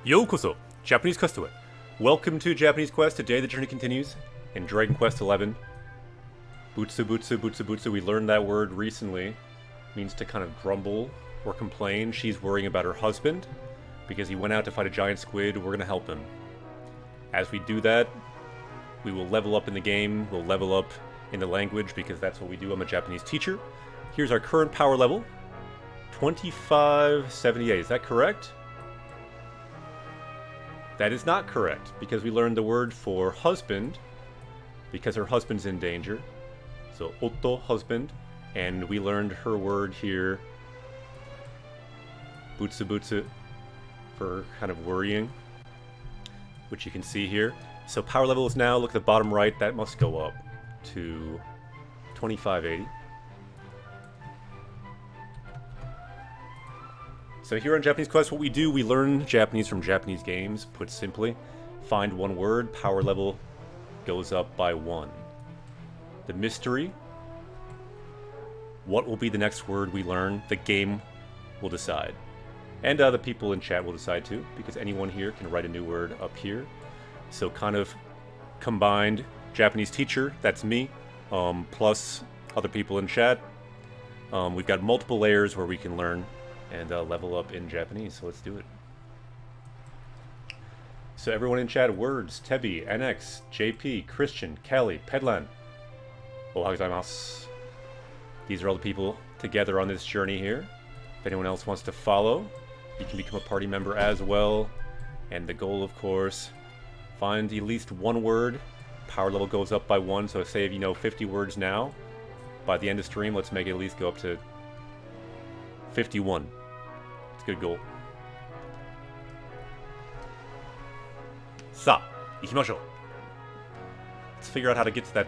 Yokoso, Japanese Quest to it. Welcome to Japanese Quest. Today the journey continues in Dragon Quest XI. Butsu, butsu, butsu, butsu. We learned that word recently. It means to kind of grumble or complain. She's worrying about her husband because he went out to fight a giant squid. We're going to help him. As we do that, we will level up in the game. We'll level up in the language because that's what we do. I'm a Japanese teacher. Here's our current power level. 2578. Is that correct? That is not correct, because we learned the word for husband, because her husband's in danger. So, otto, husband. And we learned her word here, butsu butsu, for kind of worrying, which you can see here. So power level is now, look at the bottom right, that must go up to 2580. So here on Japanese Quest, what we do, we learn Japanese from Japanese games, put simply. Find one word, power level goes up by 1. The mystery, what will be the next word we learn, the game will decide. And the people in chat will decide too, because anyone here can write a new word up here. So kind of combined Japanese teacher, that's me, plus other people in chat. We've got multiple layers where we can learn and level up in Japanese, so let's do it. So everyone in chat, words, Tebi, NX, JP, Christian, Kelly, Pedlan, ohayou gozaimasu. These are all the people together on this journey here. If anyone else wants to follow, you can become a party member as well. And the goal, of course, find at least one word. Power level goes up by 1, so say if you know 50 words now, by the end of stream, let's make it at least go up to 51. It's a good goal. Sa, ikimashou. Let's figure out how to get to that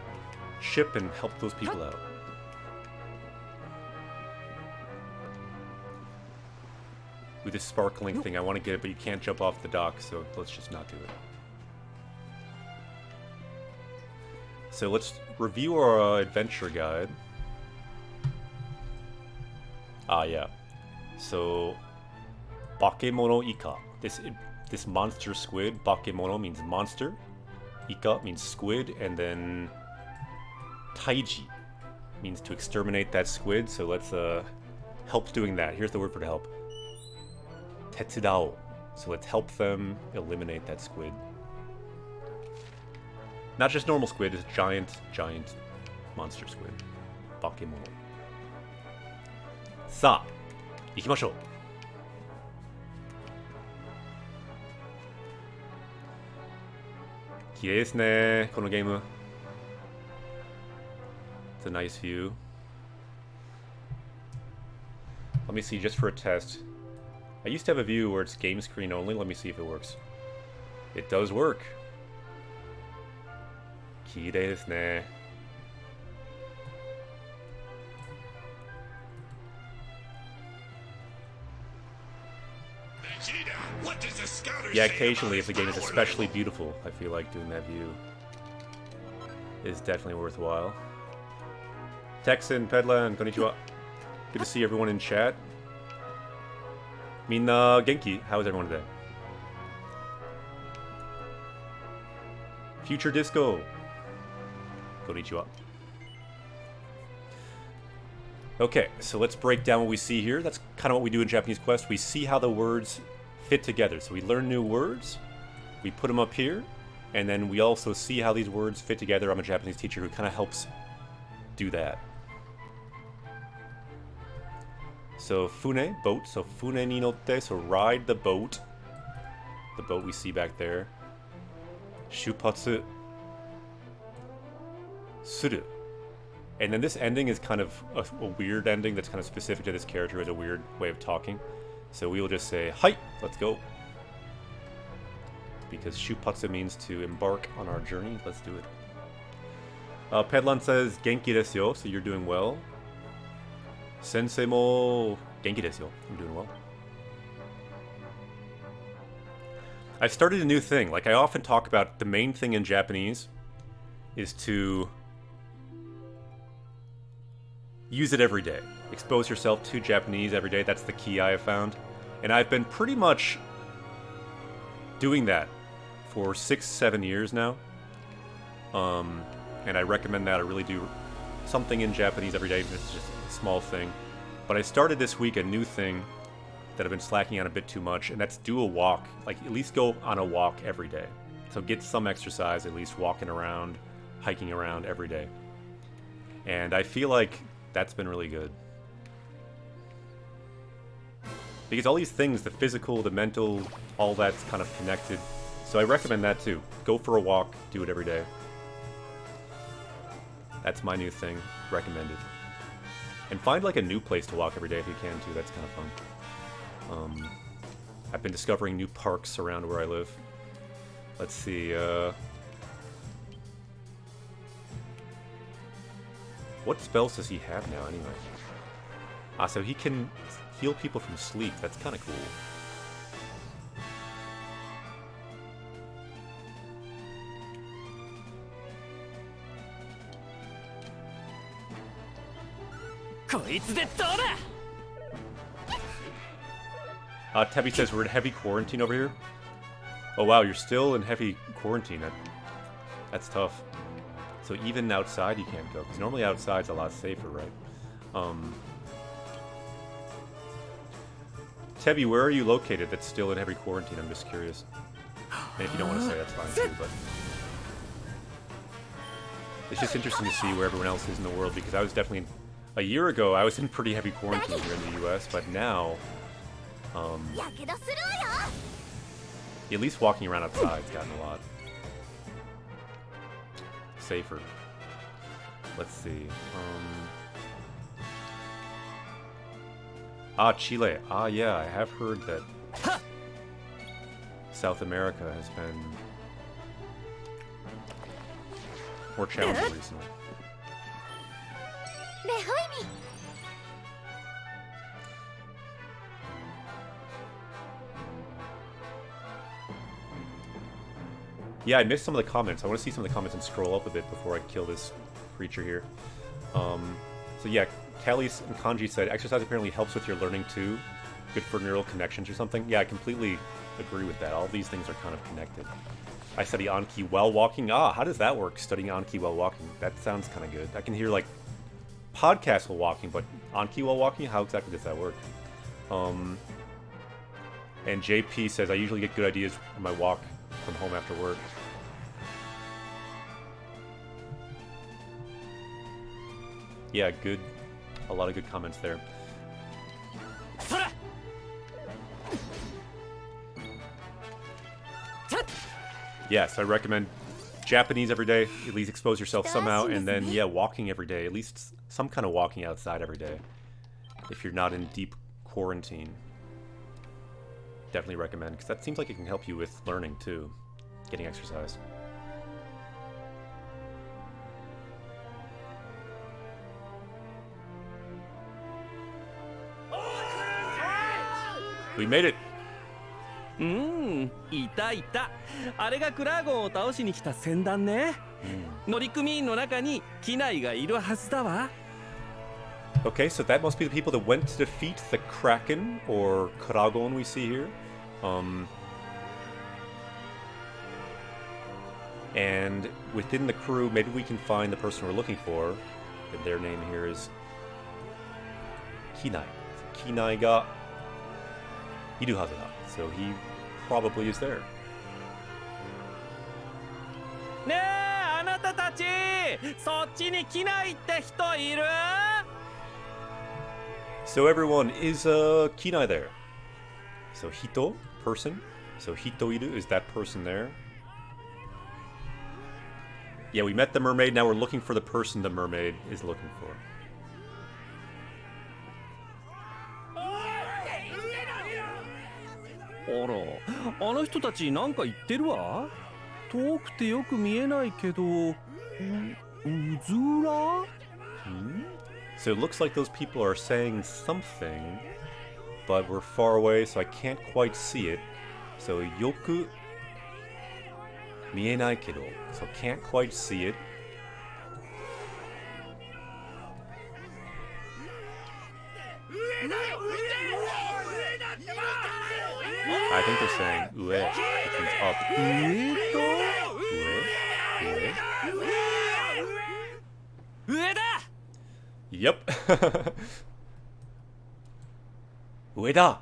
ship and help those people out. With this sparkling thing, I want to get it, but you can't jump off the dock, so let's just not do it. So let's review our adventure guide. Ah, yeah. So, bakemono ika. This monster squid, bakemono means monster. Ika means squid, and then taiji means to exterminate that squid. So let's help doing that. Here's the word for to help. Tetsudao. So let's help them eliminate that squid. Not just normal squid, it's giant monster squid. Bakemono. Sa, ikimashou. Kirei desu ne, kono game. It's a nice view. Let me see, just for a test. I used to have a view where it's game screen only. Let me see if it works. It does work. Kirei desu ne. Yeah, occasionally if the game is especially beautiful, I feel like doing that view is definitely worthwhile. Texan, Pedlan, konnichiwa. Good to see everyone in chat. Minna genki, how is everyone today? Future Disco, konnichiwa. Okay, so let's break down what we see here. That's kind of what we do in Japanese Quest. We see how the words fit together. So we learn new words, we put them up here, and then we also see how these words fit together. I'm a Japanese teacher who kind of helps do that. So fune, boat. So fune ni notte, so ride the boat. The boat we see back there. Shupatsu suru. And then this ending is kind of a weird ending that's kind of specific to this character as a weird way of talking. So we will just say, "Hai, let's go." Because shupatsu means to embark on our journey. Let's do it. Pedlan says, "Genki desu yo," so you're doing well. Sensei mo genki desu yo. I'm doing well. I've started a new thing. Like I often talk about, the main thing in Japanese is to use it every day. Expose yourself to Japanese every day. That's the key I have found. And I've been pretty much doing that for 6-7 years now. And I recommend that. I really do something in Japanese every day. It's just a small thing. But I started this week a new thing that I've been slacking on a bit too much, and that's do a walk. Like, at least go on a walk every day. So get some exercise, at least walking around, hiking around every day. And I feel like that's been really good. Because all these things, the physical, the mental, all that's kind of connected. So I recommend that too. Go for a walk, do it every day. That's my new thing. Recommended. And find like a new place to walk every day if you can too. That's kind of fun. I've been discovering new parks around where I live. Let's see. What spells does he have now anyway? Ah, so he can heal people from sleep. That's kind of cool. Tebby says we're in heavy quarantine over here. Oh wow, you're still in heavy quarantine. That's tough. So even outside you can't go, because normally outside's a lot safer, right? Tebby, where are you located that's still in heavy quarantine? I'm just curious. And if you don't want to say, that's fine too, but... It's just interesting to see where everyone else is in the world, because I was definitely... A year ago, I was in pretty heavy quarantine here in the US, but now... at least walking around outside's gotten a lot safer. Let's see. Chile. Yeah, I have heard that South America has been more challenging recently. Yeah, I missed some of the comments. I want to see some of the comments and scroll up a bit before I kill this creature here. So yeah, Callie and Kanji said, exercise apparently helps with your learning too. Good for neural connections or something. Yeah, I completely agree with that. All these things are kind of connected. I study Anki while walking. How does that work, studying Anki while walking? That sounds kind of good. I can hear, like, podcasts while walking, but Anki while walking? How exactly does that work? And JP says, I usually get good ideas on my walk from home after work. Yeah, good. A lot of good comments there. Yes, I recommend Japanese every day. At least expose yourself somehow. And then, yeah, walking every day. At least some kind of walking outside every day. If you're not in deep quarantine. Definitely recommend. Because that seems like it can help you with learning, too. Getting exercise. We made it! いたいた。あれがクラーゴンを倒しに来た船団ね。乗組員の中に機内がいるはずだわ。Okay, so that must be the people that went to defeat the Kraken, or Kragon we see here. And within the crew, maybe we can find the person we're looking for. And their name here is Kinai. Kinai ga iru hazu da. So he probably is there. ねえ、あなたたち、そっちに機内って人いる？ So everyone, is Kinai there? So hito, person. So hitoiru, is that person there? Yeah, we met the mermaid, now we're looking for the person the mermaid is looking for. Oh, あの人たちなんか言ってるわ。遠くてよく見えないけど、うずら？ So it looks like those people are saying something, but we're far away, so I can't quite see it. So yoku mienai kedo. So can't quite see it. I think they're saying ue, which means up. Ue, ue. 上だ Yep. Ueda.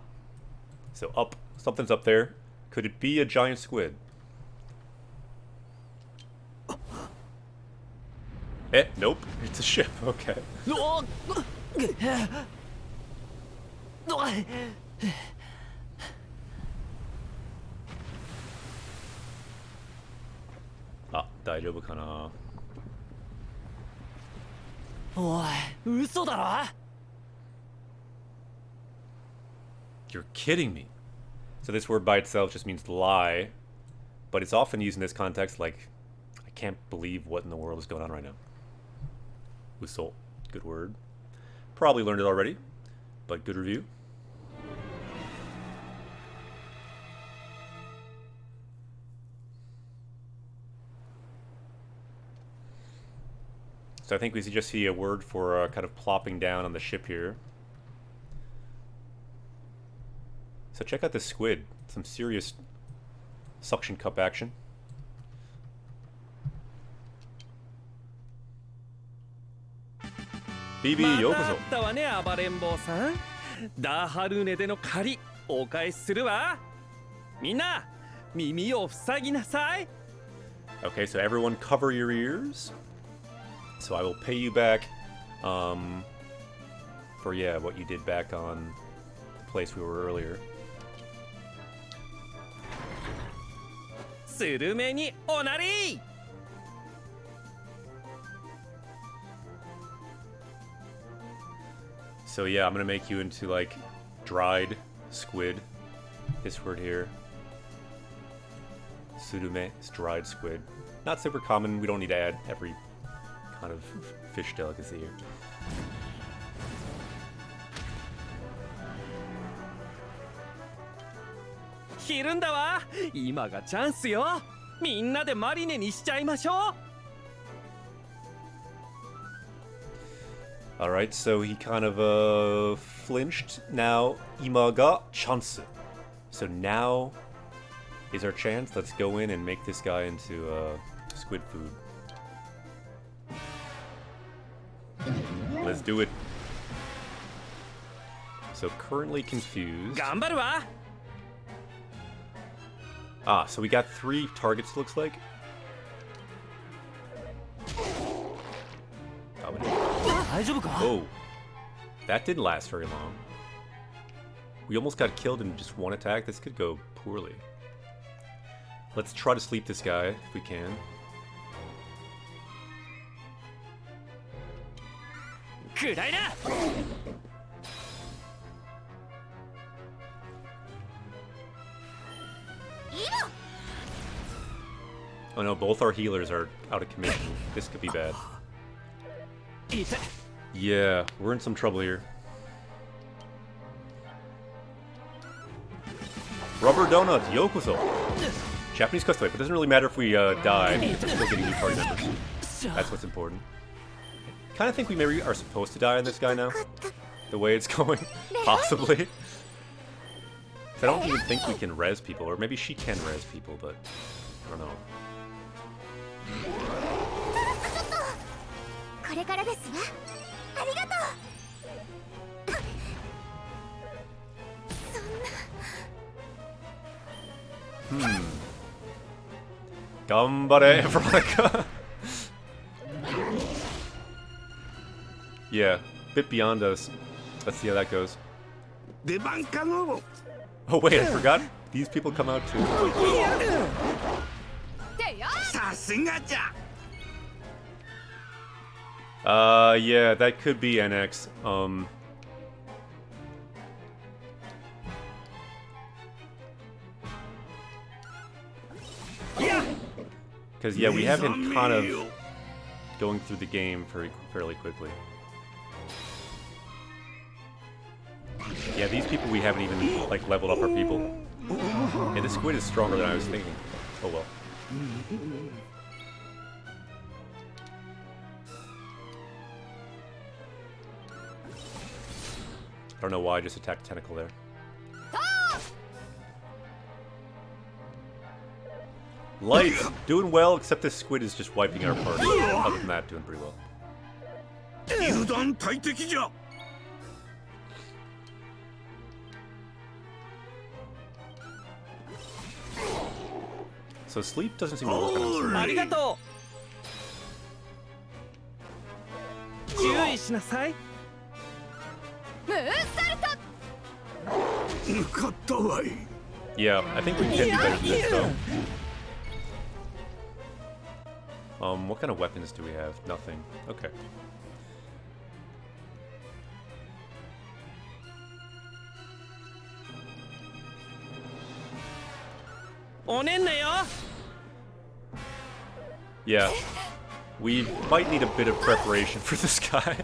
So up. Something's up there. Could it be a giant squid? Nope. It's a ship. Okay. おっ Ah, 大丈夫かな? おい嘘だろ You're kidding me. So this word by itself just means lie, but it's often used in this context like, I can't believe what in the world is going on right now. Uso. Good word. Probably learned it already, but good review. So I think we just see a word for kind of plopping down on the ship here. So check out this squid. Some serious suction cup action. BB ようこそ。またあったわね暴れん坊さんダーハルーネでの借りお返しするわみんな耳を塞ぎなさい Okay, so everyone cover your ears. So I will pay you back for, yeah, what you did back on the place we were earlier. スルメにおなり So yeah, I'm gonna make you into like dried squid. This word here. Surume is dried squid. Not super common. We don't need to add every kind of fish delicacy here. Alright, so he kind of flinched. Now, ima ga chance. So now is our chance. Let's go in and make this guy into squid food. Let's do it. So currently confused. 頑張るわ Ah, so we got 3 targets, looks like. Oh, that didn't last very long. We almost got killed in just 1 attack. This could go poorly. Let's try to sleep this guy if we can. Oh no, both our healers are out of commission. This could be bad. Yeah, we're in some trouble here. Rubber Donut, yokoso! Japanese custom, but it doesn't really matter if we die, we're still getting new party members. That's what's important. Kind of think we maybe are supposed to die on this guy now. The way it's going. Possibly. I don't even think we can res people, or maybe she can res people, but I don't know. Gambare, Veronica. Yeah, bit beyond us. Let's see how that goes. Oh wait, I forgot. These people come out too. Yeah, that could be NX. Because, yeah, we have him kind of going through the game fairly quickly. Yeah, these people we haven't even, like, leveled up our people. Yeah, the squid is stronger than I was thinking. Oh well. I don't know why I just attacked Tentacle there. Light, doing well, except this squid is just wiping our party. Other than that, doing pretty well. 油断大敵じゃ。 So sleep doesn't seem to work on him. ありがとう。注意しなさい。ムーンサルト。向かったわい。 Yeah, I think we can do better than this though. What kind of weapons do we have? Nothing. Okay. おねんねよ。 Yeah. We might need a bit of preparation for this guy.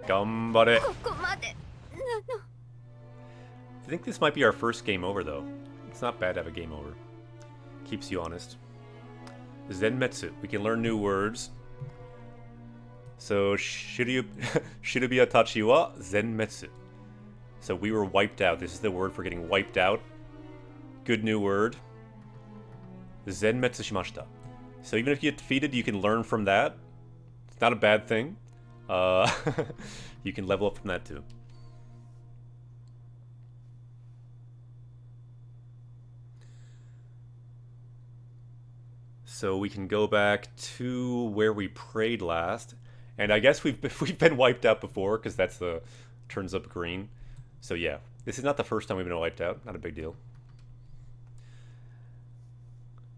Gambare. ここまで。I think this might be our first game over, though. It's not bad to have a game over. Keeps you honest. Zenmetsu. We can learn new words. So, Shirubiya Tachi wa Zenmetsu. So we were wiped out. This is the word for getting wiped out. Good new word. Zenmetsu shimashita. So even if you get defeated, you can learn from that. It's not a bad thing. You can level up from that too. So we can go back to where we prayed last. And I guess we've been wiped out before, because that's the turns up green. So yeah, this is not the first time we've been wiped out. Not a big deal.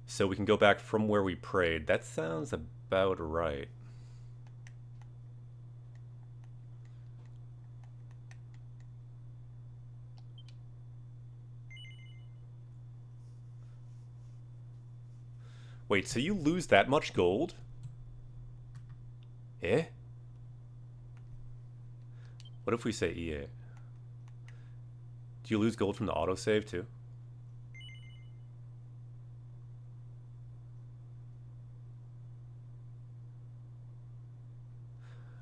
So we can go back from where we prayed. That sounds about right. Wait, so you lose that much gold? Eh? What if we say EA? Do you lose gold from the autosave too?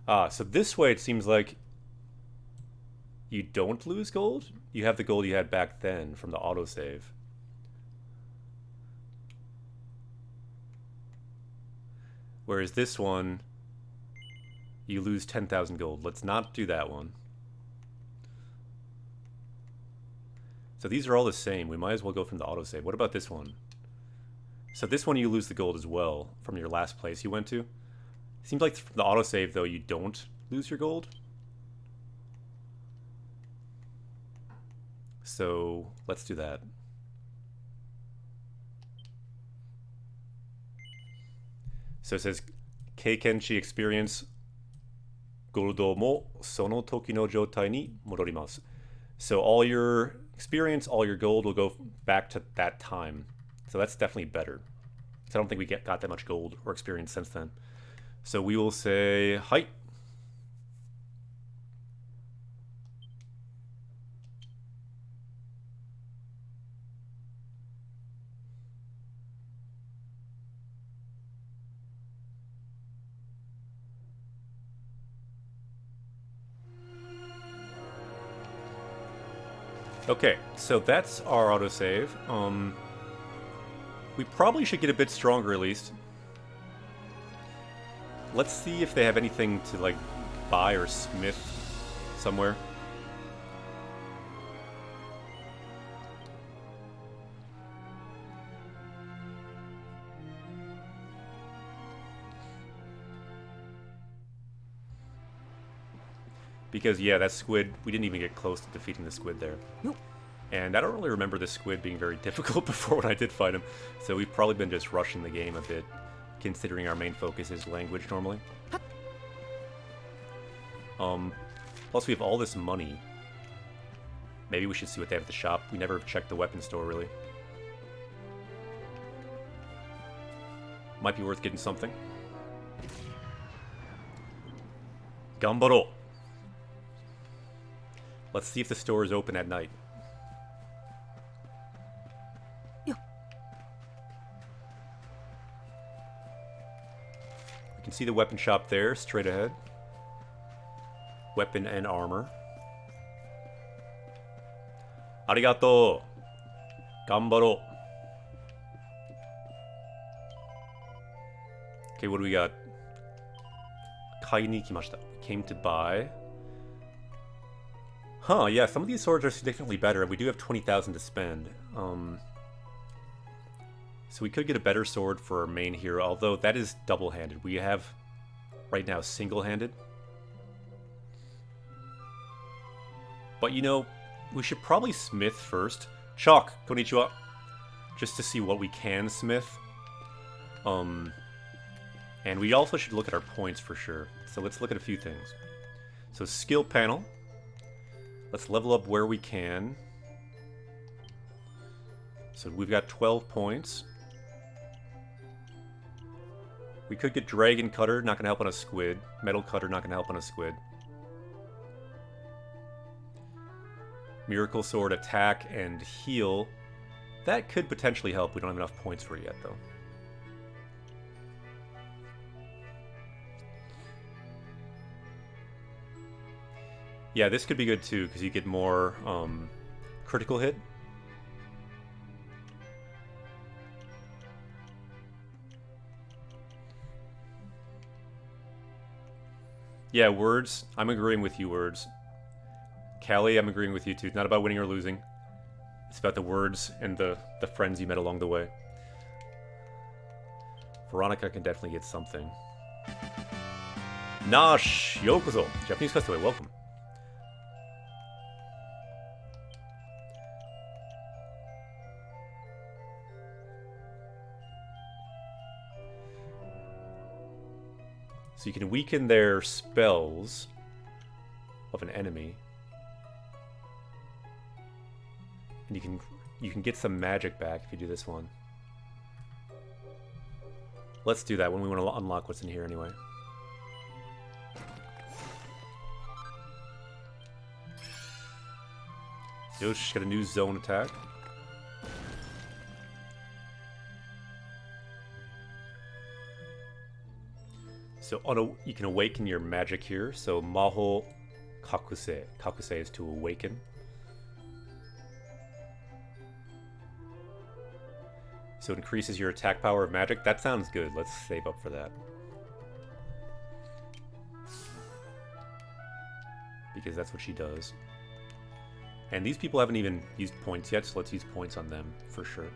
Ah, so this way it seems like you don't lose gold? You have the gold you had back then from the autosave. Whereas this one, you lose 10,000 gold. Let's not do that one. So these are all the same. We might as well go from the autosave. What about this one? So this one you lose the gold as well from your last place you went to. Seems like from the autosave, though, you don't lose your gold. So let's do that. So it says, Keikenshi experience goldo mo sono toki no joutai ni modorimasu. So all your experience, all your gold will go back to that time. So that's definitely better. So I don't think we got that much gold or experience since then. So we will say, Hai. Okay, so that's our autosave. We probably should get a bit stronger at least. Let's see if they have anything to like buy or smith somewhere. Because, yeah, that squid, we didn't even get close to defeating the squid there. Nope. And I don't really remember the squid being very difficult before when I did fight him. So we've probably been just rushing the game a bit, considering our main focus is language normally. Plus we have all this money. Maybe we should see what they have at the shop. We never checked the weapon store, really. Might be worth getting something. Gambaro! Let's see if the store is open at night. Yeah. We can see the weapon shop there, straight ahead. Weapon and armor. Arigato. Gambaro. Okay, what do we got? Kai ni kimashita. Came to buy. Huh, yeah, some of these swords are significantly better. We do have 20,000 to spend. So we could get a better sword for our main hero, although that is double-handed. We have, right now, single-handed. But, you know, we should probably smith first. Chalk, konnichiwa. Just to see what we can smith. And we also should look at our points for sure. So let's look at a few things. So skill panel. Let's level up where we can. So we've got 12 points. We could get Dragon Cutter, not going to help on a squid. Metal Cutter, not going to help on a squid. Miracle Sword, attack, and heal. That could potentially help. We don't have enough points for it yet, though. Yeah, this could be good too, because you get more critical hit. Yeah, words. I'm agreeing with you, words. Callie, I'm agreeing with you too. It's not about winning or losing. It's about the words and the friends you met along the way. Veronica can definitely get something. Nash! Yokozo! Japanese Castaway, welcome. So you can weaken their spells of an enemy. And you can get some magic back if you do this one. Let's do that when we want to unlock what's in here anyway. Yosh got a new zone attack. So you can awaken your magic here. So Maho Kakuse. Kakuse is to awaken. So it increases your attack power of magic. That sounds good. Let's save up for that. Because that's what she does. And these people haven't even used points yet, so let's use points on them for sure.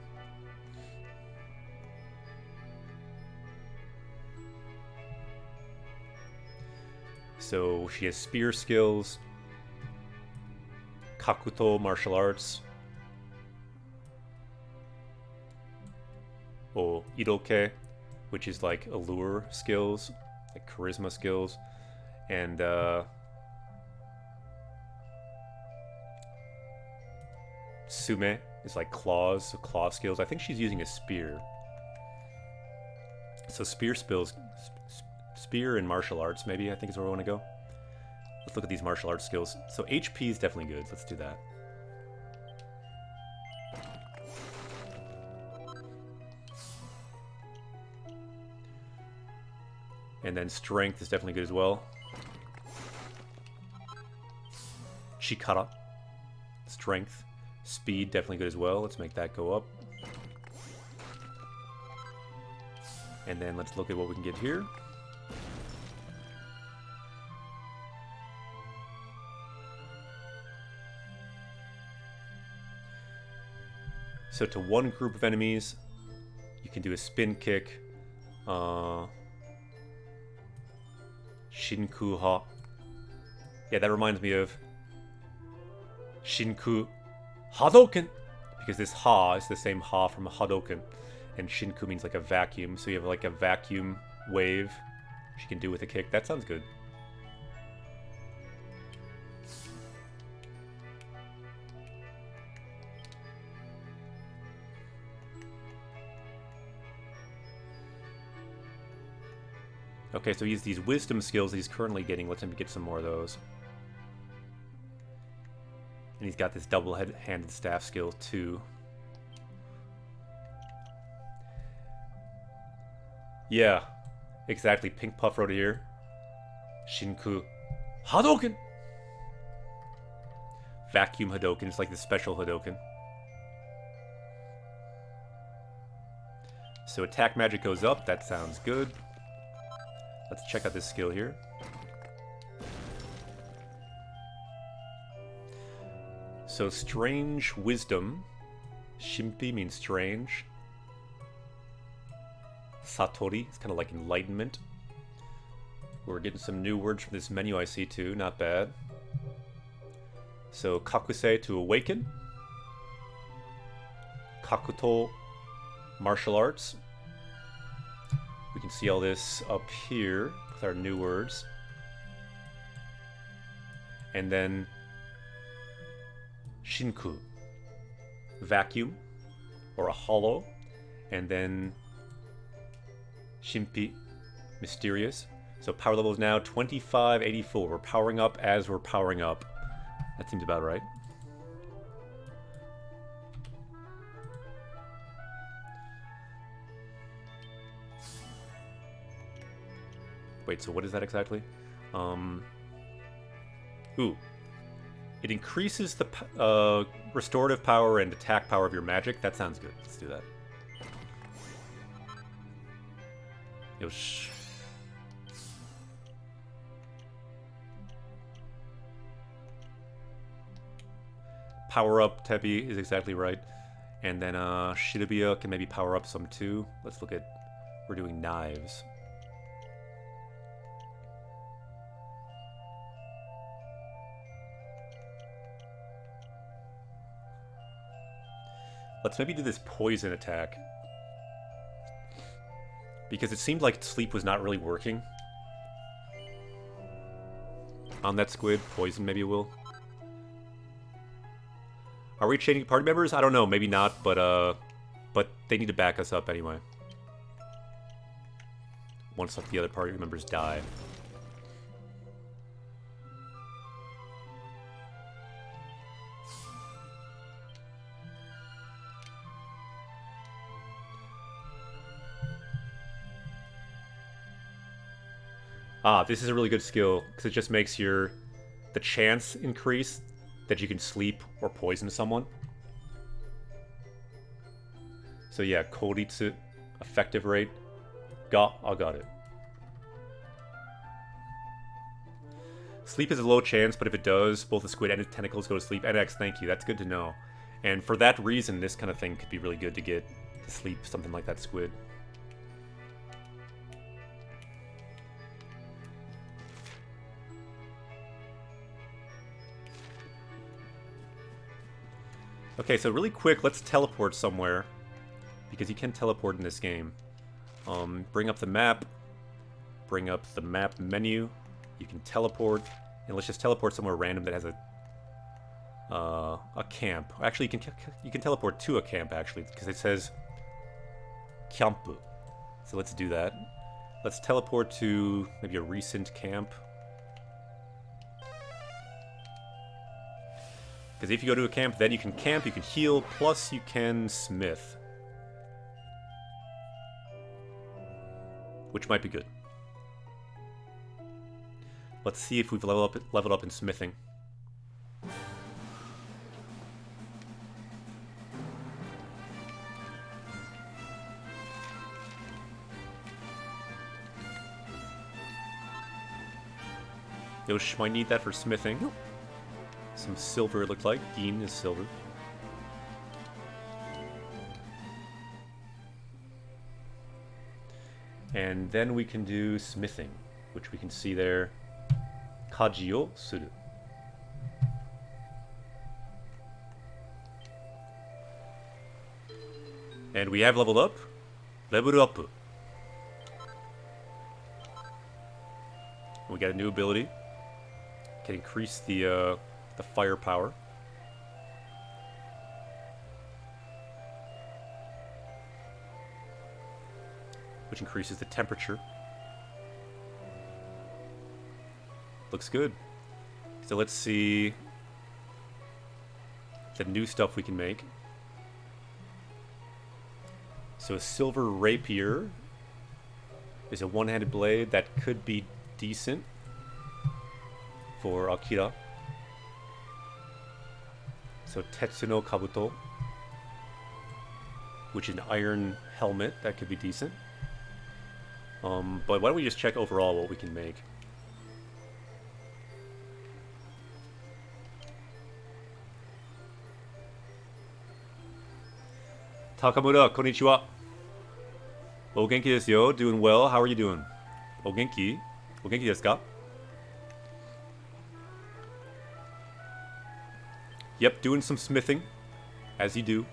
So she has spear skills, Kakuto martial arts, Iroke, which is like allure skills, like charisma skills, and Sume is like claws, so claw skills. I think she's using a spear. So spear and martial arts, maybe, I think is where we want to go. Let's look at these martial arts skills. So HP is definitely good. Let's do that. And then strength is definitely good as well. Chikara. Strength. Speed, definitely good as well. Let's make that go up. And then let's look at what we can get here. So to one group of enemies, you can do a spin kick. Shinku Ha. Yeah, that reminds me of Shinku Hadoken, because this Ha is the same Ha from Hadoken, and Shinku means like a vacuum, so you have like a vacuum wave she can do with a kick. That sounds good. Okay, so he's these wisdom skills that he's currently getting. Let's him get some more of those. And he's got this double-handed staff skill too. Yeah, exactly. Pink Puff wrote it here. Shinku Hadouken! vacuum Hadoken. It's like the special Hadoken. So attack magic goes up. That sounds good. Let's check out this skill here. So strange wisdom. Shimpi means strange. Satori, it's kind of like enlightenment. We're getting some new words from this menu I see too, not bad. So Kakusei, to awaken. Kakuto, martial arts. We can see all this up here with our new words. And then Shinku, vacuum, or a hollow. And then Shimpi, mysterious. So power level is now 2584. We're powering up as we're powering up. That seems about right. Wait, so what is that exactly? Ooh. It increases the restorative power and attack power of your magic. That sounds good. Let's do that. Yosh. Power up Tebi is exactly right. And then Shirabiya can maybe power up some too. Let's look at... We're doing knives. Let's maybe do this poison attack. Because it seemed like sleep was not really working. On that squid, poison maybe will. Are we changing party members? I don't know, maybe not, but they need to back us up anyway. Once the other party members die. Ah, this is a really good skill, because it just makes the chance increase that you can sleep or poison someone. So yeah, Koritsu, effective rate. I got it. Sleep is a low chance, but if it does, both the squid and its tentacles go to sleep. NX, thank you, that's good to know. And for that reason, this kind of thing could be really good to get to sleep something like that squid. Okay, so really quick, let's teleport somewhere. Because you can teleport in this game. Bring up the map. Bring up the map menu. You can teleport. And let's just teleport somewhere random that has a camp. Actually, you can teleport to a camp, actually. Because it says... Campu. So let's do that. Let's teleport to maybe a recent camp. Because if you go to a camp, then you can heal, plus you can smith. Which might be good. Let's see if we've leveled up in smithing. Yosh might need that for smithing. Some silver, it looked like. Gin is silver. And then we can do smithing, which we can see there. Kaji o suru. And we have leveled up. Level up. We got a new ability. Can increase the firepower. Which increases the temperature. Looks good. So let's see the new stuff we can make. So a silver rapier is a one-handed blade that could be decent for Akira. So Tetsuno Kabuto, which is an iron helmet. That could be decent. But why don't we just check overall what we can make? Takamura, konnichiwa. O genki desu yo. Doing well. How are you doing? O genki? O genki desu ka? Yep, doing some smithing, as you do.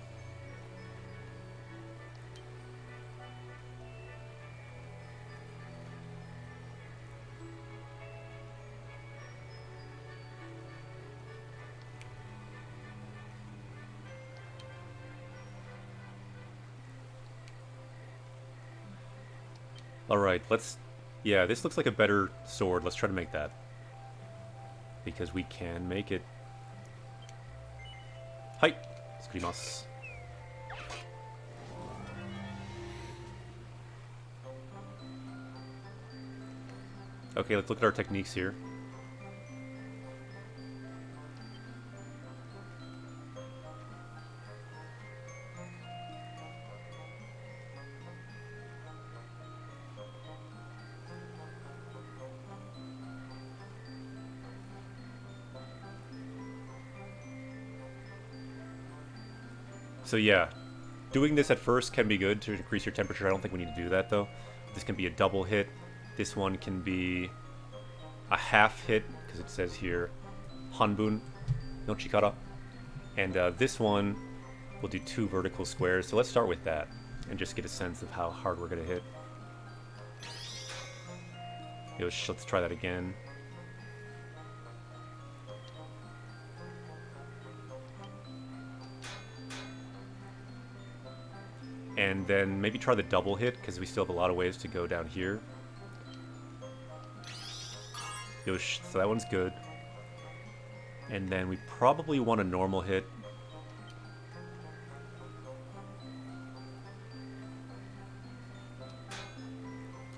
Alright, let's... Yeah, this looks like a better sword. Let's try to make that. Because we can make it. Hi! Tsukurimasu. Okay, let's look at our techniques here. So yeah, doing this at first can be good to increase your temperature. I don't think we need to do that though. This can be a double hit. This one can be a half hit, because it says here, Hanbun no Chikara. And this one will do 2 vertical squares. So let's start with that, and just get a sense of how hard we're going to hit. Yosh, let's try that again. And then maybe try the double hit, because we still have a lot of ways to go down here. Yosh, so that one's good. And then we probably want a normal hit.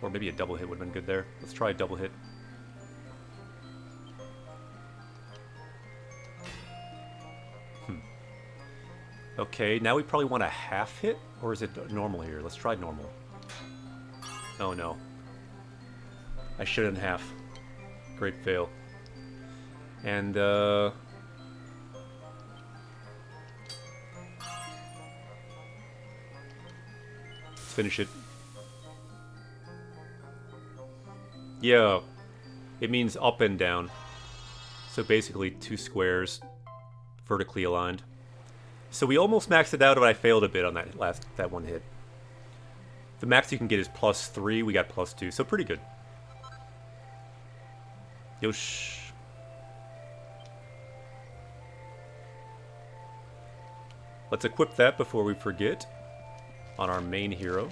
Or maybe a double hit would have been good there. Let's try a double hit. Okay, now we probably want a half hit? Or is it normal here? Let's try normal. Oh no. I shouldn't have. Great fail. And, let's finish it. Yeah, it means up and down. So basically 2 squares vertically aligned. So we almost maxed it out, but I failed a bit on that one hit. The max you can get is +3. We got +2, so pretty good. Yosh. Let's equip that before we forget on our main hero,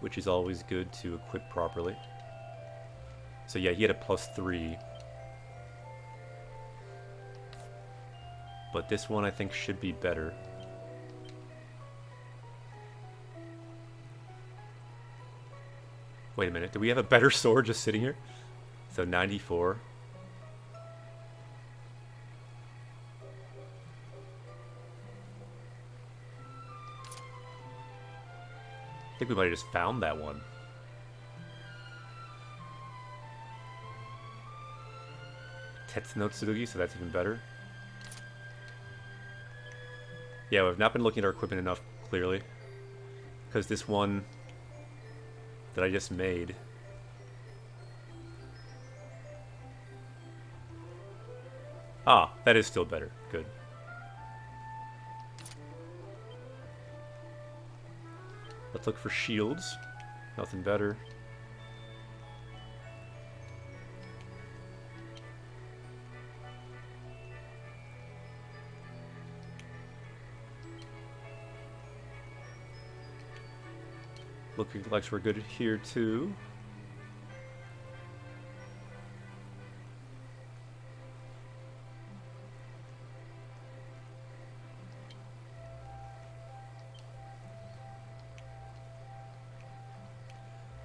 which is always good to equip properly. So yeah, he had a +3. But this one I think should be better. Wait a minute, do we have a better sword just sitting here? So 94. I think we might have just found that one. Tetsuno Tsurugi, so that's even better. Yeah, we've not been looking at our equipment enough, clearly. Because this one that I just made... Ah, that is still better. Good. Let's look for shields. Nothing better. Looking like we're good here too.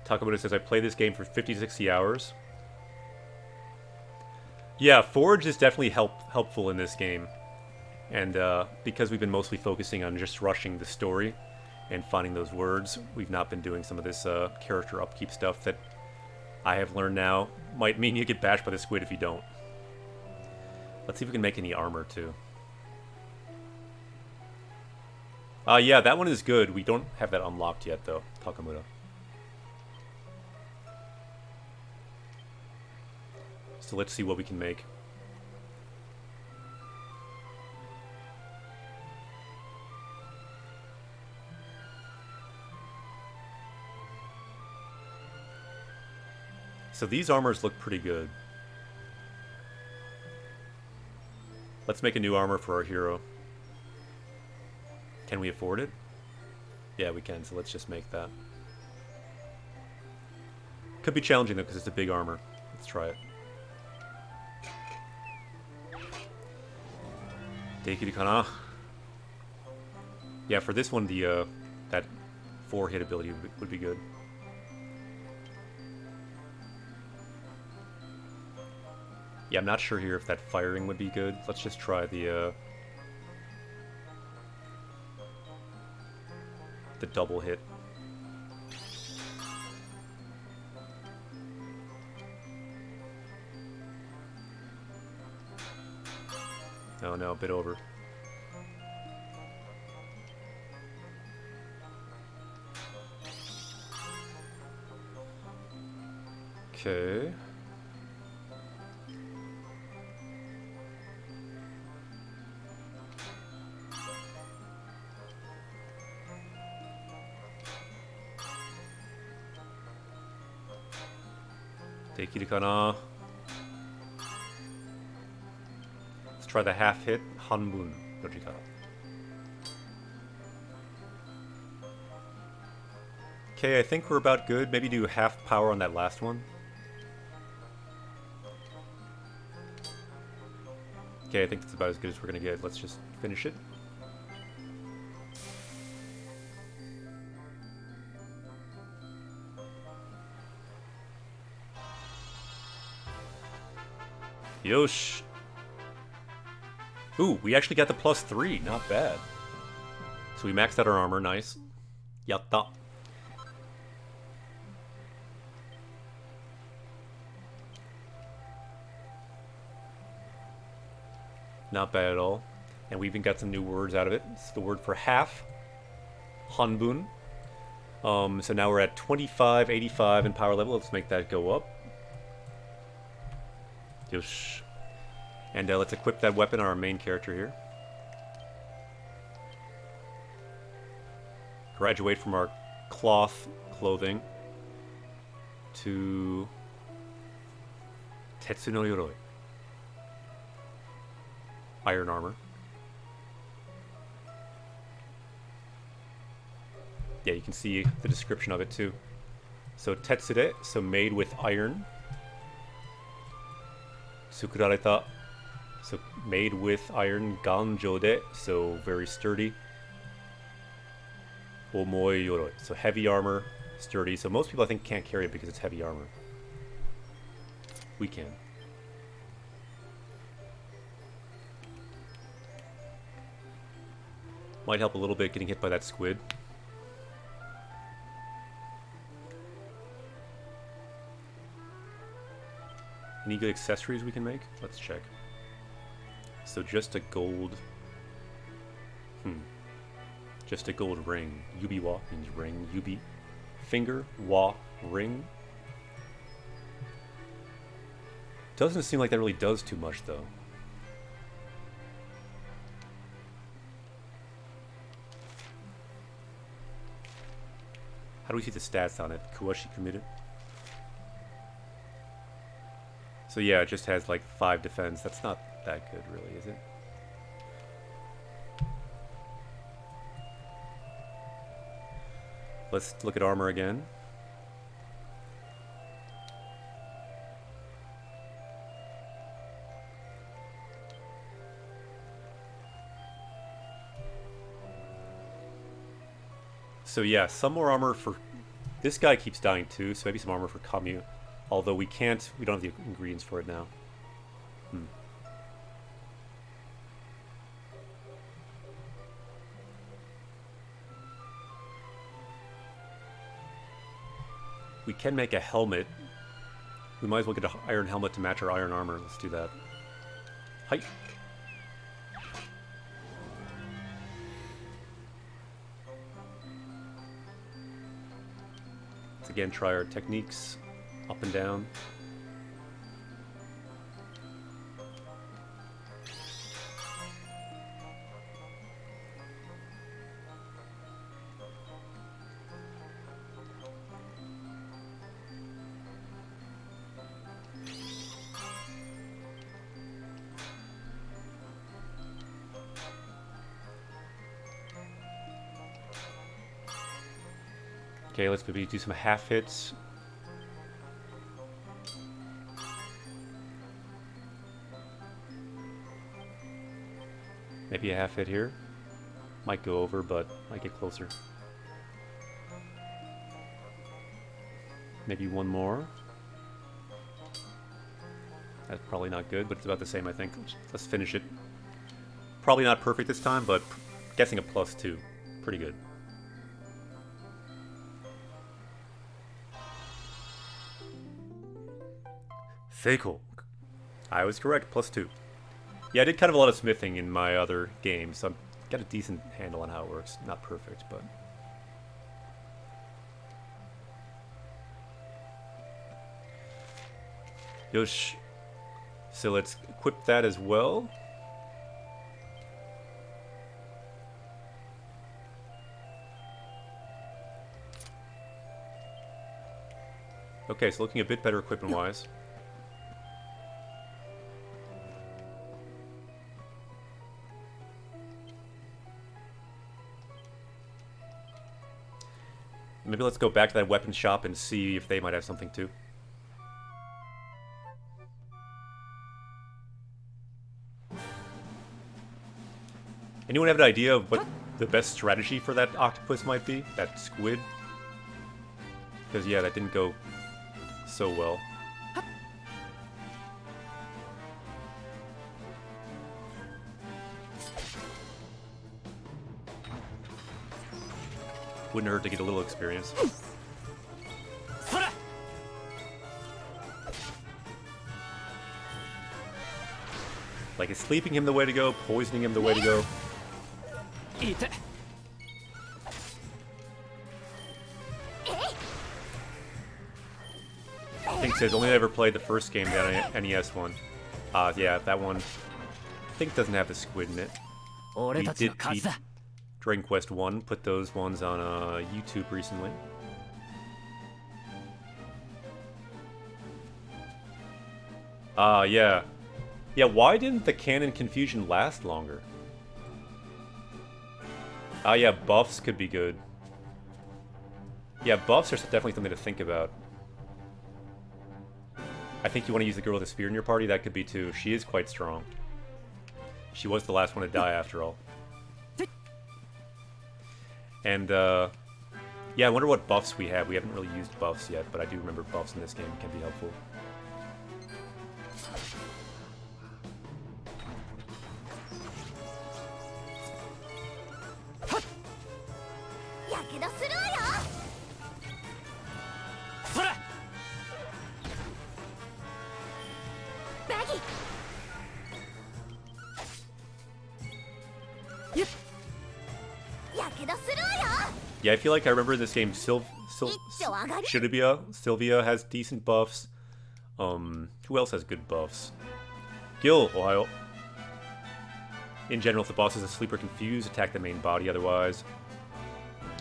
Takamura says, I play this game for 50 to 60 hours. Yeah, Forge is definitely helpful in this game. And because we've been mostly focusing on just rushing the story and finding those words, we've not been doing some of this character upkeep stuff that I have learned now might mean you get bashed by the squid if you don't. Let's see if we can make any armor too. Yeah, that one is good. We don't have that unlocked yet though, Takamura. So let's see what we can make. So these armors look pretty good. Let's make a new armor for our hero. Can we afford it? Yeah, we can, so let's just make that. Could be challenging though, because it's a big armor. Let's try it. Dekiru kana? Yeah, for this one, the that 4-hit ability would be good. Yeah, I'm not sure here if that firing would be good. Let's just try the double hit. Oh no, a bit over. Okay. Dekiru kana? Let's try the half hit, Hanbun Dojika. Okay, I think we're about good. Maybe do half power on that last one. Okay, I think that's about as good as we're gonna get. Let's just finish it. Yosh. Ooh, we actually got the +3. Not bad. So we maxed out our armor. Nice. Yatta. Not bad at all. And we even got some new words out of it. It's the word for half. Hanbun. So now we're at 25, 85 in power level. Let's make that go up. Yosh. And let's equip that weapon on our main character here. Graduate from our cloth clothing to Tetsu no Yoroi. Iron armor. Yeah, you can see the description of it too. So Tetsure, so made with iron. Sukurareta, so made with iron. Ganjo de, so very sturdy. Omoi yoroi, so heavy armor, sturdy. So most people I think can't carry it because it's heavy armor. We can. Might help a little bit getting hit by that squid. Any good accessories we can make? Let's check. So just a gold... Just a gold ring. Yubi wa means ring. Yubi. Finger. Wa. Ring. Doesn't seem like that really does too much though. How do we see the stats on it? Kuwashi committed. So yeah, it just has like 5 defense. That's not that good really, is it? Let's look at armor again. So yeah, some more armor for... This guy keeps dying too, so maybe some armor for Kamyu. Although we don't have the ingredients for it now. We can make a helmet. We might as well get an iron helmet to match our iron armor. Let's do that. Hi. Let's again try our techniques. Up and down. Okay, let's maybe do some half hits. Maybe a half hit here. Might go over, but might get closer. Maybe one more. That's probably not good, but it's about the same, I think. Let's finish it. Probably not perfect this time, but guessing a +2. Pretty good. Seiko. I was correct, +2. Yeah, I did kind of a lot of smithing in my other games, so I've got a decent handle on how it works. Not perfect, but... Yosh. So let's equip that as well. Okay, so looking a bit better equipment-wise. Maybe let's go back to that weapon shop and see if they might have something too. Anyone have an idea of what the best strategy for that octopus might be? That squid? Because, yeah, that didn't go so well. Wouldn't hurt to get a little experience. Like, is sleeping him the way to go? Poisoning him the way to go? I think it says only ever played the first game, the NES one. Yeah, that one I think doesn't have the squid in it. We did beat Dragon Quest 1, put those ones on YouTube recently. Yeah. Yeah, why didn't the canon confusion last longer? Yeah, buffs could be good. Yeah, buffs are definitely something to think about. I think you want to use the girl with the spear in your party, that could be too. She is quite strong. She was the last one to die after all. And, yeah, I wonder what buffs we have. We haven't really used buffs yet, but I do remember buffs in this game can be helpful. Yeah, I feel like I remember in this game, Sylvia has decent buffs. Who else has good buffs? Gil, Ohio. In general, if the boss is asleep or confused, attack the main body, otherwise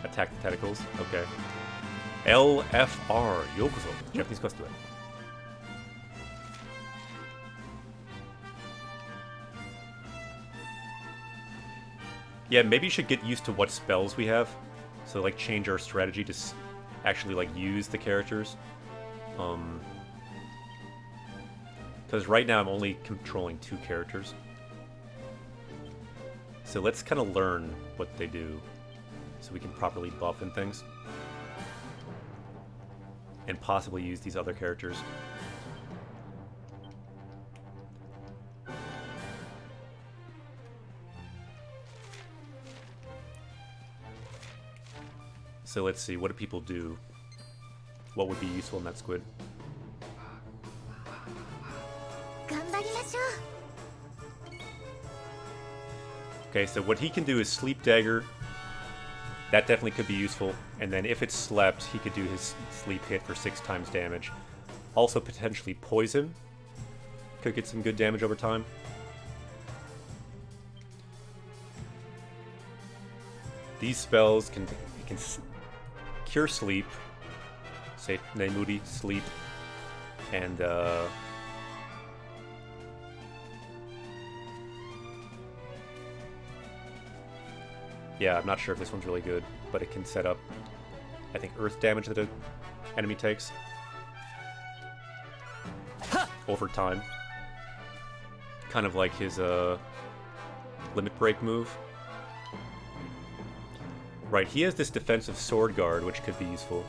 attack the tentacles. Okay. LFR, Yokozo, Japanese quest to it. Yeah, maybe you should get used to what spells we have. So, like, change our strategy to actually, like, use the characters. Because right now I'm only controlling 2 characters. So let's kind of learn what they do so we can properly buff and things. And possibly use these other characters. So let's see, what do people do? what would be useful in that squid. 頑張りましょ Okay, so what he can do is Sleep Dagger. That definitely could be useful. And then if it's slept, he could do his sleep hit for 6 times damage. Also potentially Poison. Could get some good damage over time. These spells can cure sleep. Say Nemuri, sleep. And yeah, I'm not sure if this one's really good, but it can set up, I think, earth damage that an enemy takes over time. Kind of like his limit break move. Right, he has this defensive sword guard, which could be useful.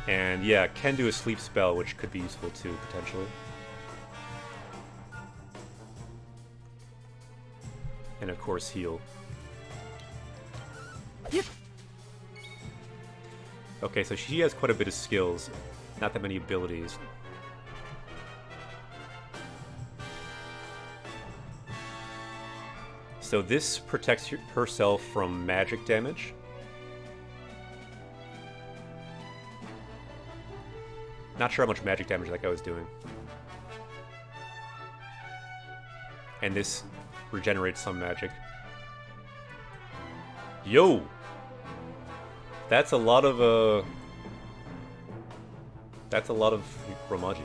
And yeah, can do a sleep spell, which could be useful too, potentially. And of course, heal. Okay, so she has quite a bit of skills, not that many abilities. So this protects herself from magic damage. Not sure how much magic damage that guy was doing. And this regenerates some magic. Yo! That's a lot of Romaji.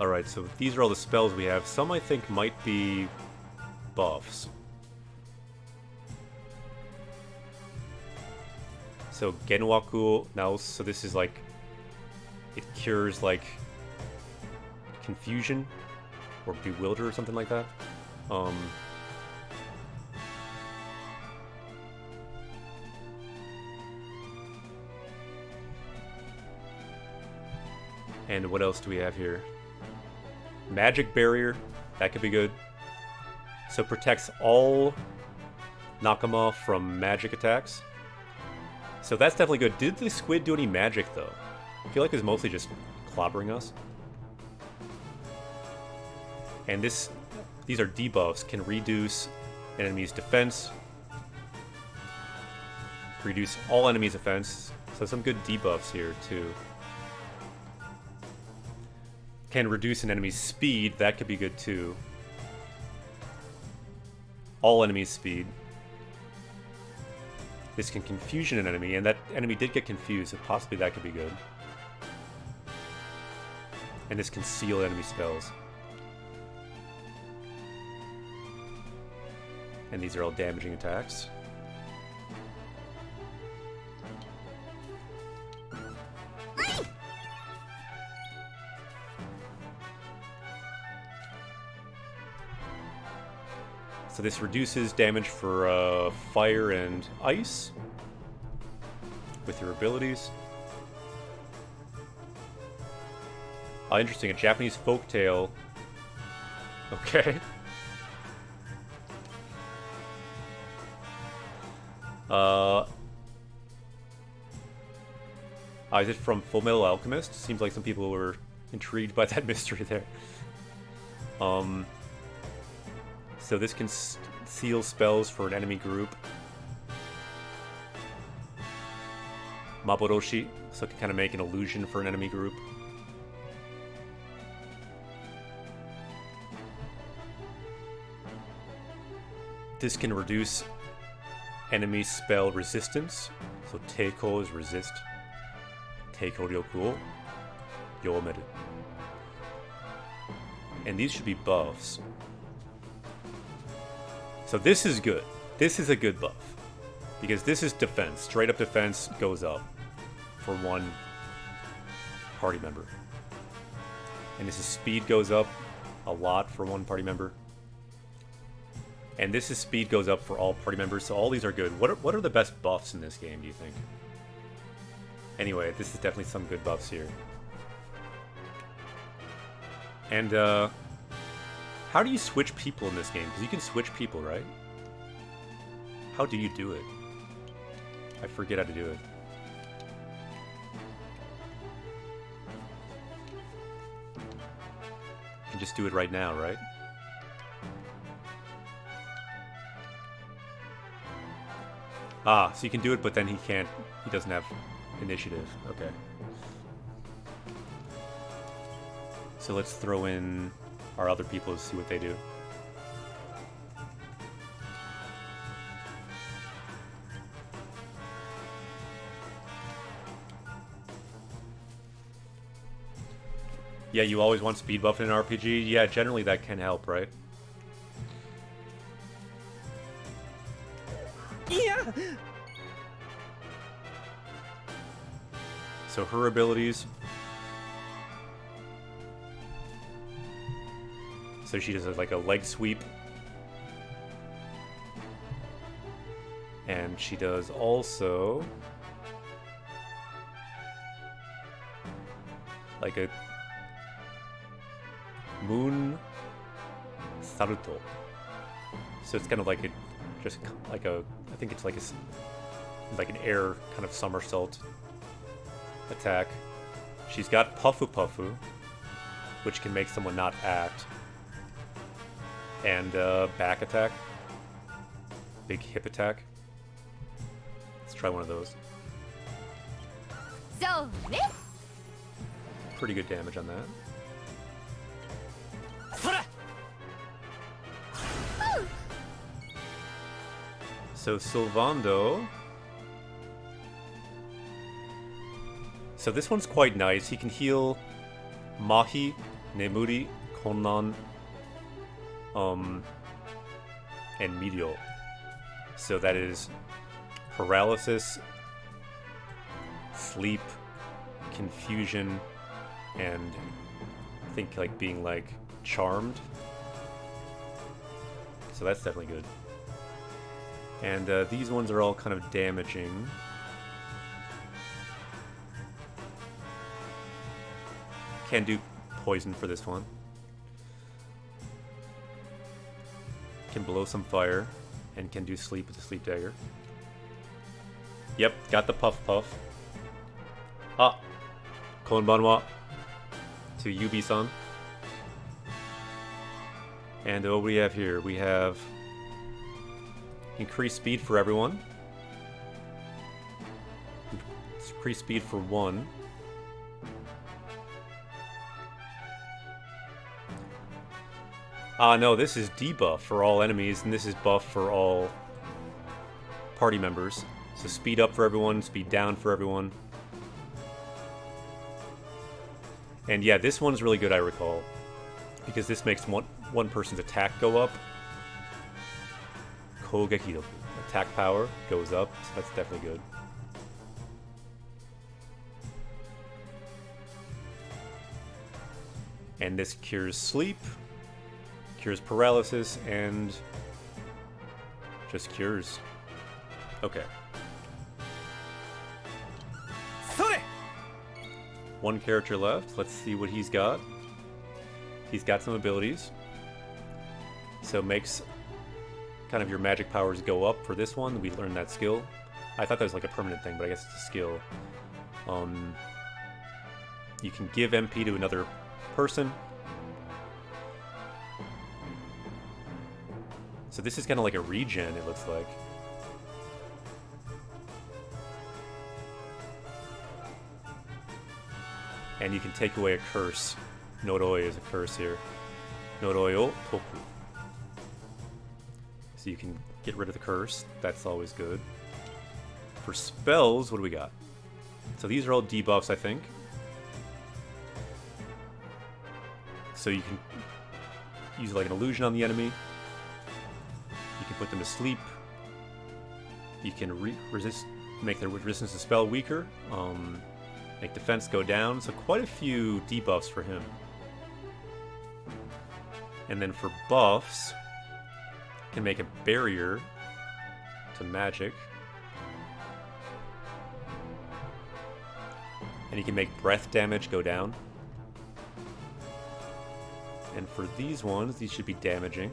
Alright, so these are all the spells we have. Some I think might be buffs. So Genwaku Naos, so this is like, it cures like confusion or bewilder or something like that. And what else do we have here? Magic Barrier, that could be good. So protects all Nakama from magic attacks. So that's definitely good. Did the squid do any magic, though? I feel like it's mostly just clobbering us. And these are debuffs. Can reduce an enemy's defense. Reduce all enemies' offense. So some good debuffs here, too. Can reduce an enemy's speed. That could be good, too. All enemies' speed. This can confusion an enemy, and that enemy did get confused, so possibly that could be good. And this can seal enemy spells. And these are all damaging attacks. So this reduces damage for fire and ice with your abilities. Interesting, a Japanese folktale. Okay. Is it from Fullmetal Alchemist? Seems like some people were intrigued by that mystery there. So this can seal spells for an enemy group. Maboroshi, so it can kind of make an illusion for an enemy group. This can reduce enemy spell resistance. So Teiko is resist. Teiko Ryoku o Yomeru. And these should be buffs. So this is good. This is a good buff. Because this is defense. Straight up defense goes up for one party member. And this is speed goes up a lot for one party member. And this is speed goes up for all party members. So all these are good. What are the best buffs in this game, do you think? Anyway, this is definitely some good buffs here. And how do you switch people in this game? Because you can switch people, right? How do you do it? I forget how to do it. You can just do it right now, right? Ah, so you can do it, but then he can't. He doesn't have initiative. Okay. So let's throw in our other people to see what they do. Yeah, you always want speed buff in an RPG? Yeah, generally that can help, right? Yeah. So her abilities. So she does like a leg sweep. And she does also like a moon saruto. So it's kind of like a, just like a, I think it's like like an air kind of somersault attack. She's got Puffu Puffu, which can make someone not act. And back attack. Big hip attack. Let's try one of those. So, Pretty good damage on that. So Sylvando. So this one's quite nice. He can heal Mahi, Nemuri, Konnan, and Meteor. So that is paralysis, sleep, confusion, and I think like being like charmed. So that's definitely good. And these ones are all kind of damaging. Can do poison for this one. Can blow some fire. And can do sleep with the sleep dagger. Yep, got the puff puff. Ah! Konbanwa. To Yubi-san. And what do we have here? We have increased speed for everyone. Increased speed for one. No, this is debuff for all enemies, and this is buff for all party members. So speed up for everyone, speed down for everyone. And yeah, this one's really good, I recall. Because this makes one person's attack go up. Kogeki, attack power goes up, so that's definitely good. And this cures sleep, cures paralysis, and just cures. Okay. One character left. Let's see what he's got. He's got some abilities. So makes kind of your magic powers go up for this one. We learned that skill. I thought that was like a permanent thing, but I guess it's a skill. You can give MP to another person. So this is kind of like a regen, it looks like. And you can take away a curse. Noroi is a curse here. Noroi o toku. So you can get rid of the curse. That's always good. For spells, what do we got? So these are all debuffs, I think. So you can use like an illusion on the enemy. You can put them to sleep. You can make their resistance to spell weaker. Make defense go down. So quite a few debuffs for him. And then for buffs, can make a barrier to magic. And you can make breath damage go down. And for these ones, these should be damaging.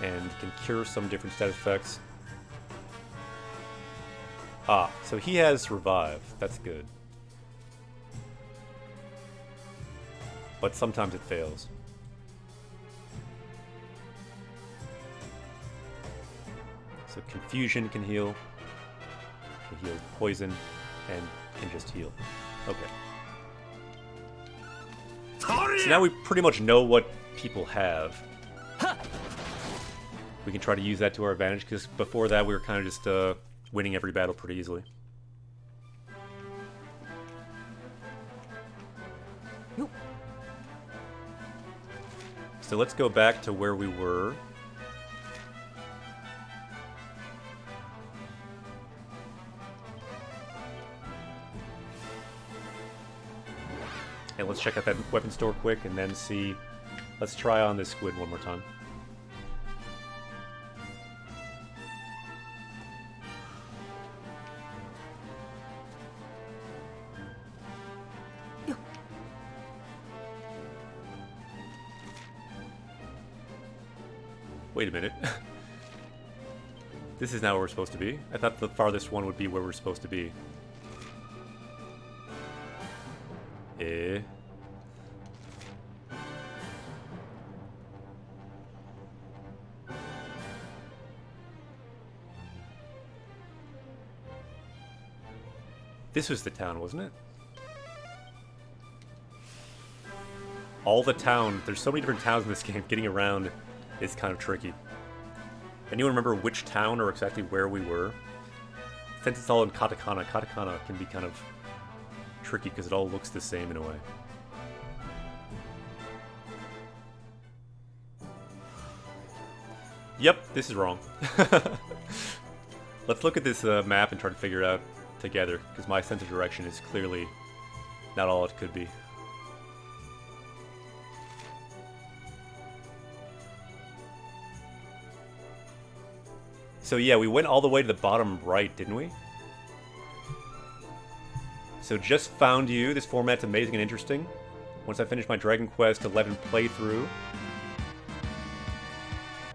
And can cure some different status effects. Ah, so he has Revive. That's good. But sometimes it fails. So Confusion can heal. Can heal Poison. And can just heal. Okay. So now we pretty much know what people have. We can try to use that to our advantage, because before that we were kind of just winning every battle pretty easily. So let's go back to where we were. And let's check out that weapon store quick and then see. Let's try on this squid one more time. Wait a minute. This is not where we're supposed to be. I thought the farthest one would be where we're supposed to be. Eh. This was the town, wasn't it? All the town. There's so many different towns in this game. Getting around is kind of tricky. Anyone remember which town or exactly where we were? Since it's all in katakana, katakana can be kind of tricky because it all looks the same in a way. Yep, this is wrong. Let's look at this map and try to figure it out together, because my sense of direction is clearly not all it could be. So yeah, we went all the way to the bottom right, didn't we? So just found you. This format's amazing and interesting. Once I finish my Dragon Quest 11 playthrough.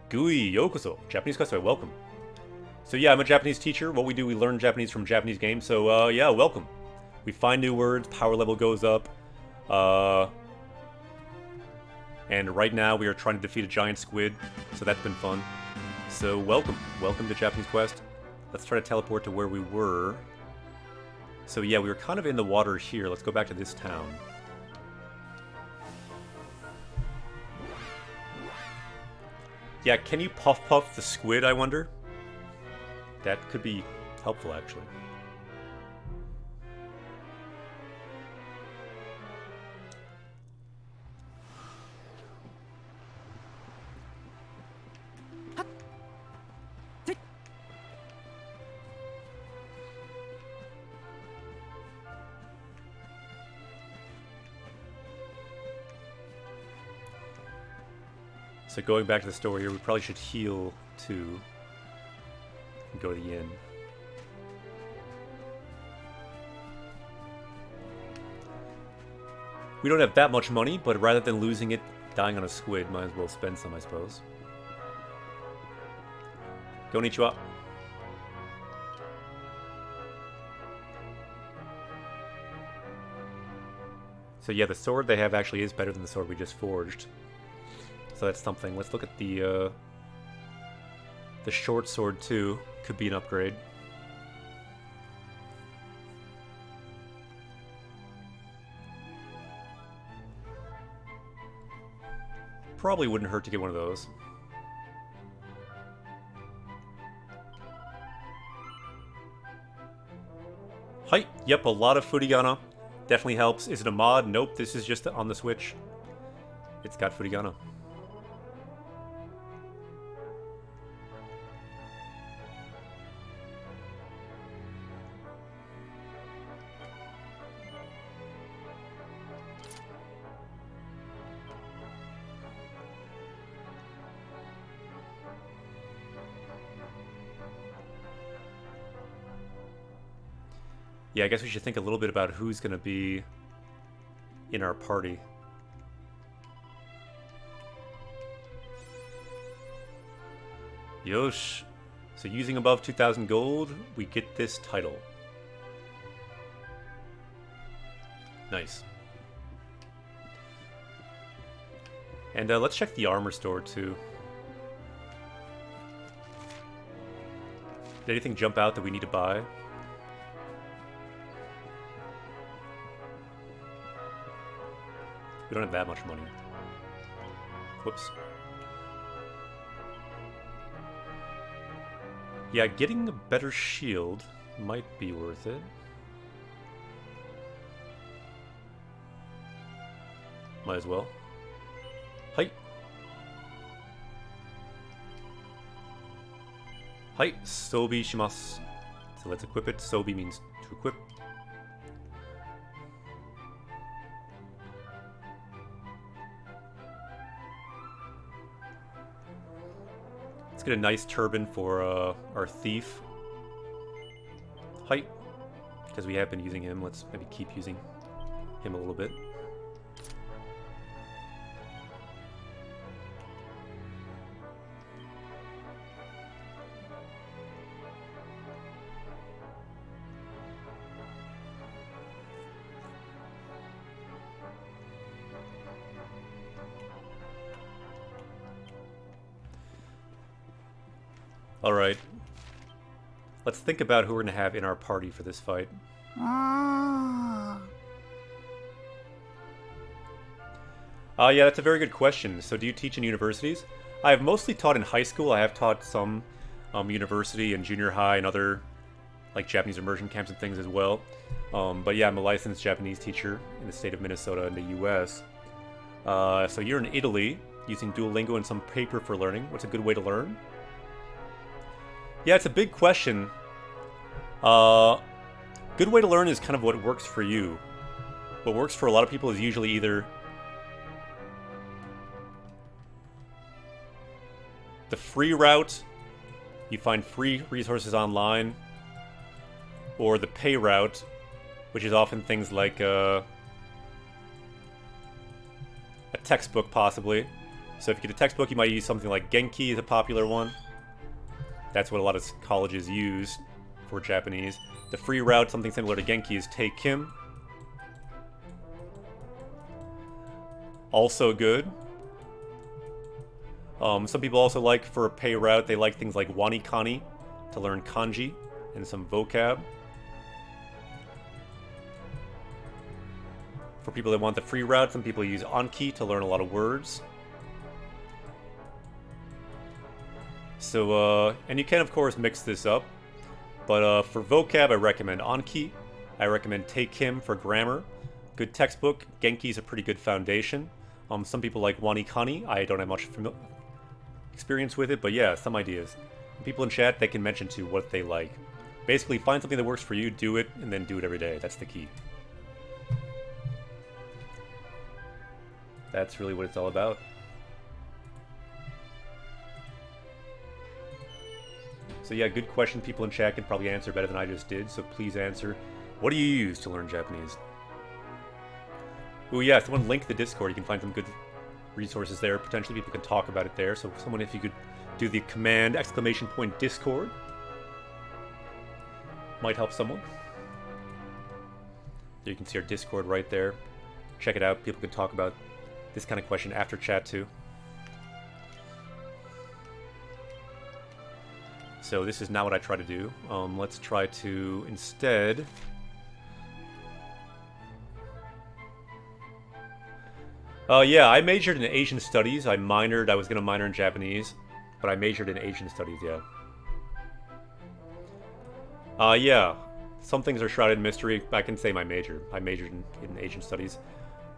Gui, yokoso. Japanese Quest, welcome. So yeah, I'm a Japanese teacher. What we do, we learn Japanese from Japanese games. So yeah, welcome. We find new words, power level goes up. And right now we are trying to defeat a giant squid. So that's been fun. So welcome. Welcome to Japanese Quest. Let's try to teleport to where we were. So yeah, we were kind of in the water here. Let's go back to this town. Yeah, can you puff the squid, I wonder? That could be helpful, actually. So going back to the story here, we probably should heal too. And go to the inn. We don't have that much money, but rather than losing it, dying on a squid, might as well spend some, I suppose. Konnichiwa. So yeah, the sword they have actually is better than the sword we just forged. So that's something. Let's look at the short sword too. Could be an upgrade. Probably wouldn't hurt to get one of those. Height. Yep, a lot of Furigana. Definitely helps. Is it a mod? Nope, this is just on the Switch. It's got Furigana. Yeah, I guess we should think a little bit about who's going to be in our party. Yosh. So using above 2,000 gold, we get this title. Nice. And let's check the armor store too. Did anything jump out that we need to buy? We don't have that much money. Whoops. Yeah, getting a better shield might be worth it. Might as well. Hi. Hi, Sobi shimasu. So let's equip it. Sobi means to equip. Let's get a nice turban for our thief. Hi. Because we have been using him, let's maybe keep using him a little bit. Alright. Let's think about who we're going to have in our party for this fight. Yeah, that's a very good question. So do you teach in universities? I have mostly taught in high school. I have taught some university and junior high and other like Japanese immersion camps and things as well. But yeah, I'm a licensed Japanese teacher in the state of Minnesota in the US. So you're in Italy using Duolingo and some paper for learning. What's a good way to learn? Yeah, it's a big question. Good way to learn is kind of what works for you. What works for a lot of people is usually either the free route, you find free resources online, or the pay route, which is often things like a textbook, possibly. So if you get a textbook, you might use something like Genki is a popular one. That's what a lot of colleges use for Japanese. The free route, something similar to Genki, is Take Kim. Also good. Some people also like, for a pay route, they like things like Wanikani to learn kanji and some vocab. For people that want the free route, some people use Anki to learn a lot of words. So, and you can of course mix this up, but for vocab I recommend Anki. I recommend Take Kim for grammar. Good textbook. Genki is a pretty good foundation. Some people like Wanikani. I don't have much experience with it, but yeah, some ideas. People in chat, they can mention too what they like. Basically, find something that works for you, do it, and then do it every day. That's the key. That's really what it's all about. So yeah, good question. People in chat can probably answer better than I just did, so please answer. What do you use to learn Japanese? Oh yeah, someone link the Discord. You can find some good resources there. Potentially people can talk about it there. So someone, if you could do the command ! Discord, might help someone. You can see our Discord right there. Check it out. People can talk about this kind of question after chat too. So this is not what I try to do. Let's try to instead... yeah, I majored in Asian Studies. I was going to minor in Japanese, but I majored in Asian Studies, yeah. Yeah, some things are shrouded in mystery. I can say my major. I majored in Asian Studies.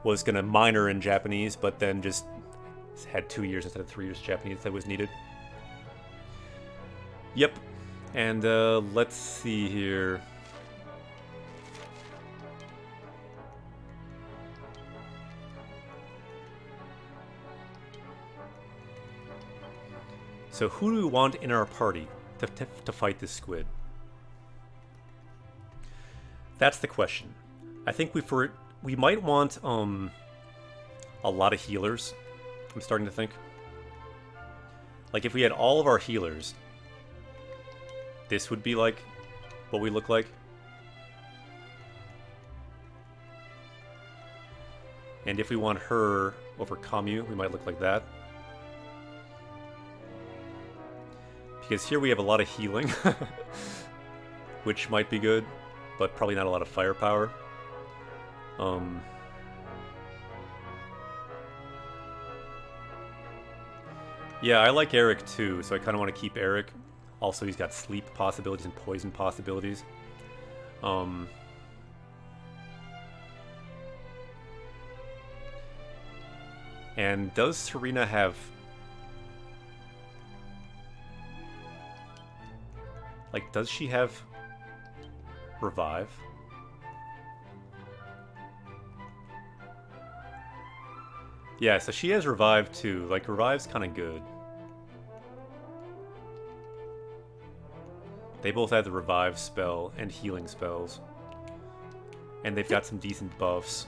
Was going to minor in Japanese, but then just had 2 years instead of 3 years Japanese that was needed. Yep. And let's see here. So who do we want in our party to fight this squid? That's the question. I think we We might want a lot of healers. I'm starting to think. Like if we had all of our healers, this would be like what we look like. And if we want her over Kamyu, we might look like that. Because here we have a lot of healing, which might be good, but probably not a lot of firepower. Yeah, I like Eric too, so I kind of want to keep Eric. Also, he's got sleep possibilities and poison possibilities. And does Serena have... Like, does she have Revive? Yeah, so she has Revive too. Like, Revive's kind of good. They both have the Revive spell and healing spells. And they've got some decent buffs.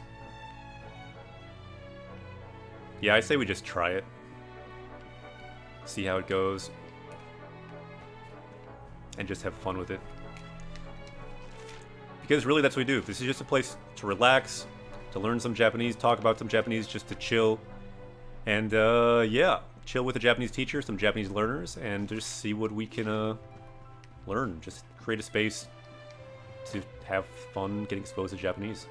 Yeah, I say we just try it. See how it goes. And just have fun with it. Because really that's what we do. This is just a place to relax, to learn some Japanese, talk about some Japanese, just to chill. And yeah, chill with a Japanese teacher, some Japanese learners, and just see what we can learn. Just create a space to have fun getting exposed to Japanese.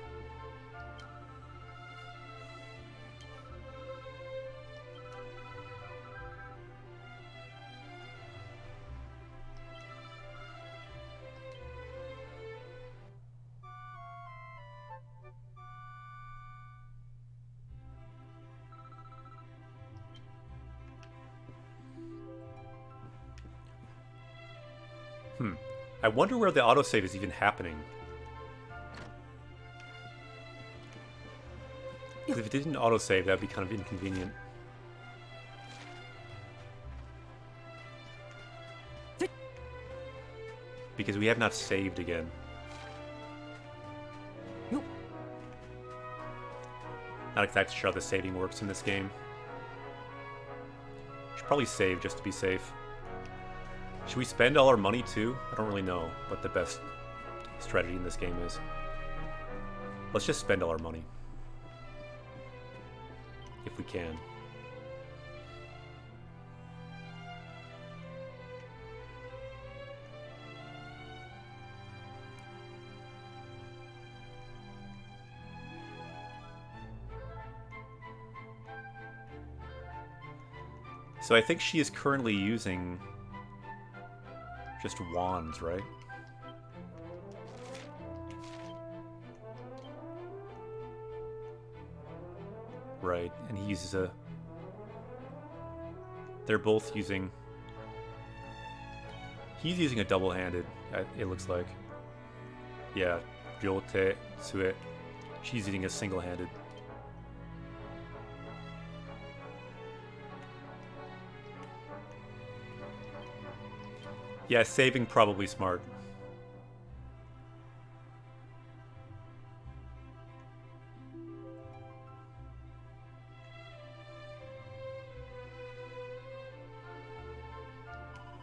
I wonder where the autosave is even happening. Because if it didn't autosave, that would be kind of inconvenient. Because we have not saved again. Not exactly sure how the saving works in this game. Should probably save just to be safe. Should we spend all our money too? I don't really know what the best strategy in this game is. Let's just spend all our money. If we can. So I think she is currently using just wands, right? Right, and he uses a... They're both using... He's using a double-handed, it looks like. Yeah, Ryote, Sue. She's using a single-handed. Yeah, saving probably smart.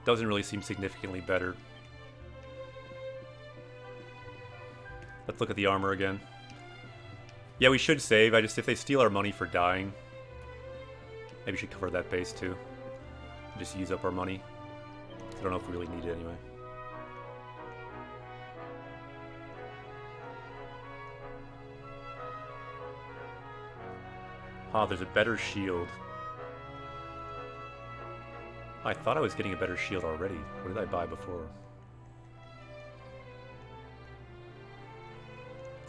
Doesn't really seem significantly better. Let's look at the armor again. Yeah, we should save. If they steal our money for dying, maybe we should cover that base too. Just use up our money. I don't know if we really need it anyway. Ah, there's a better shield. I thought I was getting a better shield already. What did I buy before?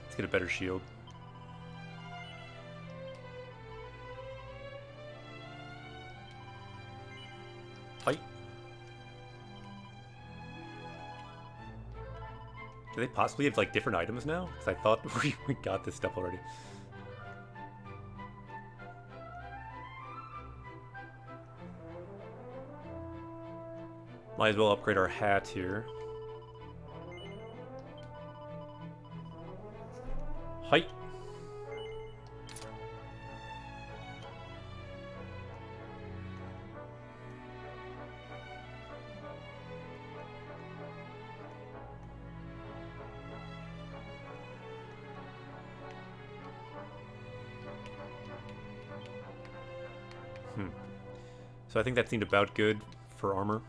Let's get a better shield. Fight. Do they possibly have like different items now? Because I thought we got this stuff already. Might as well upgrade our hat here. Height. So I think that seemed about good for armor.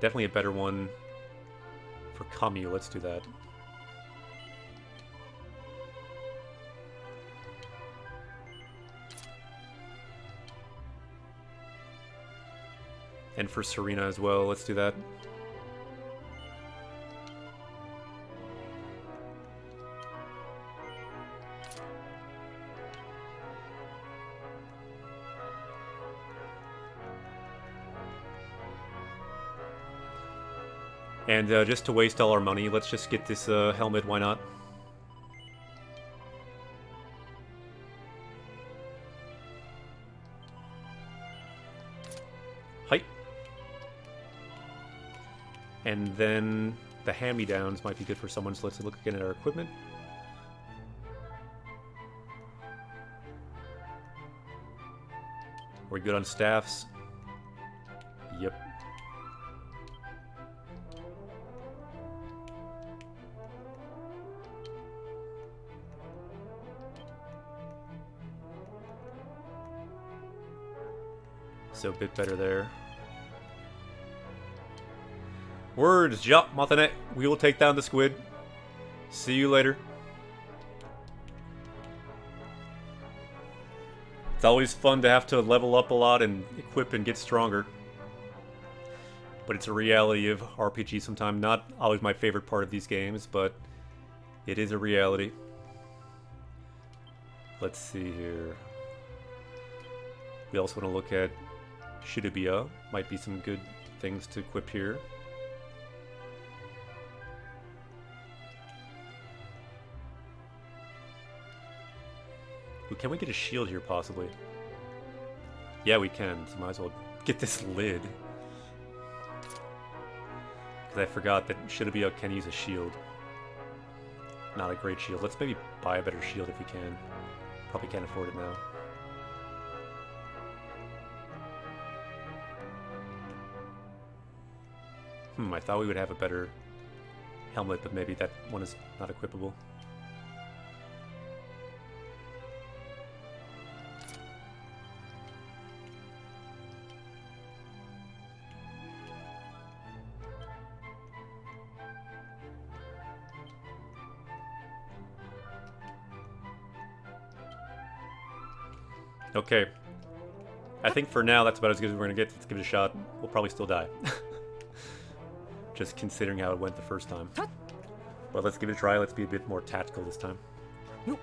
Definitely a better one for Kami. Let's do that. And for Serena as well, let's do that. And just to waste all our money, let's just get this helmet, why not? Hi. And then the hand-me-downs might be good for someone, so let's look again at our equipment. Are we good on staffs? Yep. So a bit better there. Words, Ja, Matane. We will take down the squid. See you later. It's always fun to have to level up a lot and equip and get stronger. But it's a reality of RPG sometimes. Not always my favorite part of these games, but it is a reality. Let's see here. We also want to look at Shidobiya. Might be some good things to equip here. Ooh, can we get a shield here, possibly? Yeah, we can, so might as well get this lid. Because I forgot that Shidobiya can use a shield. Not a great shield. Let's maybe buy a better shield if we can. Probably can't afford it now. I thought we would have a better helmet, but maybe that one is not equipable. Okay. I think for now that's about as good as we're going to get. Let's give it a shot. We'll probably still die. Just considering how it went the first time. But let's give it a try. Let's be a bit more tactical this time. Nope.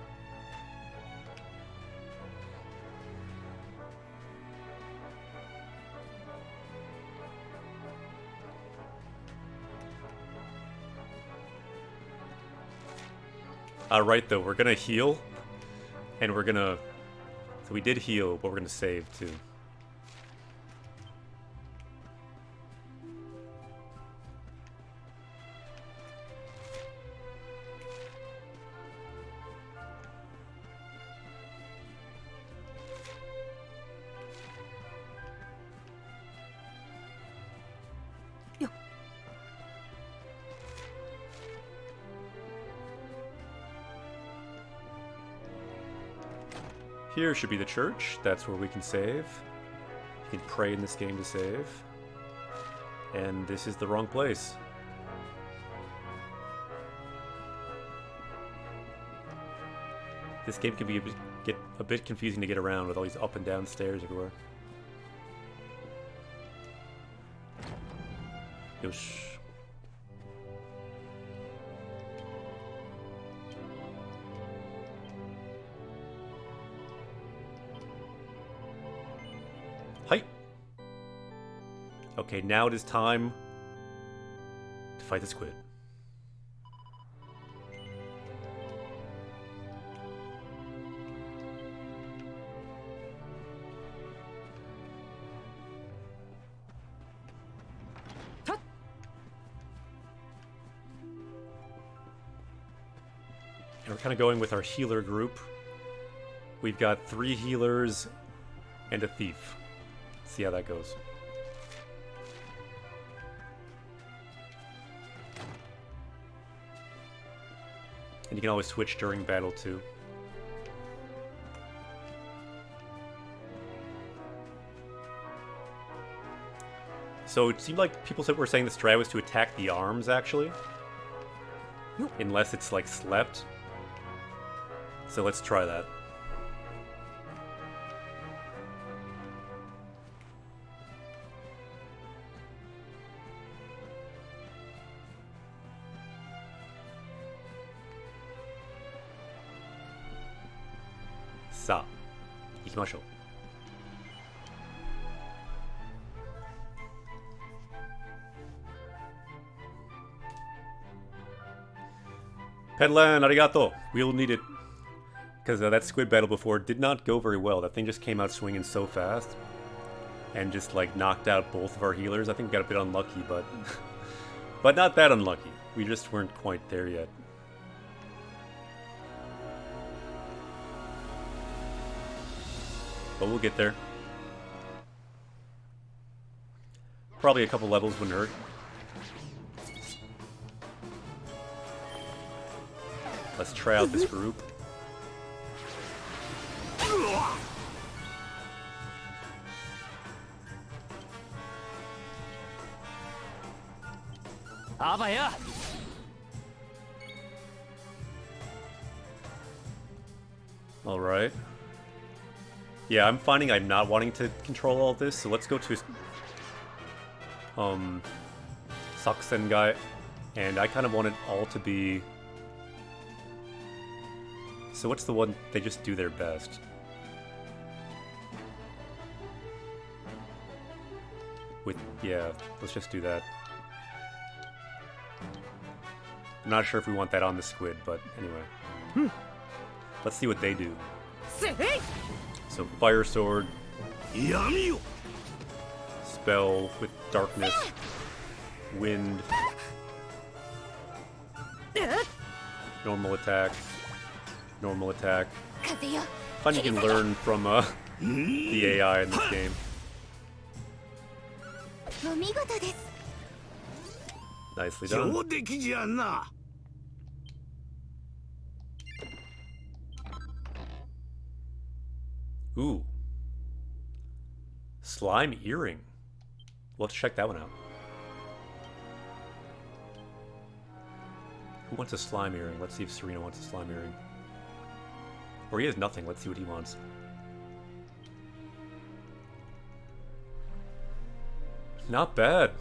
Alright though, we're gonna heal. And we're gonna... So we did heal, but we're gonna save too. Here should be the church. That's where we can save. You can pray in this game to save. And this is the wrong place. This game can get a bit confusing to get around with all these up and down stairs everywhere. Yosh. Hi. Okay, now it is time to fight the squid. And we're kind of going with our healer group. We've got 3 healers and a thief. See how that goes. And you can always switch during battle too. So it seemed like people were saying the strat was to attack the arms, actually. Unless it's, like, slept. So let's try that. Sa, 行きましょう。Pedlan, arigato. We'll need it. Because that squid battle before did not go very well. That thing just came out swinging so fast. And just, like, knocked out both of our healers. I think we got a bit unlucky, but... but not that unlucky. We just weren't quite there yet. But we'll get there. Probably a couple levels wouldn't hurt. Let's try out this group. Alright. Yeah, I'm finding I'm not wanting to control all this, so let's go to Saksen guy. And I kind of want it all to be... So what's the one they just do their best? Yeah, let's just do that. I'm not sure if we want that on the squid, but anyway. Let's see what they do. So fire sword, spell with darkness, wind, normal attack. Normal attack. Fun you can learn from the AI in this game. Nicely done. Ooh. Slime earring. We'll have to check that one out. Who wants a slime earring? Let's see if Serena wants a slime earring. Or he has nothing. Let's see what he wants. Not bad.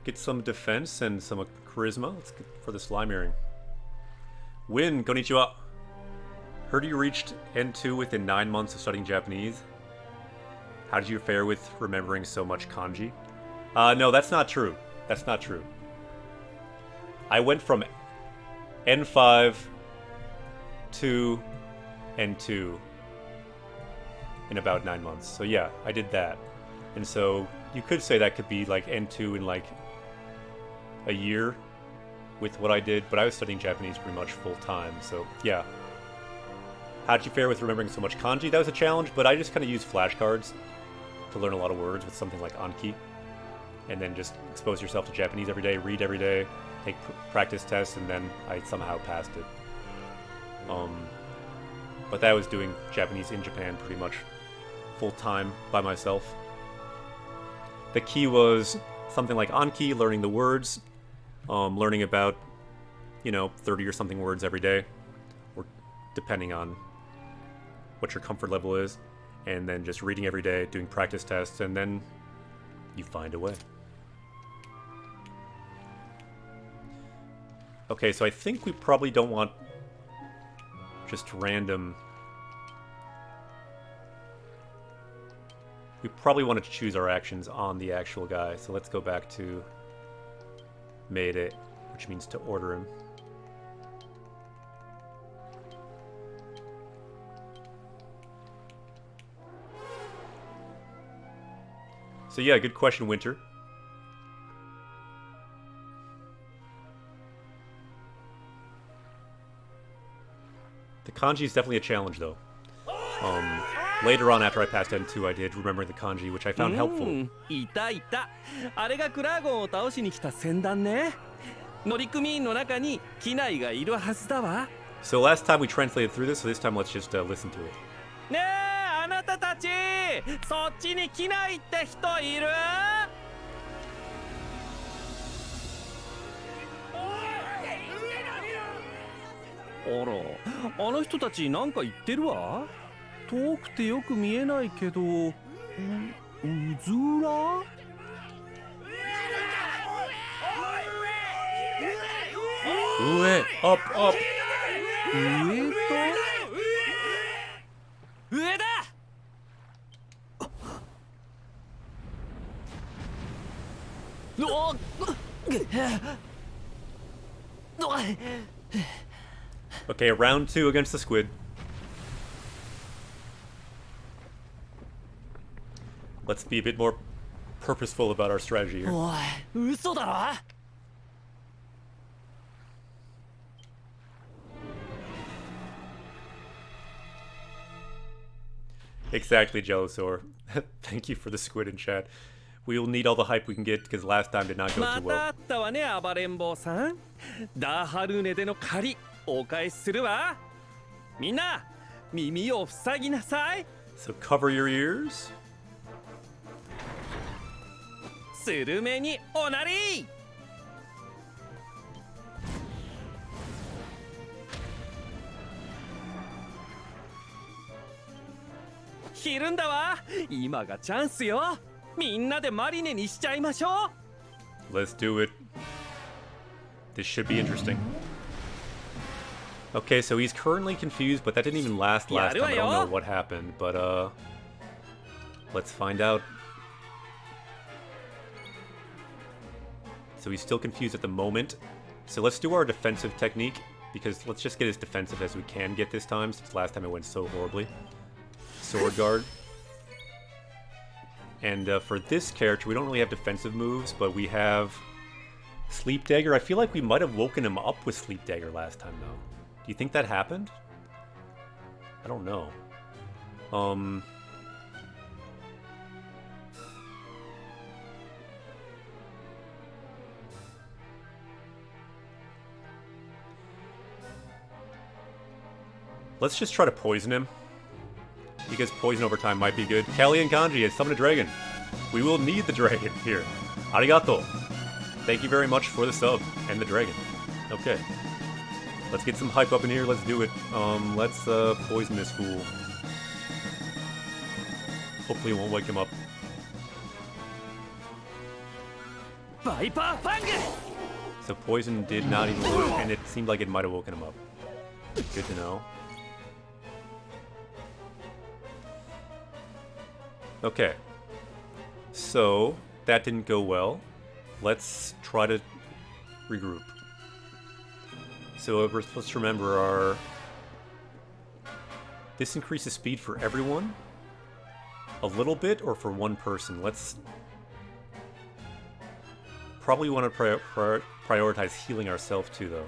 Get some defense and some charisma. Let's get for the slime earring. Win, konnichiwa. Heard you reached N2 within 9 months of studying Japanese. How did you fare with remembering so much kanji? No, that's not true. That's not true. I went from N5 to N2 in about 9 months. So yeah, I did that. And so you could say that could be like N2 in like a year with what I did, but I was studying Japanese pretty much full time. So yeah. How'd you fare with remembering so much kanji? That was a challenge, but I just kind of used flashcards to learn a lot of words with something like Anki. And then just expose yourself to Japanese every day, read every day, take practice tests, and then I somehow passed it. But that was doing Japanese in Japan pretty much full-time by myself. The key was something like Anki, learning the words, learning about, 30 or something words every day, or depending on what your comfort level is, and then just reading every day, doing practice tests, and then you find a way. Okay, so I think we probably don't want just random... We probably wanted to choose our actions on the actual guy, so let's go back to Mayday, which means to order him. So yeah, good question, Winter. The kanji is definitely a challenge, though. Later on, after I passed N2, I did remember the kanji, which I found helpful. いたいた。あれがクラーゴンを倒しに来た船団ね。乗組員の中に機内がいるはずだわ。So last time we translated through this, so this time let's just listen to it. ねえあなたたちそっちに来ないって人いる？あら、あの人たちなんか言ってるわ。遠くてよく見えないけど、うずら？上 up up 上と上だ。Okay, round 2 against the squid. Let's be a bit more purposeful about our strategy here. おい、嘘だろ。Exactly, Jellosaur. Thank you for the squid in chat. We will need all the hype we can get because last time did not go ま too たあ well. ったわね、暴れん坊さん。ダーハルーネでの借りお返しするわ。みんな耳を塞ぎなさい。 So cover your ears. スルメにおなり。ひるんだわ。今がチャンスよ。みんなでマリネにしちゃいましょう。 Let's do it. This should be interesting. Okay, so he's currently confused, but that didn't even last time. I don't know what happened, but let's find out. So he's still confused at the moment. So let's do our defensive technique, because let's just get as defensive as we can get this time, since last time it went so horribly. Sword guard. And for this character, we don't really have defensive moves, but we have Sleep Dagger. I feel like we might have woken him up with Sleep Dagger last time, though. Do you think that happened? I don't know. Let's just try to poison him, because poison over time might be good. Kelly and Kanji has summoned a dragon. We will need the dragon here. Arigato. Thank you very much for the sub and the dragon. Okay. Let's get some hype up in here. Let's do it. Let's poison this fool. Hopefully it won't wake him up. バイパーファング。 So poison did not even work, and it seemed like it might have woken him up. Good to know. Okay. So that didn't go well. Let's try to regroup. So let's remember our... This increases speed for everyone? A little bit, or for one person? Let's... Probably want to prioritize healing ourselves too, though.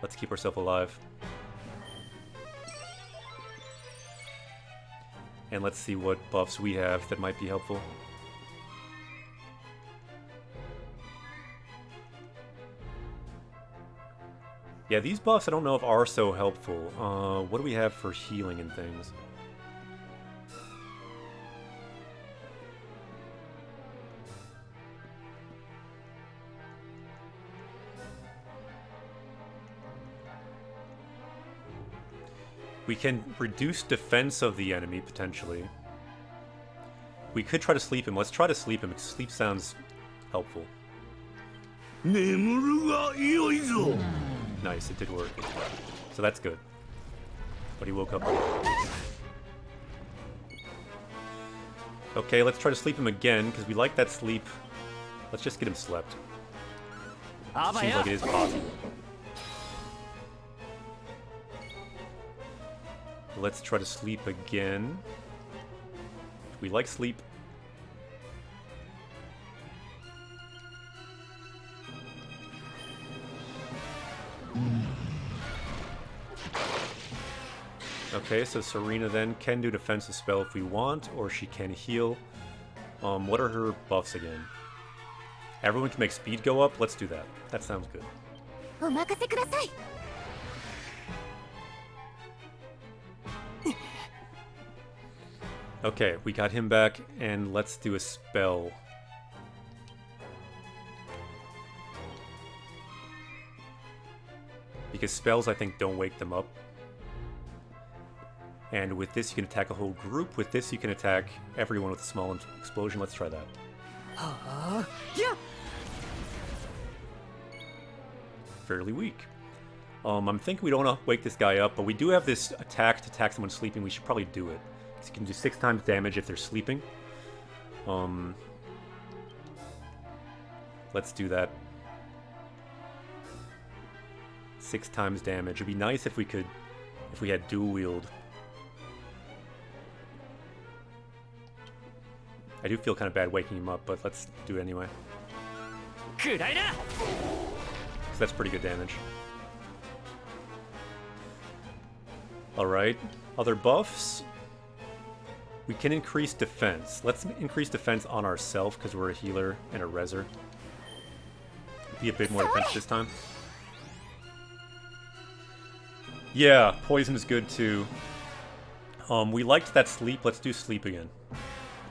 Let's keep ourselves alive. And let's see what buffs we have that might be helpful. Yeah, these buffs I don't know if are so helpful. What do we have for healing and things? We can reduce defense of the enemy, potentially. We could try to sleep him. Let's try to sleep him. Sleep sounds helpful. 眠るが良いぞ。 Nice, it did work. So that's good. But he woke up. Okay, let's try to sleep him again, because we like that sleep. Let's just get him slept. Seems like it is possible. Let's try to sleep again. We like sleep. Okay, so Serena then can do defensive spell if we want, or she can heal. What are her buffs again? Everyone can make speed go up. Let's do that. That sounds good. お任せください。 Okay, we got him back, and let's do a spell. Because spells, I think, don't wake them up. And with this, you can attack a whole group. With this, you can attack everyone with a small explosion. Let's try that. Fairly weak. I'm thinking we don't want to wake this guy up, but we do have this attack to attack someone sleeping. We should probably do it. Because you can do 6 times damage if they're sleeping. Let's do that. 6 times damage. It'd be nice if we had dual wield. I do feel kind of bad waking him up, but let's do it anyway. Because that's pretty good damage. Alright, other buffs. We can increase defense. Let's increase defense on ourselves because we're a healer and a reser. Be a bit more defense this time. Yeah, poison is good too. We liked that sleep. Let's do sleep again.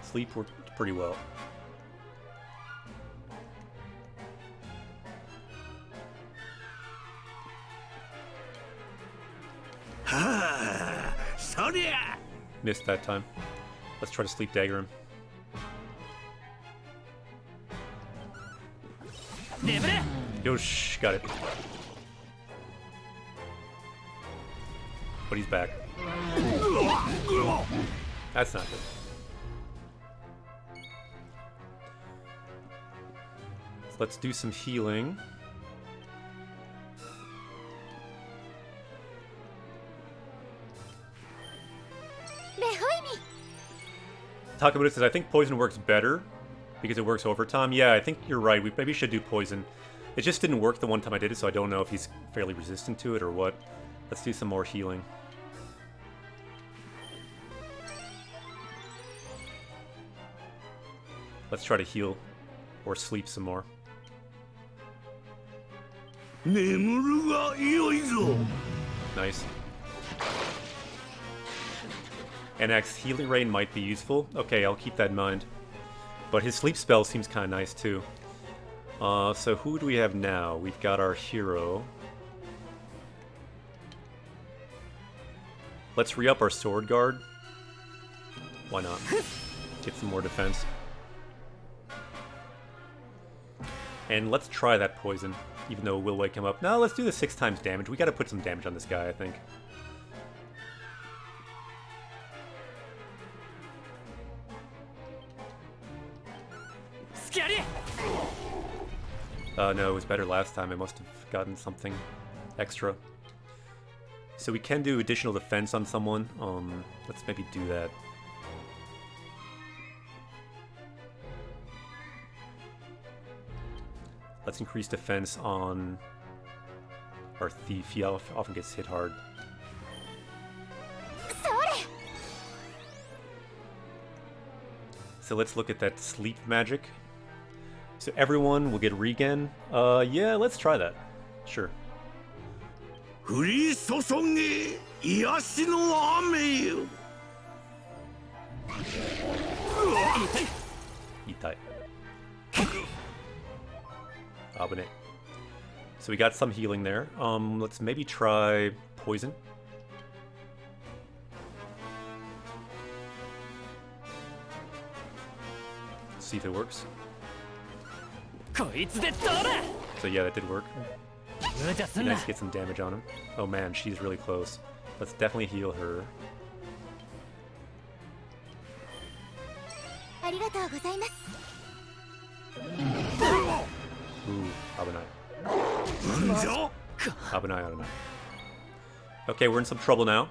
Sleep worked pretty well. Missed that time. Let's try to sleep dagger him. Yosh, got it. But he's back. That's not good. So let's do some healing. Takabuto says, I think poison works better because it works overtime. Yeah, I think you're right. We maybe should do poison. It just didn't work the one time I did it, so I don't know if he's fairly resistant to it or what. Let's do some more healing. Let's try to heal or sleep some more. Nice. NX Healing Rain might be useful. Okay, I'll keep that in mind. But his sleep spell seems kind of nice too. So who do we have now? We've got our hero. Let's re-up our sword guard. Why not? Get some more defense. And let's try that poison, even though we'll wake him up. No, let's do the 6 times damage. We gotta put some damage on this guy, I think. No, it was better last time. I must have gotten something extra. So we can do additional defense on someone. Let's maybe do that. Let's increase defense on our thief. He often gets hit hard. So let's look at that sleep magic. So everyone will get regen. Yeah, let's try that. Sure. Itai. Abune. So we got some healing there. Let's maybe try poison. See if it works. So yeah, that did work. Be nice to get some damage on him. Oh man, she's really close. Let's definitely heal her. Ooh, Abunai. Abunai. Okay, we're in some trouble now.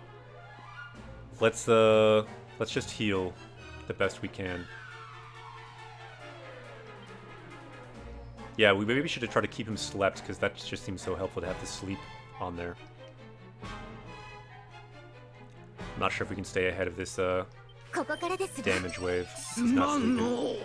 Let's just heal the best we can. Yeah, we maybe should have tried to keep him slept, because that just seems so helpful to have the sleep on there. I'm not sure if we can stay ahead of this damage wave. It's not sleeping.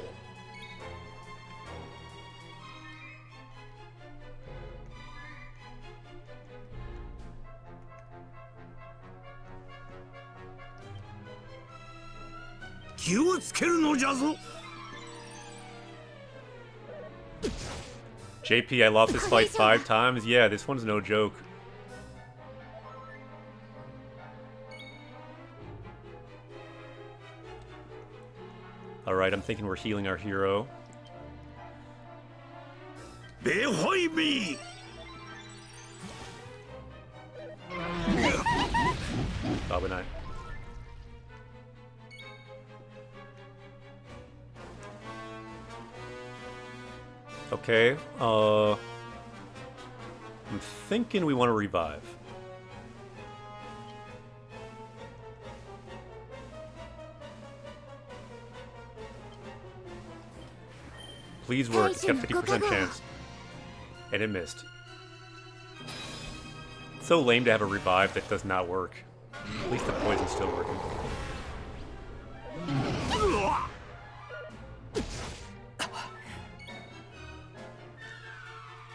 気をつけるのじゃぞ。 JP, I lost this fight 5 times. Yeah, this one's no joke. Alright, I'm thinking we're healing our hero. ベホイビー。 Probably not. Okay, I'm thinking we want to revive. Please work, it's got a 50% chance. And it missed. It's so lame to have a revive that does not work. At least the poison's still working.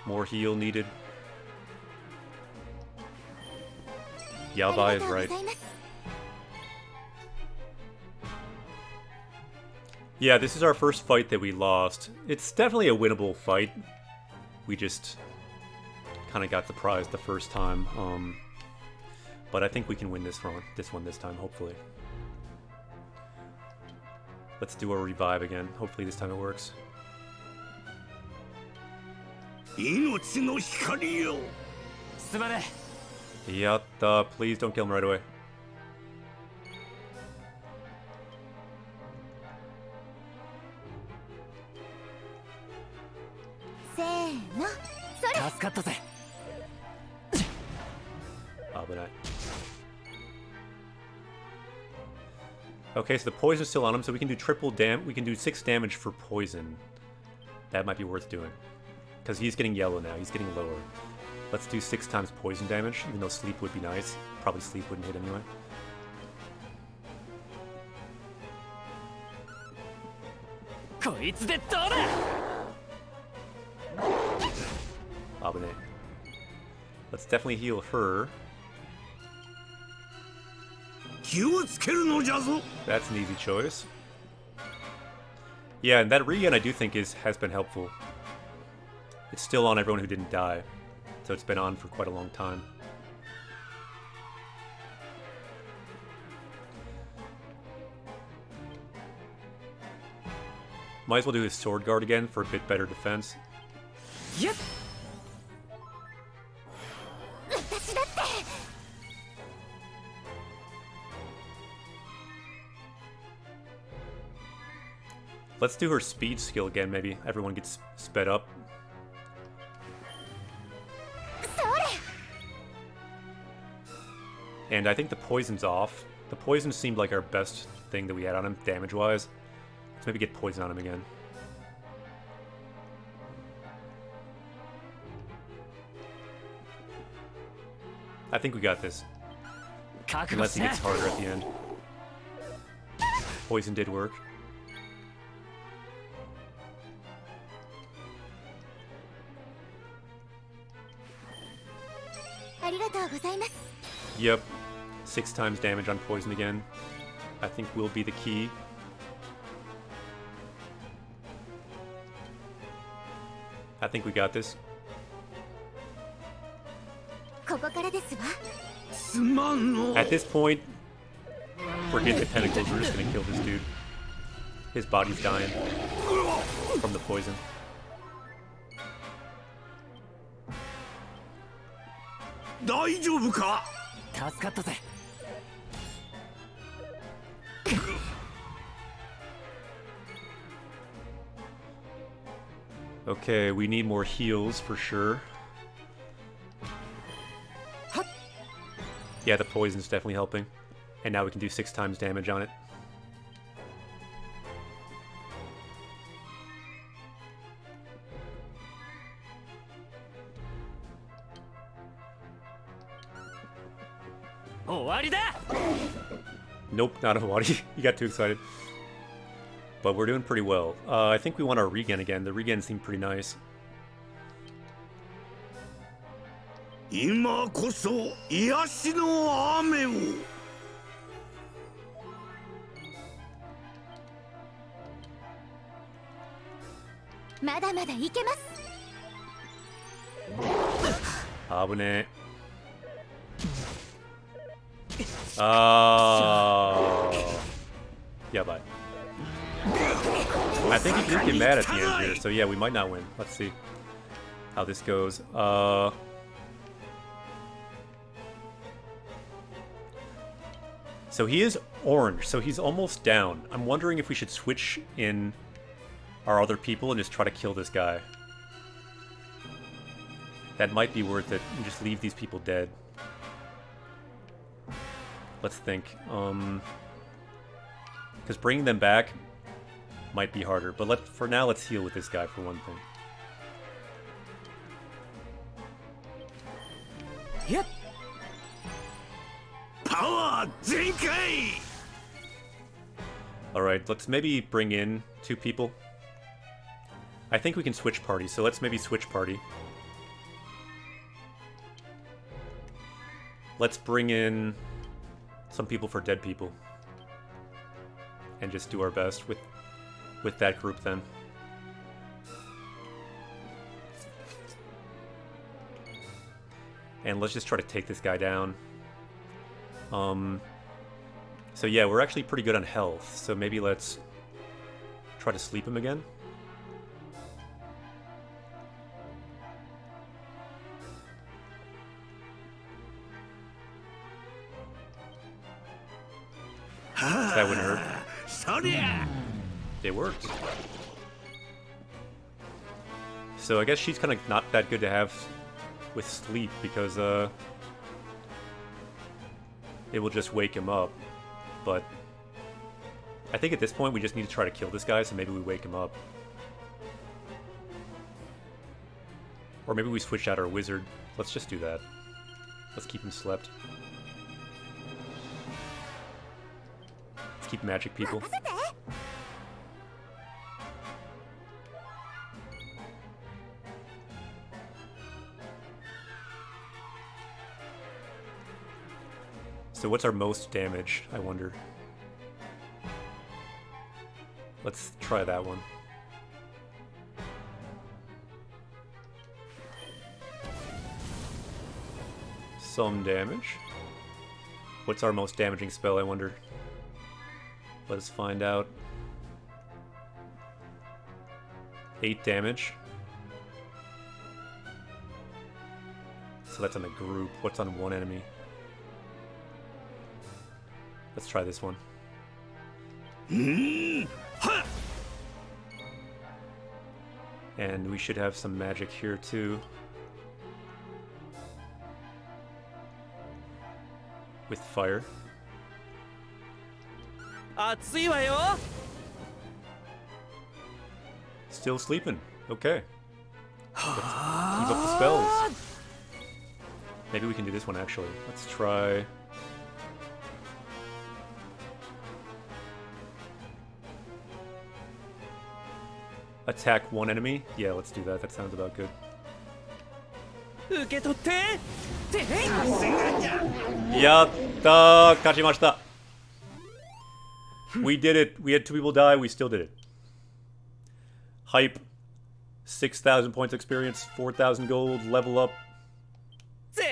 More heal needed. Yabai is right. Yeah, this is our first fight that we lost. It's definitely a winnable fight. We just kind of got surprised the first time. But I think we can win this one this time, hopefully. Let's do a revive again. Hopefully this time it works. 命の光よ。すまね Yatta, please don't kill him right away. せーの、それ。助かったぜ But I... Okay, so the poison's still on him, so we can do we can do 6 damage for poison. That might be worth doing. Because he's getting yellow now, he's getting lower. Let's do 6 times poison damage, even though sleep would be nice. Probably sleep wouldn't hit anyway. Abune. Let's definitely heal her. 気をつけるのじゃぞ。 That's an easy choice. Yeah, and that regen I do think has been helpful. It's still on everyone who didn't die, so it's been on for quite a long time. Might as well do his sword guard again for a bit better defense. Yep. 私だって。 Let's do her speed skill again, maybe. Everyone gets sped up. それ。 And I think the poison's off. The poison seemed like our best thing that we had on him, damage-wise. Let's maybe get poison on him again. I think we got this. Unless he gets harder at the end. Poison did work. Yep. 6 times damage on poison again. I think will be the key. I think we got this. ここからですわ。 すまんの。 At this point, forget the tentacles, we're just gonna kill this dude. His body's dying from the poison. 大丈夫か。 助かったぜ Okay, we need more heals for sure. Yeah, the poison's definitely helping. And now we can do 6 times damage on it. Nope, not a Wadi. You got too excited. But we're doing pretty well. I think we want our regen again. The regen seemed pretty nice. 今こそ癒しの雨を。まだまだいけます。危ねえ。あー。やばい。I think he did get mad at the end here, so yeah, we might not win. Let's see how this goes. So he is orange, so he's almost down. I'm wondering if we should switch in our other people and just try to kill this guy. That might be worth it, and just leave these people dead. Let's think. Because bringing them back might be harder, but for now, let's heal with this guy for one thing. Yep. Power 全開 Alright, let's maybe bring in 2 people. I think we can switch parties, so let's maybe switch party. Let's bring in some people for dead people. And just do our best with that group then. And let's just try to take this guy down. So yeah, we're actually pretty good on health, so maybe let's try to sleep him again. That wouldn't hurt. そりゃ It worked. So I guess she's kind of not that good to have with sleep because it will just wake him up. But I think at this point we just need to try to kill this guy, so maybe we wake him up. Or maybe we switch out our wizard. Let's just do that. Let's keep him slept. Let's keep magic people. So what's our most damage, I wonder? Let's try that one. Some damage. What's our most damaging spell, I wonder? Let us find out. 8 damage. So that's on a group. What's on one enemy? Let's try this one. And we should have some magic here too. With fire. 熱いわよ Still sleeping. Okay. Let's keep up the spells. Maybe we can do this one actually. Let's try. Attack one enemy? Yeah, let's do that. That sounds about good. 受け取っててへい Yatta! Kachimashita! We did it. We had 2 people die. We still did it. Hype. 6,000 points experience. 4,000 gold. Level up.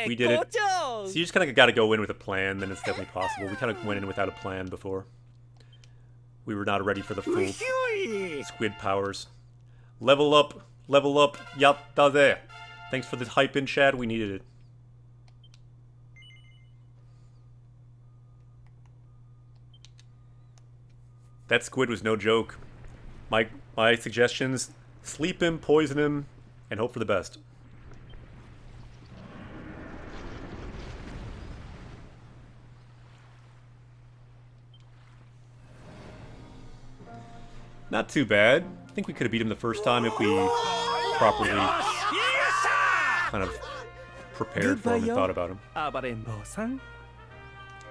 We did it. 絶好調 So you just kind of got to go in with a plan, then it's definitely possible. We kind of went in without a plan before. We were not ready for the full squid powers. Level up. Level up. Yatta there. Thanks for the hype in chat. We needed it. That squid was no joke. My suggestions: sleep him, poison him, and hope for the best. Not too bad. I think we could have beat him the first time if we properly kind of prepared for him and thought about him. 暴れん坊さん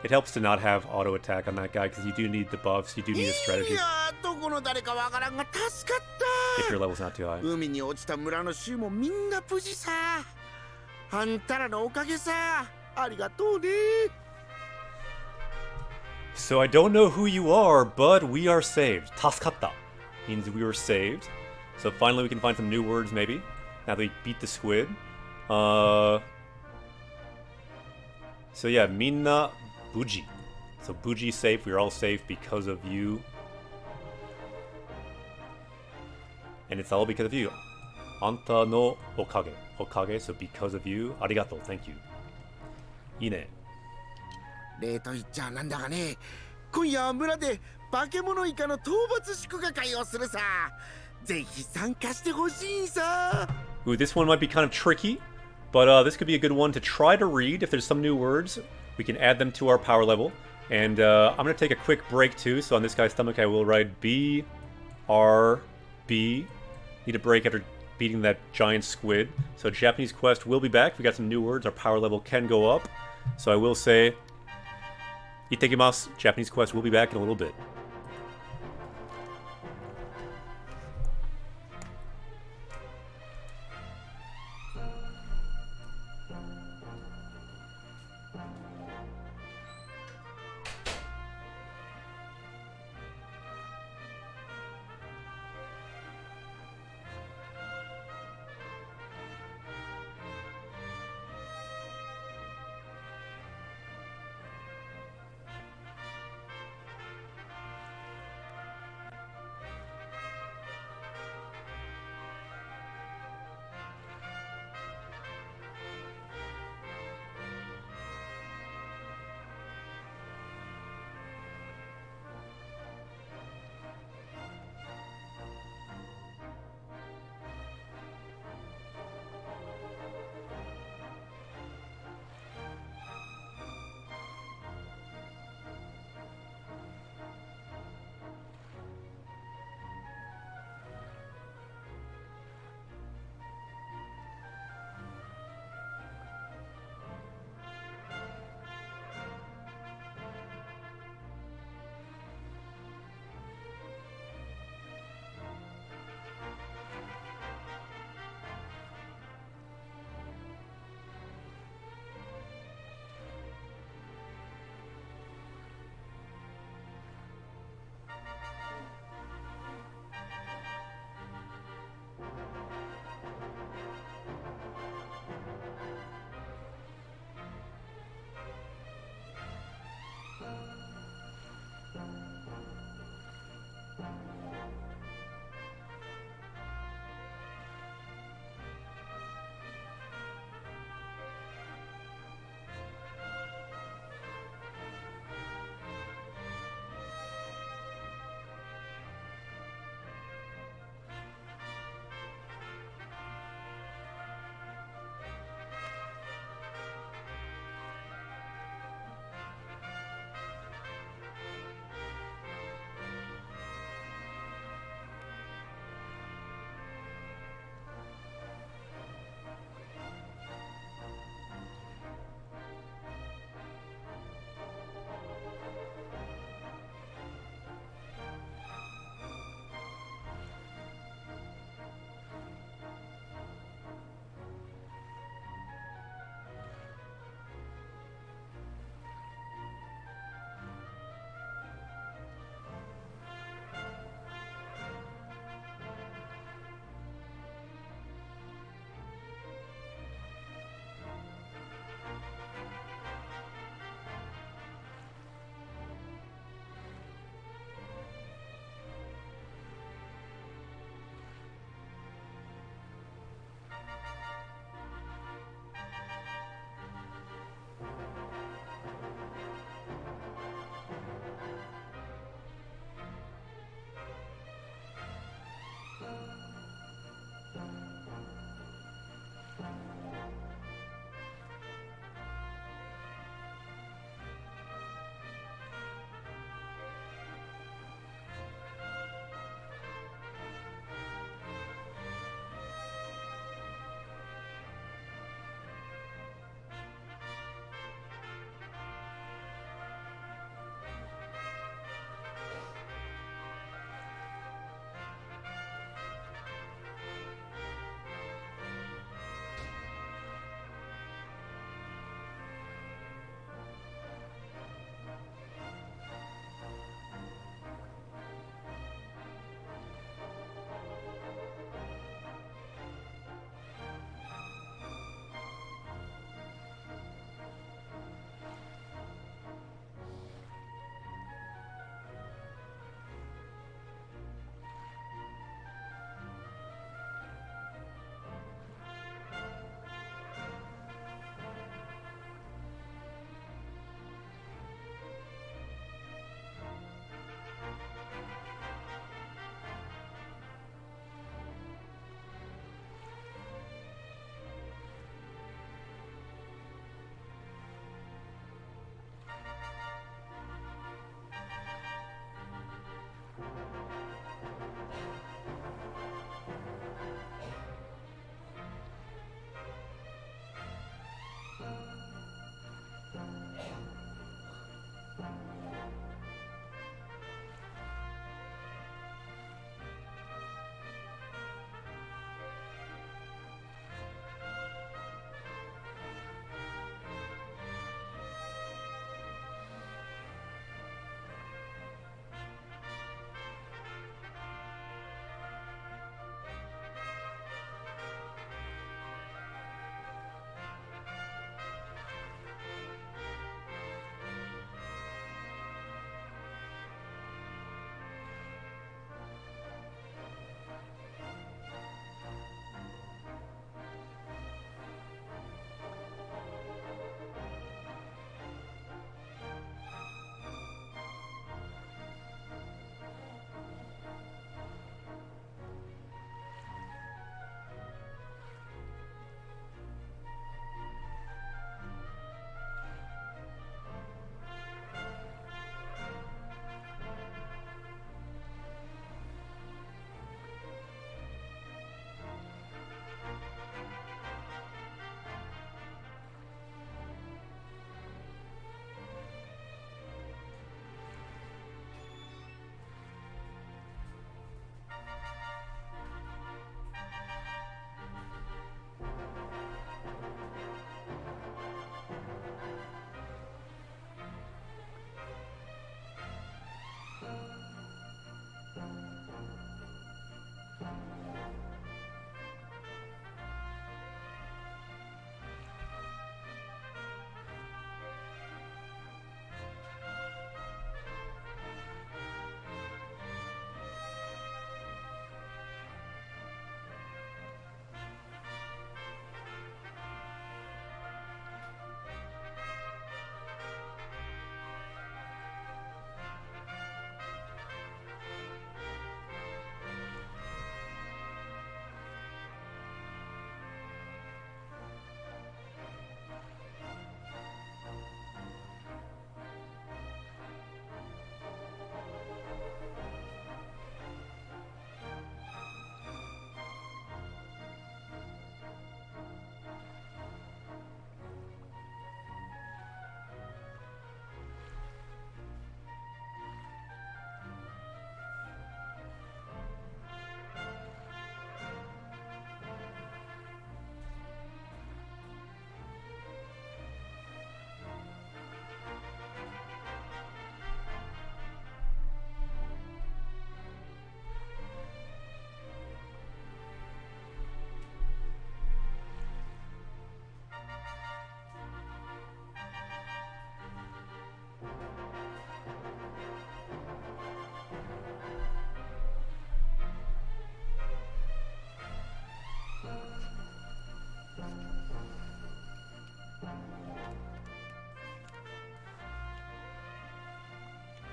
It helps to not have auto attack on that guy because you do need the buffs, you do need a strategy いやーどこの誰かわからんが助かった if your level's not too high. 海に落ちた村の衆もみんな無事さあんたらのおかげさありがとうね So I don't know who you are, but we are saved. Taskatta means we were saved. So finally we can find some new words, maybe. Now that we beat the squid. So yeah, minna buji. So buji safe, we're all safe because of you. And it's all because of you. Anta no okage. Okage, so because of you. Arigato, thank you. いいね。例と言っちゃなんだがね、今夜は村で化け物イカの討伐祝賀会をするさ。ぜひ参加してほしいさ。Ooh, this one might be kind of tricky, but this could be a good one to try to read. If there's some new words, we can add them to our power level. And I'm going to take a quick break too, so on this guy's stomach I will write B, R, B. Need a break after beating that giant squid. So Japanese quest will be back. We got some new words. Our power level can go up. So I will say, Itekimasu. Japanese quest will be back in a little bit.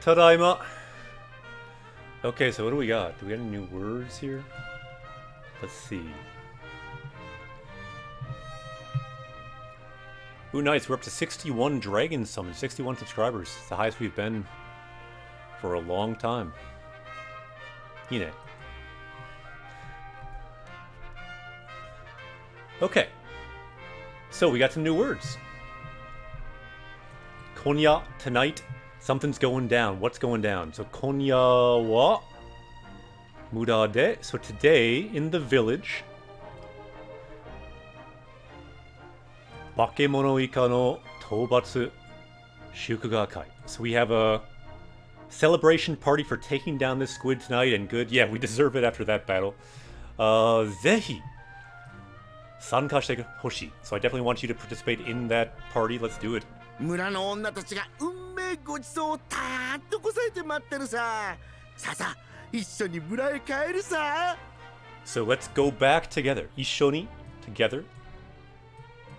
Tadaima. Okay, so what do we got? Do we have any new words here? Let's see. Ooh, nice. We're up to 61 dragon summons, 61 subscribers. It's the highest we've been for a long time. Hine. Okay. So we got some new words. Konya, tonight, something's going down. What's going down? So konya wa muda de. So today in the village, Bakemono Ika no Toubatsu Shukuga Kai. So we have a celebration party for taking down this squid tonight, and good. Yeah, we deserve it after that battle. Zehi Sanka shite hoshii. So I definitely want you to participate in that party. Let's do it. 村の女たちが運命ごちそうをたーっとこさえて待ってるさ。さあさあ、一緒に村へ帰るさ。So let's go back together. Ishoni, together.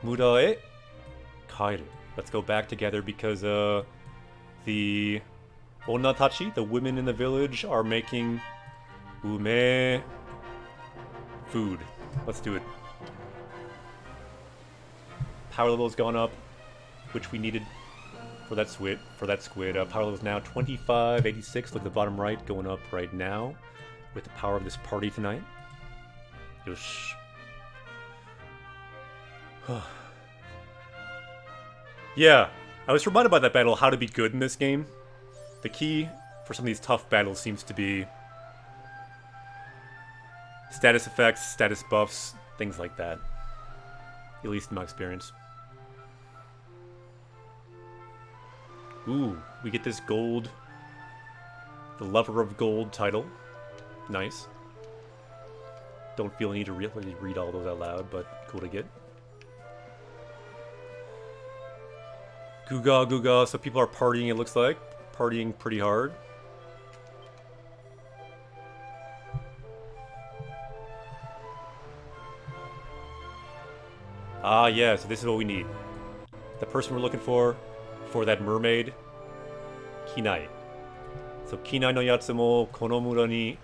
Mura e kairu. Let's go back together because the Onnatachi, the women in the village, are making ume food. Let's do it. Power level's gone up, which we needed for that squid. Power level is now 2586. Look at the bottom right, going up right now with the power of this party tonight. Yosh. Yeah, I was reminded by that battle how to be good in this game. The key for some of these tough battles seems to be status effects, status buffs, things like that. At least in my experience. Ooh, we get this gold, the Lover of Gold title. Nice. Don't feel the need to really read all those out loud, but cool to get. Guga Guga, so people are partying, it looks like. Partying pretty hard. Ah, yeah, so this is what we need. The person we're looking for that mermaid, Kinai. So Kinai no yatsu mo kono mura ni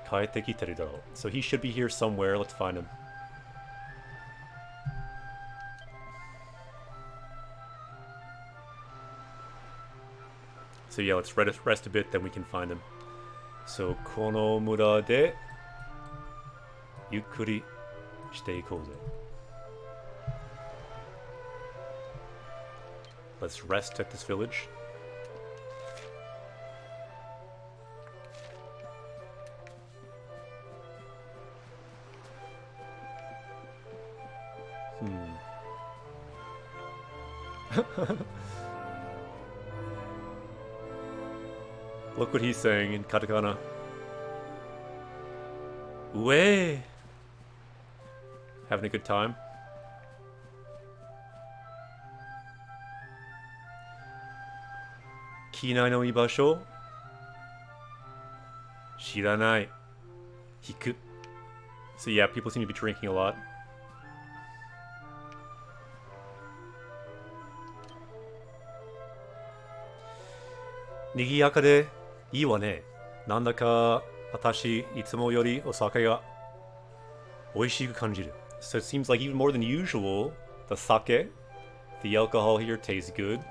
kaete kiteru darou. So he should be here somewhere. Let's find him. So yeah, let's rest a bit, then we can find him. So kono mura de yukkuri shite ikouze. Let's rest at this village. Look what he's saying in katakana. Ue! Having a good time. Kinai no ibasho? Shiranai. Hiku. So yeah, people seem to be drinking a lot. Nigiyaka de ii wa ne. Nandaka watashi itsumo yori osake ga oishiku kanjiru. So it seems like even more than usual, the sake, the alcohol here tastes good.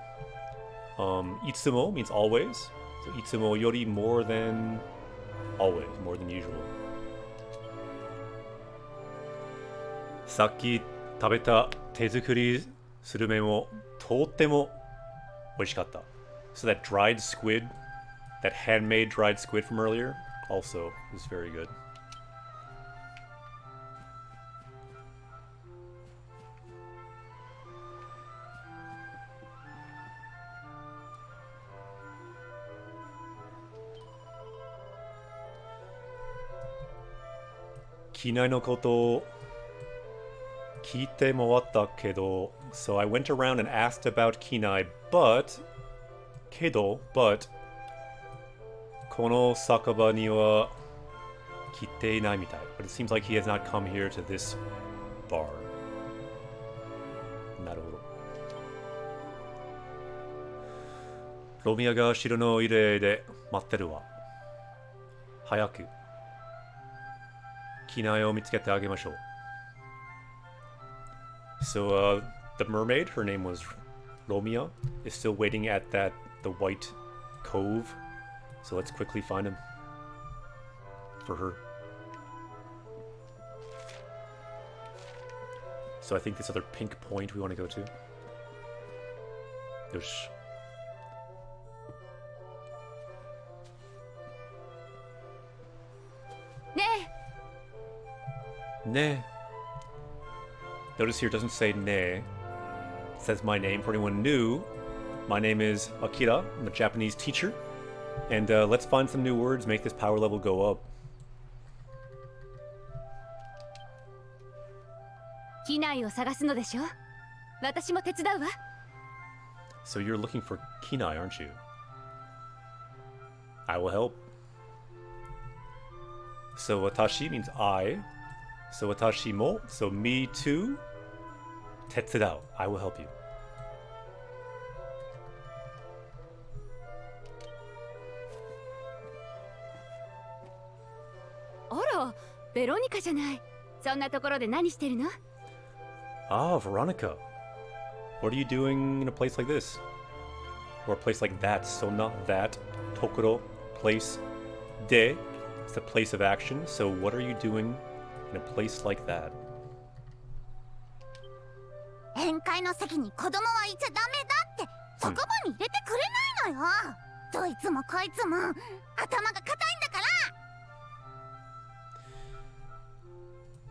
Itsumo means always. So itsumo yori, more than always, more than usual. Saki tabeta tezukuri surume mo tottemo oishikatta. So that dried squid, that handmade dried squid from earlier, also was very good. Kinai no koto kiite mo watta kedo. So I went around and asked about Kinai, but kono sakaba ni wa kite inai mitai. But it seems like he has not come here to this bar. Naruhodo. ロミアが城の入れで待ってるわ。早く機内を見つけてあげましょう。So, the mermaid, her name was Romia, is still waiting at the white cove. So let's quickly find him for her. So I think this other pink point we want to go to. Yosh. Ne. Notice here it doesn't say ne. It says my name. For anyone new, my name is Akira. I'm a Japanese teacher. And let's find some new words, make this power level go up. 機内を探すのでしょ。私も手伝うわ。So you're looking for Kinai, aren't you? I will help. So watashi means I. So watashi mo, so me too. Tetsudao, I will help you. あら、ベロニカじゃない。そんなところで何してるの？ Ah, Veronica. What are you doing in a place like this? Or a place like that, so not that. Tokoro, place. De, it's the place of action. So what are you doing in a place like that? 宴会の席に子供はいちゃダメだってそこ場に入れてくれないのよ。どいつもこいつも頭が固いんだから。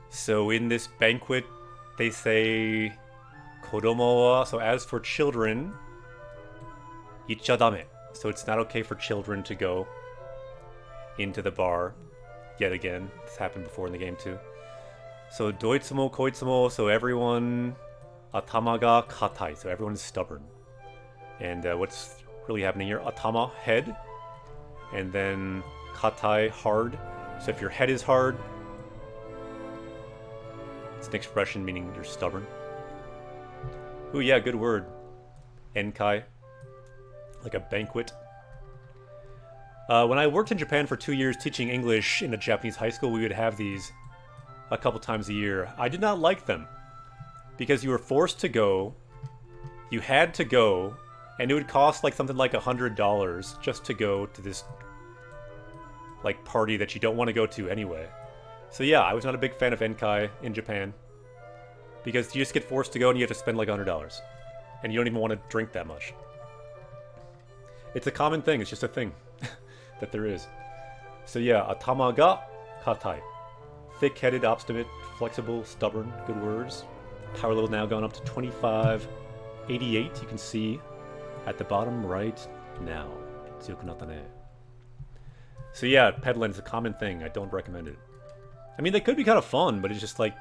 So in this banquet, they say kodomo wa, so as for children, ichadame. So it's not okay for children to go into the bar yet again. This happened before in the game too. So doitsumo koitsumo, so everyone atama ga katai, so everyone is stubborn. And what's really happening here? Atama, head, and then katai, hard. So if your head is hard, it's an expression meaning you're stubborn. Ooh, yeah, good word. Enkai. Like a banquet. When I worked in Japan for 2 years teaching English in a Japanese high school, we would have these a couple times a year. I did not like them. Because you were forced to go, you had to go, and it would cost like something like $100 just to go to this like party that you don't want to go to anyway. So yeah, I was not a big fan of Enkai in Japan. Because you just get forced to go and you have to spend like $100. And you don't even want to drink that much. It's a common thing, it's just a thing that there is. So yeah, atama ga katai. Thick-headed, obstinate, flexible, stubborn, good words. Power level now gone up to 2588, you can see at the bottom right now. So yeah, peddling is a common thing, I don't recommend it. I mean, they could be kind of fun, but it's just like,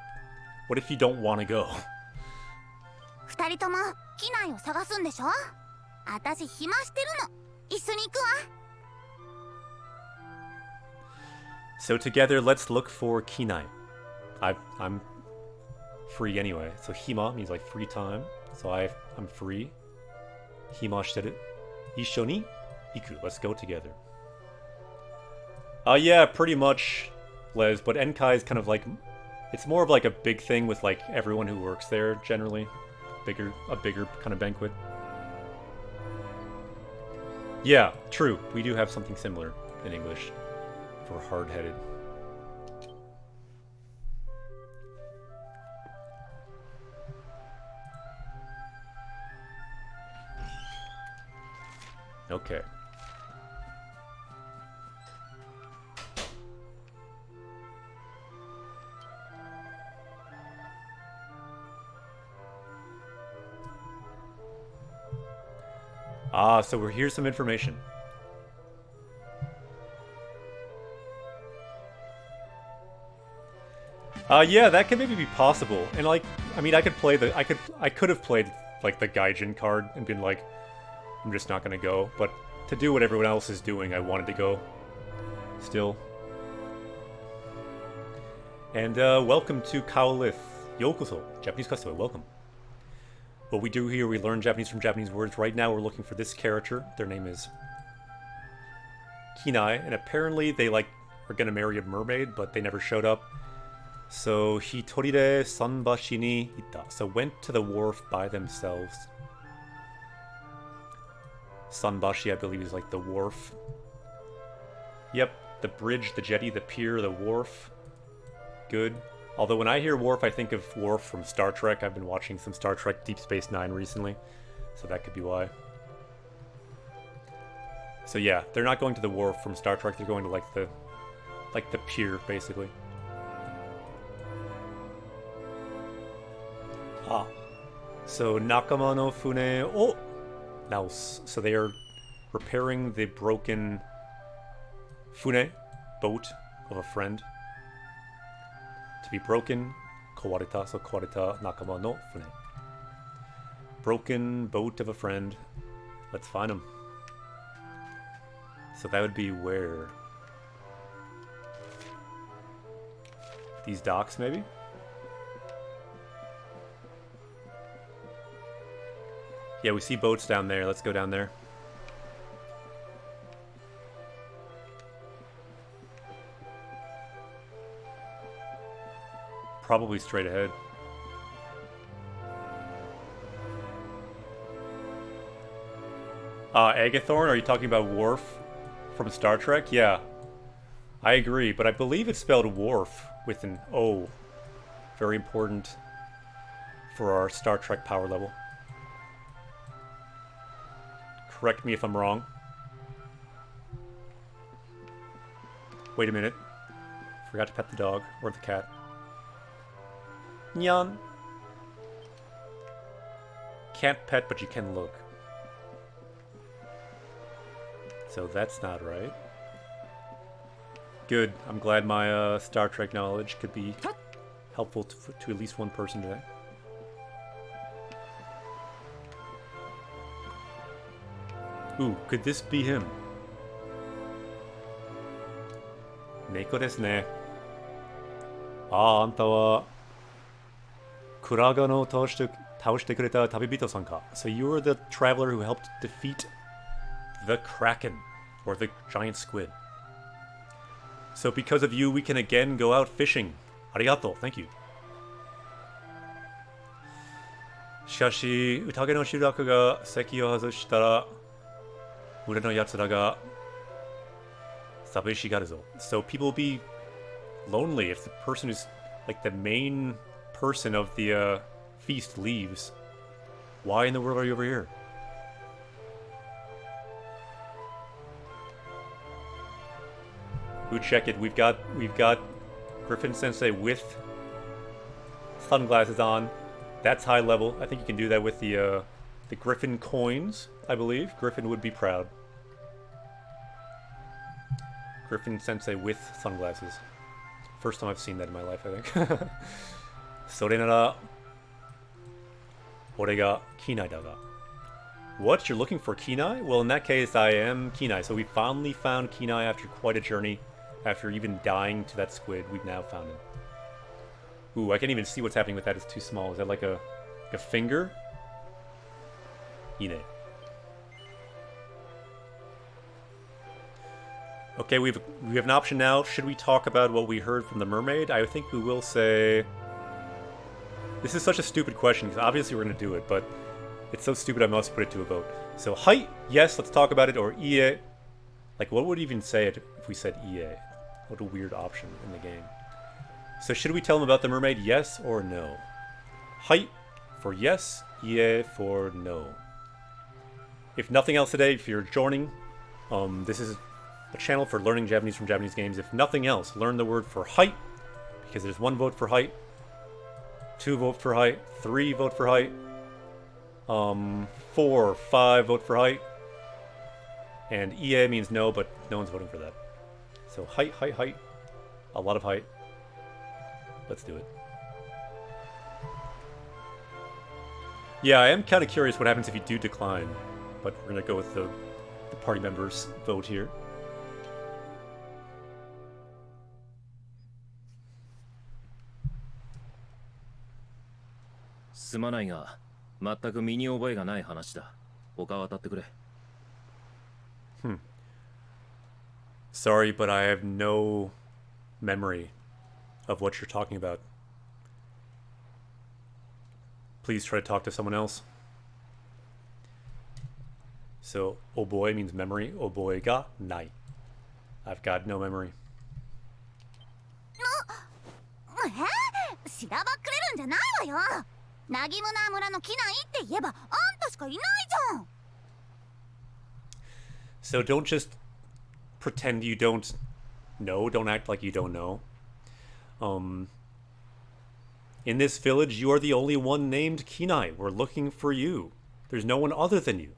what if you don't want to go? 二人とも機内を探すんでしょ。私暇してるの。一緒に行くわ。 So together, let's look for Kinai. I'm free anyway. So Hima means like free time. So I'm free. Hima shiteru. Issho ni iku. Let's go together. Yeah, pretty much, Les. But Enkai is kind of like, it's more of like a big thing with like everyone who works there generally. A bigger kind of banquet. Yeah, true. We do have something similar in English for hard-headed. Okay. Ah, so here's some information. Yeah, that could maybe be possible. And like, I mean, I could have played like the Gaijin card and been like, I'm just not gonna go. But to do what everyone else is doing, I wanted to go. Still. And welcome to Kaolith. Yokoso. Japanese customer, welcome. What we do here, we learn Japanese from Japanese words. Right now, we're looking for this character. Their name is Kinai, and apparently they are gonna marry a mermaid, but they never showed up. So Hitoride Sanbashi ni ita. So went to the wharf by themselves. Sanbashi, I believe, is like the wharf. Yep, the bridge, the jetty, the pier, the wharf. Good. Although when I hear wharf, I think of Worf from Star Trek. I've been watching some Star Trek Deep Space Nine recently, so that could be why. So yeah, they're not going to the wharf from Star Trek. They're going to like the pier, basically. Ah, so Nakama no Fune o Naos. So they are repairing the broken Fune, boat of a friend. To be broken, kawarita, so kawarita nakama no fune. Broken boat of a friend. Let's find him. So that would be where? These docks, maybe? Yeah, we see boats down there. Let's go down there. Probably straight ahead. Agathorn, are you talking about Worf from Star Trek? Yeah, I agree, but I believe it's spelled Worf with an O. Very important for our Star Trek power level. Correct me if I'm wrong. Wait a minute. Forgot to pet the dog, or the cat. Nyan. Can't pet, but you can look. So that's not right. Good. I'm glad my Star Trek knowledge could be helpful to at least one person today. Ooh, could this be him? Neko desu ne. Ah, anta wa Kuraga no taoshite kureta tabibito-san ka. So you were the traveler who helped defeat the Kraken, or the giant squid. So because of you, we can again go out fishing. Arigato, thank you. Shikashi, utage no shuraku ga seki o hazushita ra ure no yatsura ga sabishigaru zo. So people will be lonely if the person who's like the main person of the feast leaves. Why in the world are you over here? Who check it? We've got Griffin Sensei with sunglasses on. That's high level. I think you can do that with the Griffin coins, I believe. Griffin would be proud. Griffin Sensei with sunglasses. First time I've seen that in my life, I think. Sore nara ore ga Kinai da ga. What? You're looking for Kinai? Well, in that case, I am Kinai. So we finally found Kinai after quite a journey. After even dying to that squid, we've now found him. Ooh, I can't even see what's happening with that. It's too small. Is that like a finger? Ine. Okay, we have an option now. Should we talk about what we heard from the mermaid? I think we will say... This is such a stupid question, because obviously we're going to do it, but it's so stupid I must put it to a vote. So, hai, yes, let's talk about it, or ie. Like, what would even say it if we said ie? What a weird option in the game. So should we tell them about the mermaid, yes or no? Hai for yes, ie for no. If nothing else today, if you're joining, this is a channel for learning Japanese from Japanese games. If nothing else, learn the word for hai, because there's 1 vote for hai, 2 vote for hai, 3 vote for hai, 4, 5 vote for hai, and EA means no, but no one's voting for that. So height. A lot of height. Let's do it. Yeah, I am kind of curious what happens if you do decline, but we're going to go with the party members' vote here. Sumanai ga 全く身に覚えがない話だ。他渡ってくれ。Sorry, but I have no memory of what you're talking about. Please try to talk to someone else. So, oboi means memory. Oboi ga nai. I've got no memory. しらばっくれるんじゃないわよ。ナギムナー村の機内って言えばあんたしかいないじゃん。 So don't just pretend you don't know. Don't act like you don't know. In this village, you are the only one named Kinai. We're looking for you. There's no one other than you.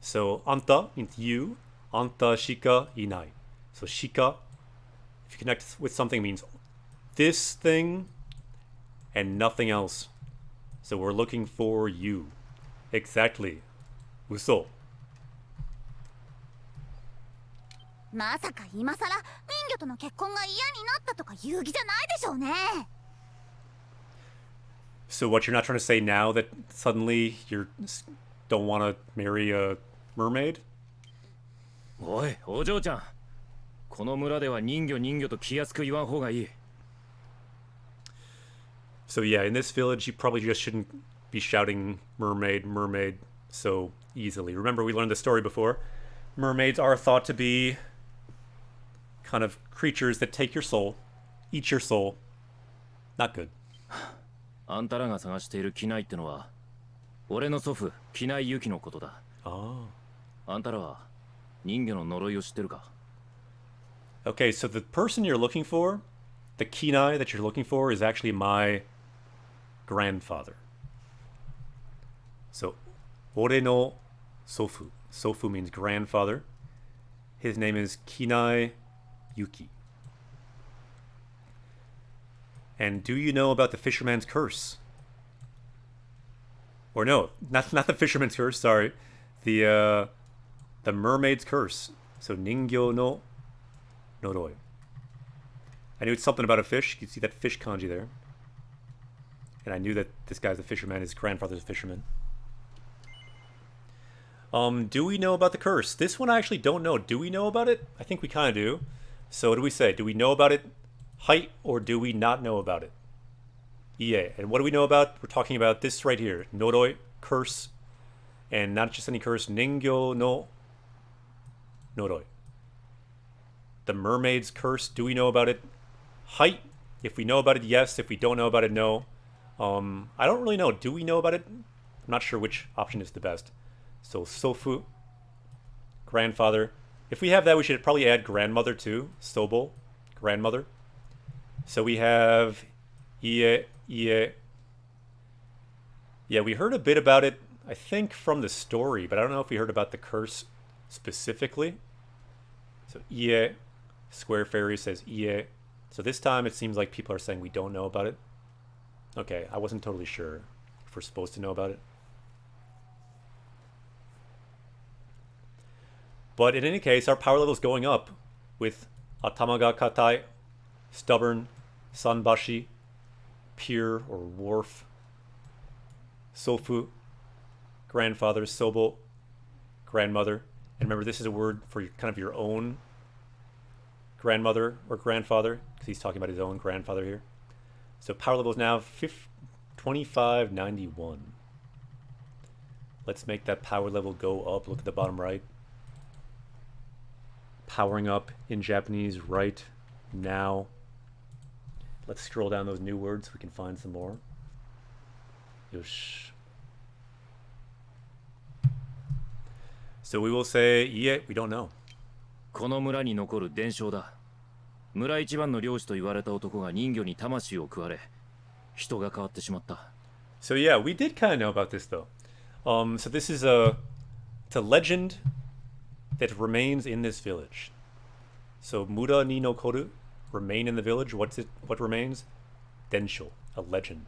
So anta means you. Anta shika inai. So shika, if you connect with something, means this thing and nothing else. So we're looking for you. Exactly. Uso. まさか今さら人魚との結婚が嫌になったとか言う気じゃないでしょうね。 So what you're not trying to say now that suddenly you don't want to marry a mermaid? おい、お嬢ちゃん。この村では人魚と気安く言わん方がいい。So yeah, in this village, you probably just shouldn't be shouting mermaid so easily. Remember, we learned the story before. Mermaids are thought to be kind of creatures that take your soul, eat your soul. Not good. あんたらが探している機内ってのは、俺の祖父、機内ユキのことだ。Oh. あんたらは人魚の呪いを知ってるか？ Okay, so the person you're looking for, the Kinai that you're looking for, is actually my grandfather. So, ore no sofu. Sofu means grandfather. His name is Kinai Yuki. And do you know about the fisherman's curse? Or no, not the fisherman's curse, sorry. The mermaid's curse. So Ningyo no Noroi. I knew it's something about a fish. You can see that fish kanji there. And I knew that this guy's a fisherman, his grandfather's a fisherman. Do we know about the curse? This one I actually don't know. Do we know about it? I think we kind of do. So what do we say? Do we know about it? Height, or do we not know about it? Yeah. And what do we know about? We're talking about this right here. Noroi, curse. And not just any curse. Ningyo no Noroi. The mermaid's curse. Do we know about it? Height. If we know about it, yes. If we don't know about it, no. I don't really know. Do we know about it? I'm not sure which option is the best. So sofu, grandfather. If we have that, we should probably add grandmother too. Sobo, grandmother. So we have ie. Yeah, we heard a bit about it, I think, from the story, but I don't know if we heard about the curse specifically. So ie, Square Fairy says ie. So this time it seems like people are saying we don't know about it. Okay, I wasn't totally sure if we're supposed to know about it. But in any case, our power level is going up with Atamaga Katai, Stubborn, Sanbashi, Pier or Wharf, Sofu, Grandfather, Sobo, Grandmother. And remember, this is a word for kind of your own grandmother or grandfather, because he's talking about his own grandfather here. So power level is now 2591. Let's make that power level go up. Look at the bottom right. Powering up in Japanese right now. Let's scroll down those new words so we can find some more. Yosh. So we will say, yeah, we don't know. この村に残る伝承だ。村一番の漁師と言われた男が人魚に魂を食われ、人が変わってしまった。So yeah, we did kind of know about this though. So this is it's a legend that remains in this village. So Mura ni no koru, remain in the village. What remains? Densho, a legend.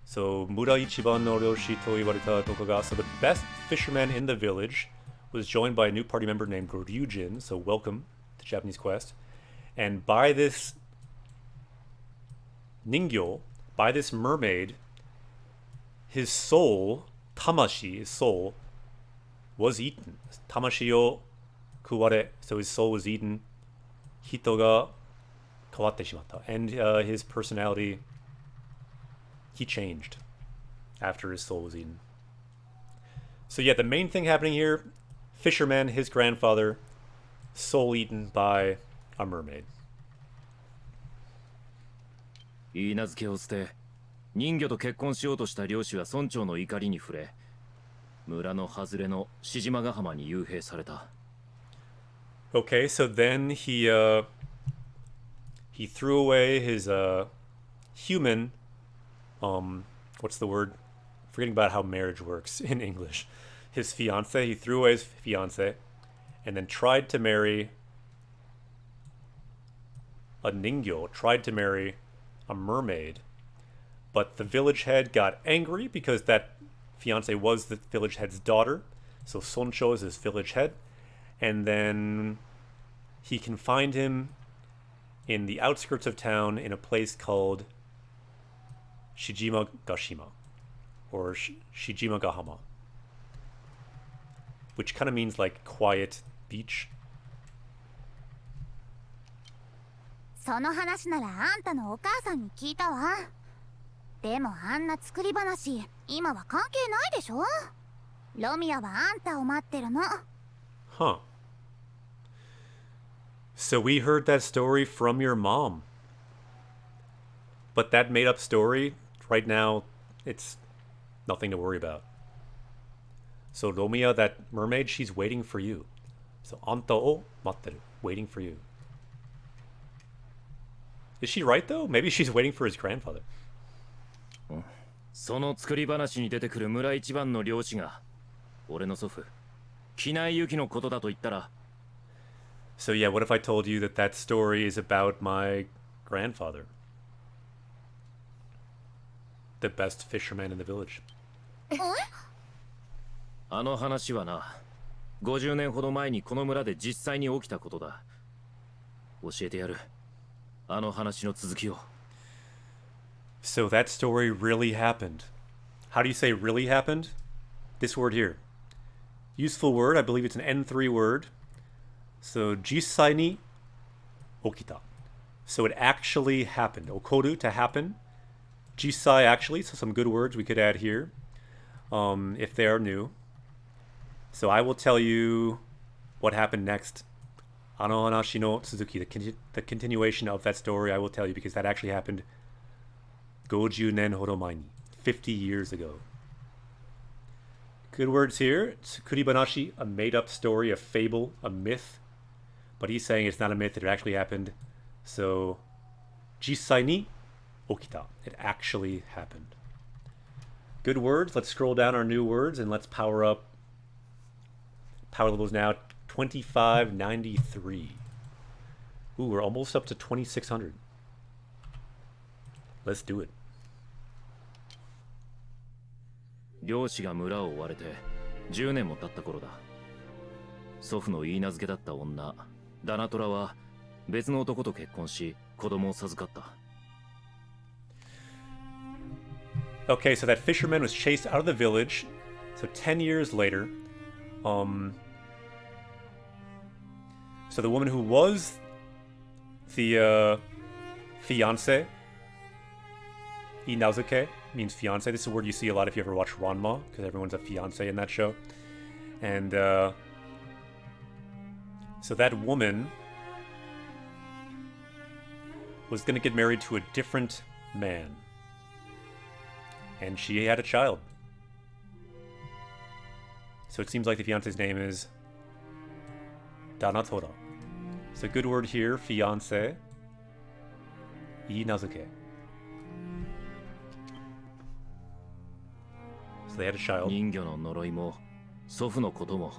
So Mura ichiban no ryoshi to iwareta toka. So the best fisherman in the village was joined by a new party member named Ryujin. So welcome to Japanese Quest. And by this Ningyo, by this mermaid, his soul, tamashi, his soul, was eaten. Tamashi o kuware, so his soul was eaten. Hito ga kawatte shimatta. And his personality, he changed after his soul was eaten. So yeah, the main thing happening here, fisherman, his grandfather, soul eaten by a mermaid. 許嫁を捨て人魚と結婚しようとした漁師は村長の怒りに触れ村の外れの志島ヶ浜に幽閉された。 Okay, so then he threw away his human what's the word? Forgetting about how marriage works in English. His fiance, he threw away his fiance and then tried to marry a ningyo, tried to marry a mermaid, but the village head got angry because that fiance was the village head's daughter, so Soncho is his village head, and then he confined him in the outskirts of town in a place called Shijima Gashima, or Shijima Gahama, which kind of means like quiet beach. その話ならあんたのお母さんに聞いたわ。でもあんな作り話今は関係ないでしょ。ロミアはあんたを待ってるの。 Huh. So we heard that story from your mom. But that made up story, right now, it's nothing to worry about. So Romia, that mermaid, she's waiting for you. So anta o matteru, waiting for you. Is she right though? Maybe she's waiting for his grandfather. その作り話に出てくる村一番の漁師が俺の祖父木内由紀のことだと言ったら。 So yeah, what if I told you that that story is about my grandfather? The best fisherman in the village. あの話はな、50年ほど前にこの村で実際に起きたことだ。教えてやる。あの話の続きを。 So that story really happened. How do you say really happened? This word here. Useful word, I believe it's an N3 word. So jisai ni okita. So it actually happened. Okoru, to happen. Jisai, actually, so some good words we could add here, if they are new. So I will tell you what happened next. Ano hanashi no Suzuki, the continuation of that story, I will tell you because that actually happened 50 nen hodo mai ni, 50 years ago. Good words here. Tsukuri banashi, a made-up story, a fable, a myth. But he's saying it's not a myth, it actually happened. So, jisai ni okita. It actually happened. Good words. Let's scroll down our new words and let's power up. Power levels now 2593. Ooh, we're almost up to 2600. Let's do it. 漁師が村を追われて10年も経った頃だ。祖父の言い名付けだった女ダナトラは別の男と結婚し子供を授かった。 Okay, so that fisherman was chased out of the village. So 10 years later, so the woman who was the fiance, Inazuke, means fiance. This is a word you see a lot if you ever watch Ranma, because everyone's a fiance in that show. And so that woman was going to get married to a different man. And she had a child. So it seems like the fiance's name is Danatora. So good word here, fiance. Inazuke. So they had a child. 人魚の呪いも祖父のことも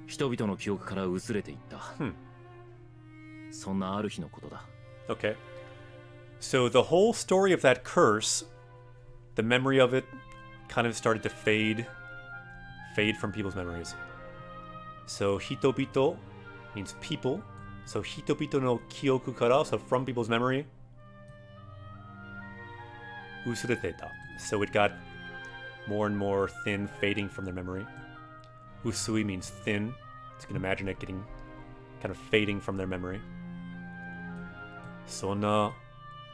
人々の記憶から薄れていった。そんなある日のことだ。 Okay. So the whole story of that curse, the memory of it kind of started to fade from people's memories. So hitobito means people. So hitobito no kyoku kara, so from people's memory. Usurete ta. So it got more and more thin, fading from their memory. Usui means thin, so you can imagine it getting kind of fading from their memory. Sonna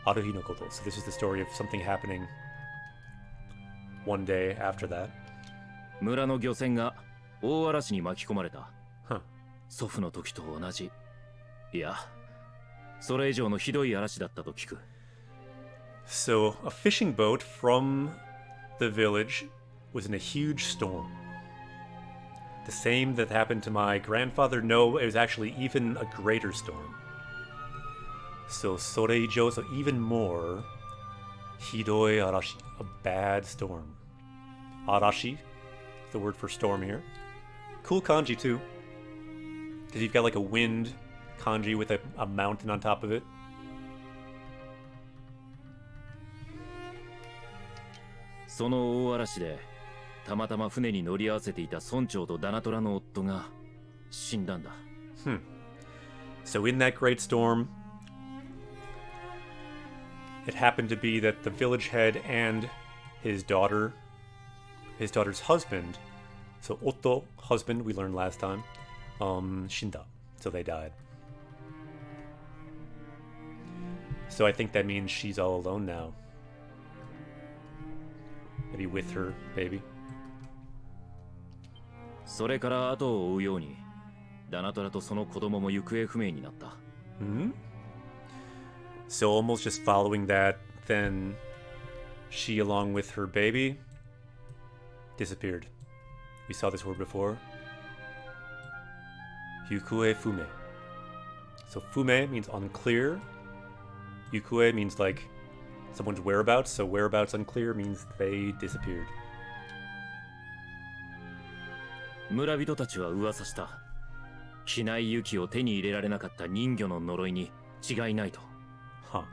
aruhi no koto. So this is the story of something happening one day after that. 村の漁船が大嵐に巻き込まれた。Huh. 祖父の時と同じ。いや、それ以上のひどい嵐だったと聞く。So, a fishing boat from the village was in a huge storm. The same that happened to my grandfather. No, it was actually even a greater storm. So, soreijo, so even more, hidoi arashi, a bad storm. Arashi, the word for storm here. Cool kanji too, because you've got like a wind kanji with a mountain on top of it. その大嵐でたまたま船に乗り合わせていた村長とダナトラの夫が死んだんだ。So in that great storm, it happened to be that the village head and his daughter's husband, so Otto, husband, we learned last time, shinda, so they died. So I think that means she's all alone now. Maybe with her baby. それから後を追うようにダナトラとその子供も行方不明になった。So almost just following that, then she along with her baby disappeared. We saw this word before. Yukue fume. So fume means unclear. Yukue means like someone's whereabouts, so whereabouts unclear means they disappeared. 村人たちは噂した。機内ユキを手に入れられなかった人魚の呪いに違いないと。Huh.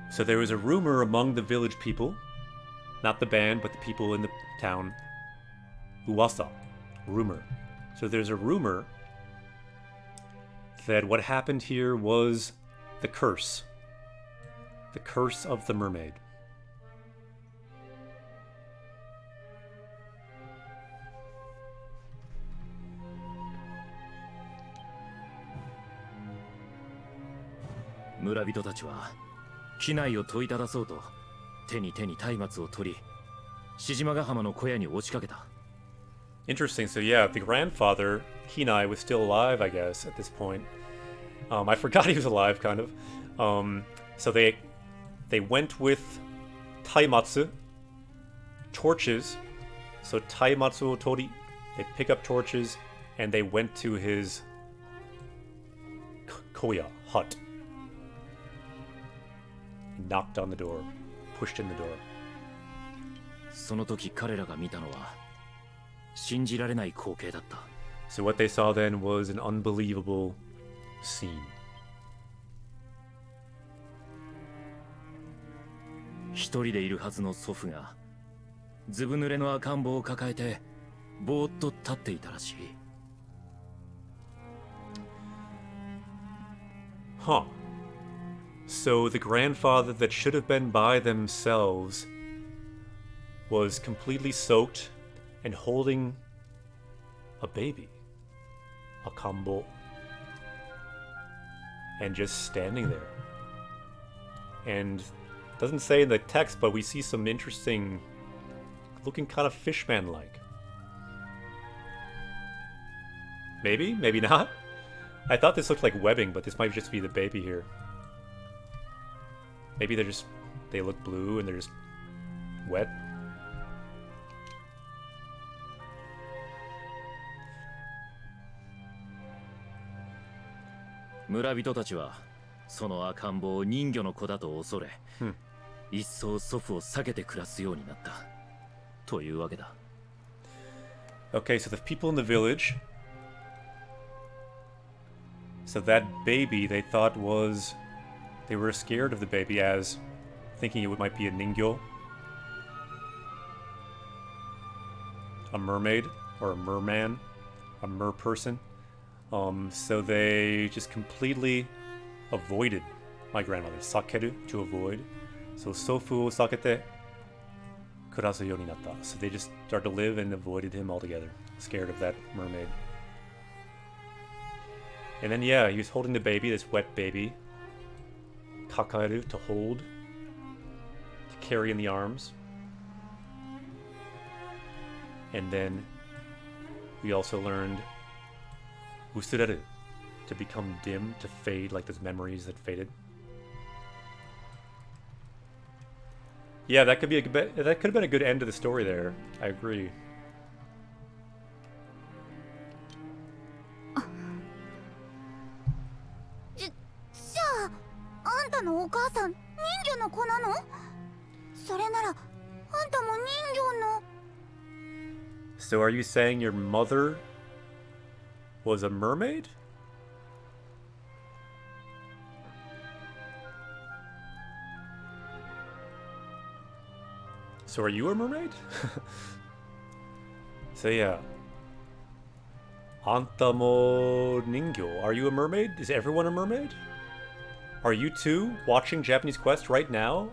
So there was a rumor among the village people, not the band, but the people in the town. Uwasa. Rumor. So there's a rumor that what happened here was the curse. The curse of the mermaid.「村人たちは機内を問いただそうと手に松明を取り志島ヶ浜の小屋に押しかけた。 Interesting. So yeah, the grandfather, Kinai, was still alive, I guess, at this point. I forgot he was alive, kind of. So they went with taimatsu, torches. So taimatsu o tori, they pick up torches, and they went to his koya, hut. Knocked on the door, pushed in the door. その時彼らが見たのは信じられない光景だった。 So what they saw then was an unbelievable scene. 一人でいるはずの祖父がずぶ濡れの赤ん坊を抱えてぼーっと立っていたらしい。 Huh. So the grandfather that should have been by themselves was completely soaked and holding a baby, a kambo, and just standing there. And doesn't say in the text, but we see some interesting looking kind of fishman-like. Maybe, maybe not. I thought this looked like webbing, but this might just be the baby here. Maybe they look blue and they're just wet.「村人たちはその赤ん坊を人魚の子だと恐れ、一層祖父を避けて暮らすようになったというわけだ。 Okay, so the people in the village. So that baby they thought was. They were scared of the baby as thinking it might be a ningyo, a mermaid, or a merman, a mer person. So they just completely avoided my grandmother. Sakeru, to avoid. So sofu o sakete Kurasu yo ni natta. So they just started to live and avoided him altogether. Scared of that mermaid. And then, yeah, he was holding the baby, this wet baby. Kakaeru, to hold. To carry in the arms. And then we also learned Usureru, to become dim, to fade like those memories that faded. Yeah, that could have been a good end to the story there. I agree. So are you saying your mother was a mermaid? So are you a mermaid? So yeah. Anta mo ningyo. Are you a mermaid? Is everyone a mermaid? Are you too, watching Japanese Quest right now,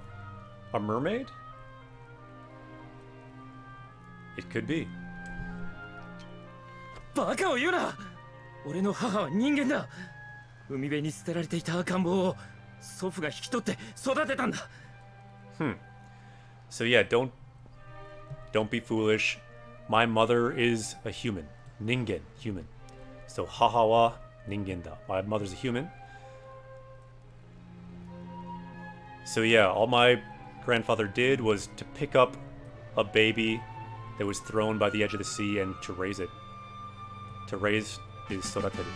a mermaid? It could be. バカを言うな。俺の母は人間だ。海辺に捨てられていた赤ん坊を祖父が引き取って育てたんだ。So yeah, don't be foolish. My mother is a human. Ningen, human. So haha wa ningen da. My mother's a human. So yeah, all my grandfather did was to pick up a baby that was thrown by the edge of the sea and to raise it. To raise is sorateru.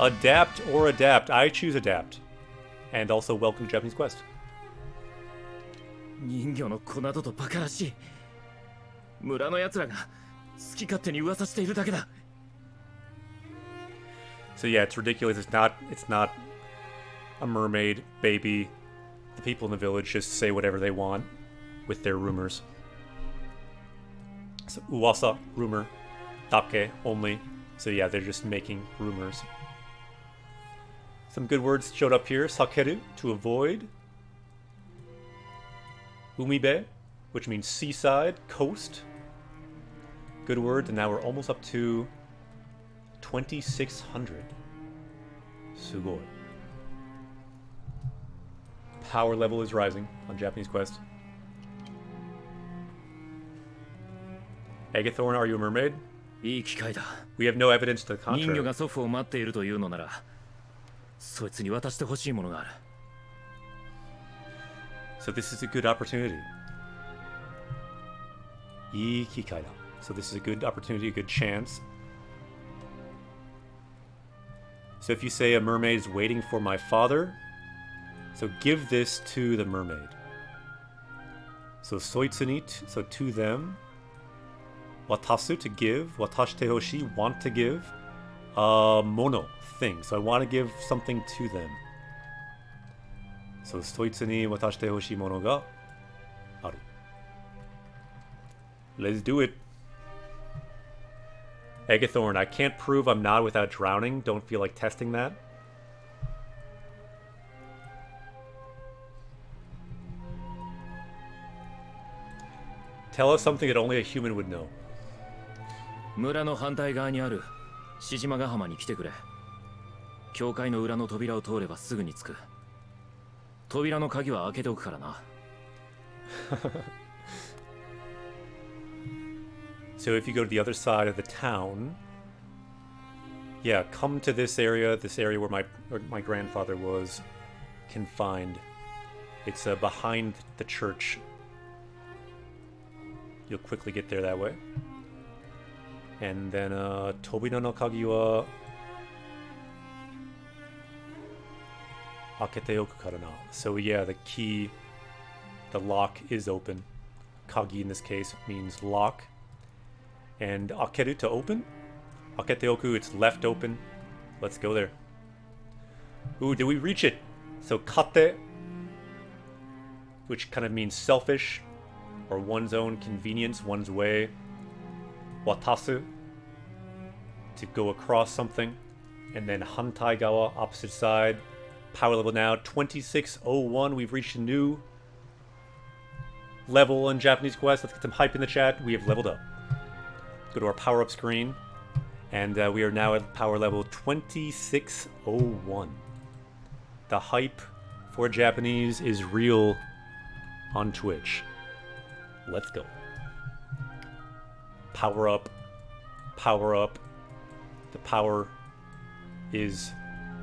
Adapt or adapt. I choose adapt. And also welcome to Japanese Quest. 人魚の子などとバカらしい。村の奴らが好き勝手に噂しているだけだ。So yeah, it's ridiculous. It's not a mermaid baby. The people in the village just say whatever they want with their rumors. So uwasa, rumor. Dake, only. So yeah, they're just making rumors. Some good words showed up here. Sakeru, to avoid. Umibe, which means seaside, coast. Good words, and now we're almost up to 2,600. Sugoi. Power level is rising on Japanese Quest. Agathorn, are you a mermaid? いい機会だ。 We have no evidence to the 人魚 contrary. が祖父を待っているというのなら、そいつに渡してほしいものがある。 So this is a good opportunity. Ikikai da. So this is a good opportunity, a good chance. So if you say a mermaid is waiting for my father, so give this to the mermaid. So soitsuni, so to them. Watasu, to give. Watashite hoshi, want to give. Mono, thing. So I want to give something to them. So soitsu ni watashite hoshii mono ga aru. Let's do it. Agathorn, I can't prove I'm not without drowning. Don't feel like testing that. Tell us something that only a human would know. 村の反対側にある獅島ヶ浜に来てくれ。教会の裏の扉を通ればすぐに着く。扉の鍵は開けておくからな。So if you go to the other side of the town, yeah, come to this area where my grandfather was confined. It's behind the church. You'll quickly get there that way. And then Tobino no kagi wa akete oku kara na. So yeah, the key, the lock is open. Kagi in this case means lock. And akeru, to open. Akete oku, it's left open. Let's go there. Ooh, did we reach it? So kate, which kind of means selfish, or one's own convenience, one's way. Watasu, to go across something. And then hantai gawa, opposite side. Power level now 2601. We've reached a new level in Japanese Quest. Let's get some hype in the chat. We have leveled up. Go to our power-up screen. And we are now at power level 2601. The hype for Japanese is real on Twitch. Let's go. Power up. Power up. The power is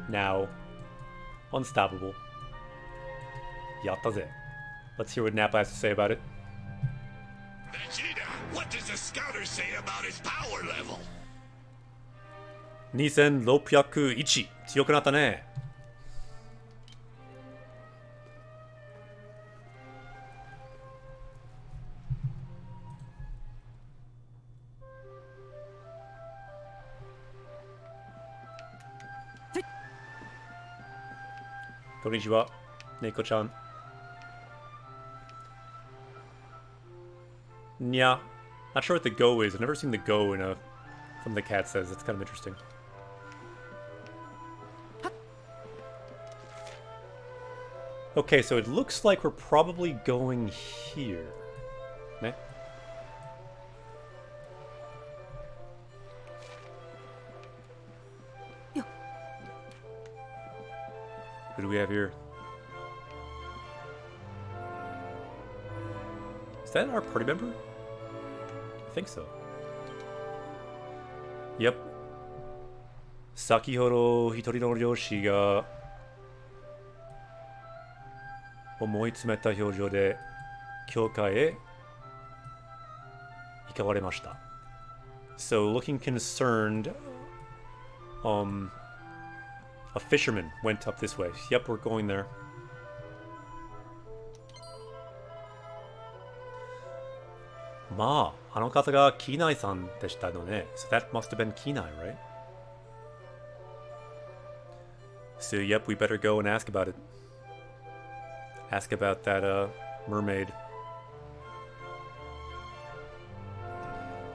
now unstoppable. Yatta ze. Let's hear what Nappa has to say about it. Vegeta, what does the scouter say about his power level? 2601. 強くなったね。こんにちは、猫ちゃん。Yeah, not sure what the go is. I've never seen the go in a something the cat says. It's kind of interesting. Okay, so it looks like we're probably going here. Ne? Who do we have here? Is that our party member? I think so. Yep. 先ほど一人の漁師が思い詰めた表情で教会へ行かれました。So looking concerned, a fisherman went up this way. Yep, we're going there. Ma, あの方がキナイさんでしたのね。So that must have been Kinai, right? So yep, we better go and ask about it. Ask about that mermaid.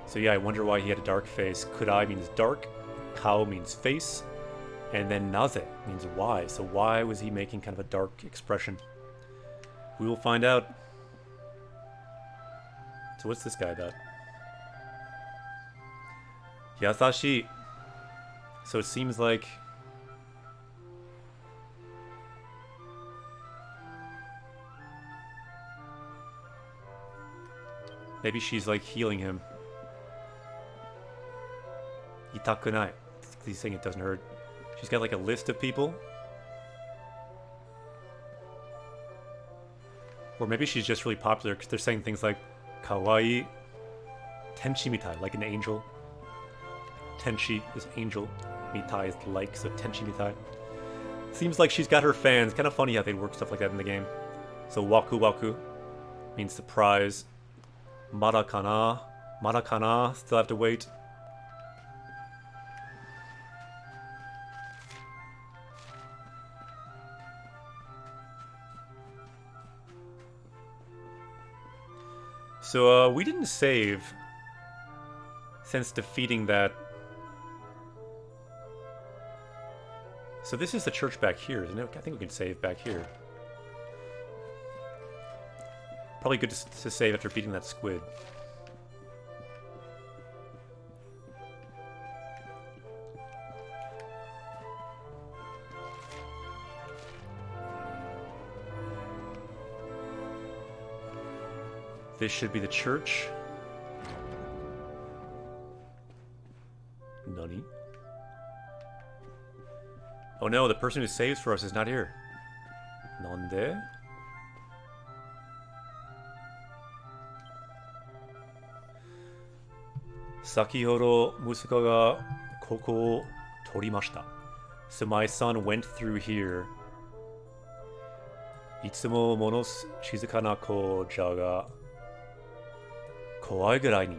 So yeah, I wonder why he had a dark face. Kudai means dark, Kao means face, and then Naze means why. So why was he making kind of a dark expression? We will find out. So what's this guy about? Yasashi. So it seems like maybe she's like healing him. Itakunai. He's saying it doesn't hurt. She's got like a list of people. Or maybe she's just really popular because they're saying things like kawaii, tenshi mitai, like an angel. Tenshi is angel, mitai is like, so tenshi mitai. Seems like she's got her fans. Kind of funny how they work stuff like that in the game. So waku waku means surprise. Marakana, Marakana, still have to wait. So we didn't save since defeating that. So this is the church back here, isn't it? I think we can save back here. Probably good to save after beating that squid. This should be the church. Nani? Oh no, the person who saves for us is not here. Nande? Sakihodo Musaka ga koko o torimashita. So my son went through here. Itsumo monos shizuka na kouja ga kowai gurai ni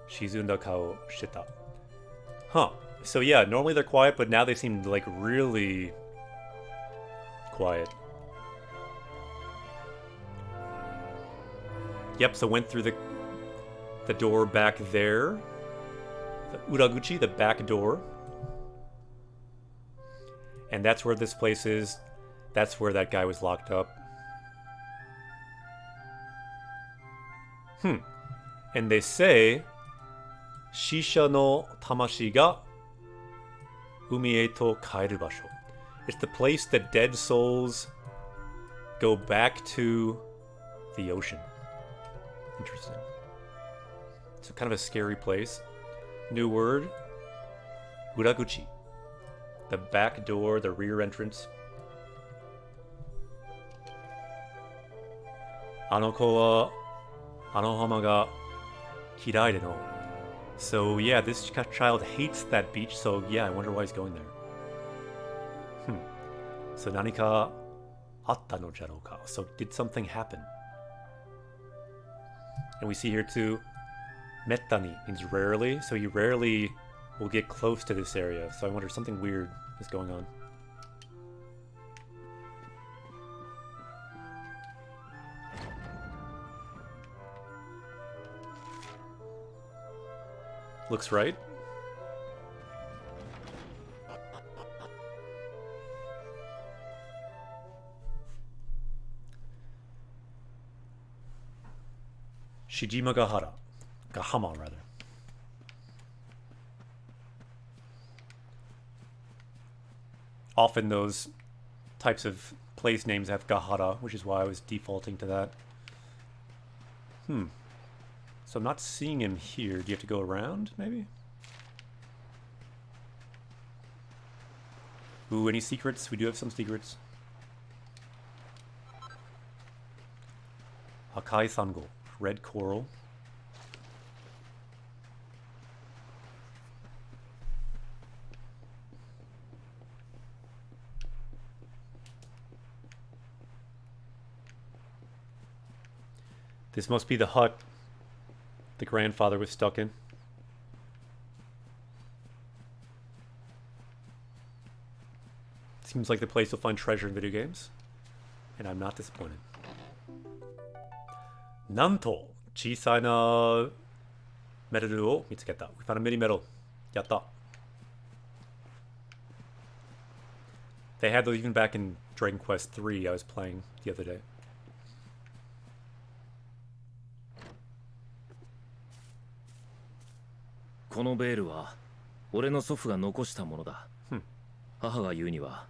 shizunda kao shita. Huh. So yeah, normally they're quiet, but now they seem like really quiet. Yep, so went through the door back there. The Uraguchi, the back door. And that's where this place is. That's where that guy was locked up. And they say, Shisha no tamashi ga umi e to kaeru basho. It's the place that dead souls go back to the ocean. Interesting. So kind of a scary place. New word, uraguchi. The back door, the rear entrance. Ano ko wa ano hama ga kirai de no. So yeah, this child hates that beach, so yeah, I wonder why he's going there. So nanika atta no jaro ka. So did something happen? And we see here too, mettani means rarely, so he rarely will get close to this area. So I wonder something weird is going on. Looks right. Shijima Gahara. Gahama, rather. Often those types of place names have Gahara, which is why I was defaulting to that. So I'm not seeing him here. Do you have to go around, maybe? Ooh, any secrets? We do have some secrets. Hakai Sango. Red coral. This must be the hut the grandfather was stuck in. Seems like the place you'll find treasure in video games. And I'm not disappointed. Nanto, chisai na medalu o mitsuketa. We found a mini medal. Yatta. They had those even back in Dragon Quest 3 I was playing the other day. このベールは俺の祖父が残したものだ。母が言うには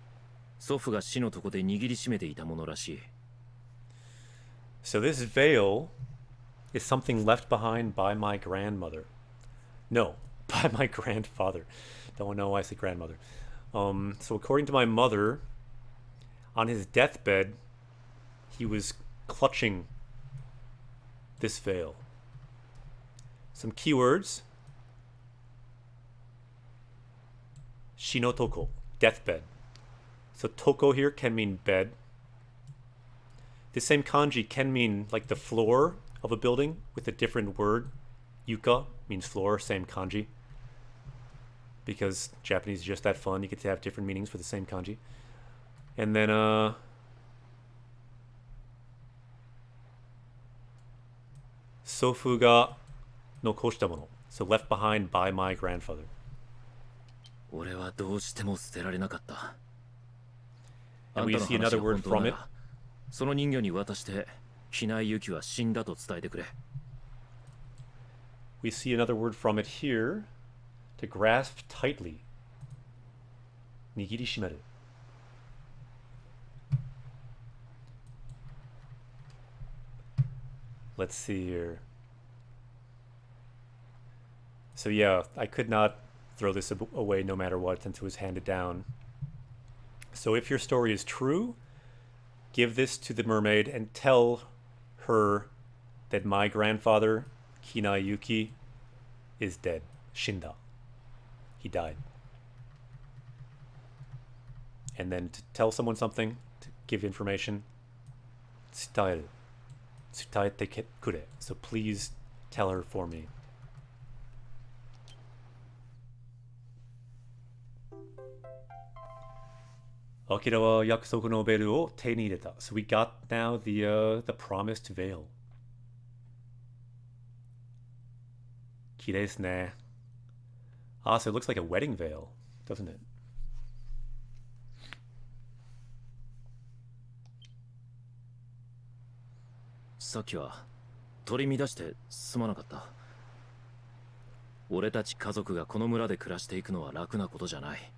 祖父が死のとこで握りしめていたものらしい。So this veil is something left behind by my grandmother. No, by my grandfather. Don't know why I say grandmother. So according to my mother, on his deathbed, he was clutching this veil. Some keywords. Shinotoko, deathbed. So toko here can mean bed. This same kanji can mean like the floor of a building with a different word. Yuka means floor, same kanji. Because Japanese is just that fun, you get to have different meanings for the same kanji. And then sofu ga nokoshita mono. So left behind by my grandfather. 俺はどうしても捨てられなかった。 And we see another word from it. その人魚に渡して機内ユキは死んだと伝えてくれ。 We see another word from it here. To grasp tightly. Nigiri shimeru. Let's see here. So yeah, I could not throw this away no matter what since it was handed down. So if your story is true, give this to the mermaid and tell her that my grandfather, Kinayuki, is dead. Shinda. He died. And then to tell someone something, to give information, tsutaeru. Tsutaete kure. So please tell her for me. Akira wa yakusoku no beru o te ni ireta. So we got now the promised veil. Kirei desu ne. Ah, so it looks like a wedding veil, doesn't it? 取り乱してすまなかった。俺たち家族がこの村で暮らしていくのは楽なことじゃない。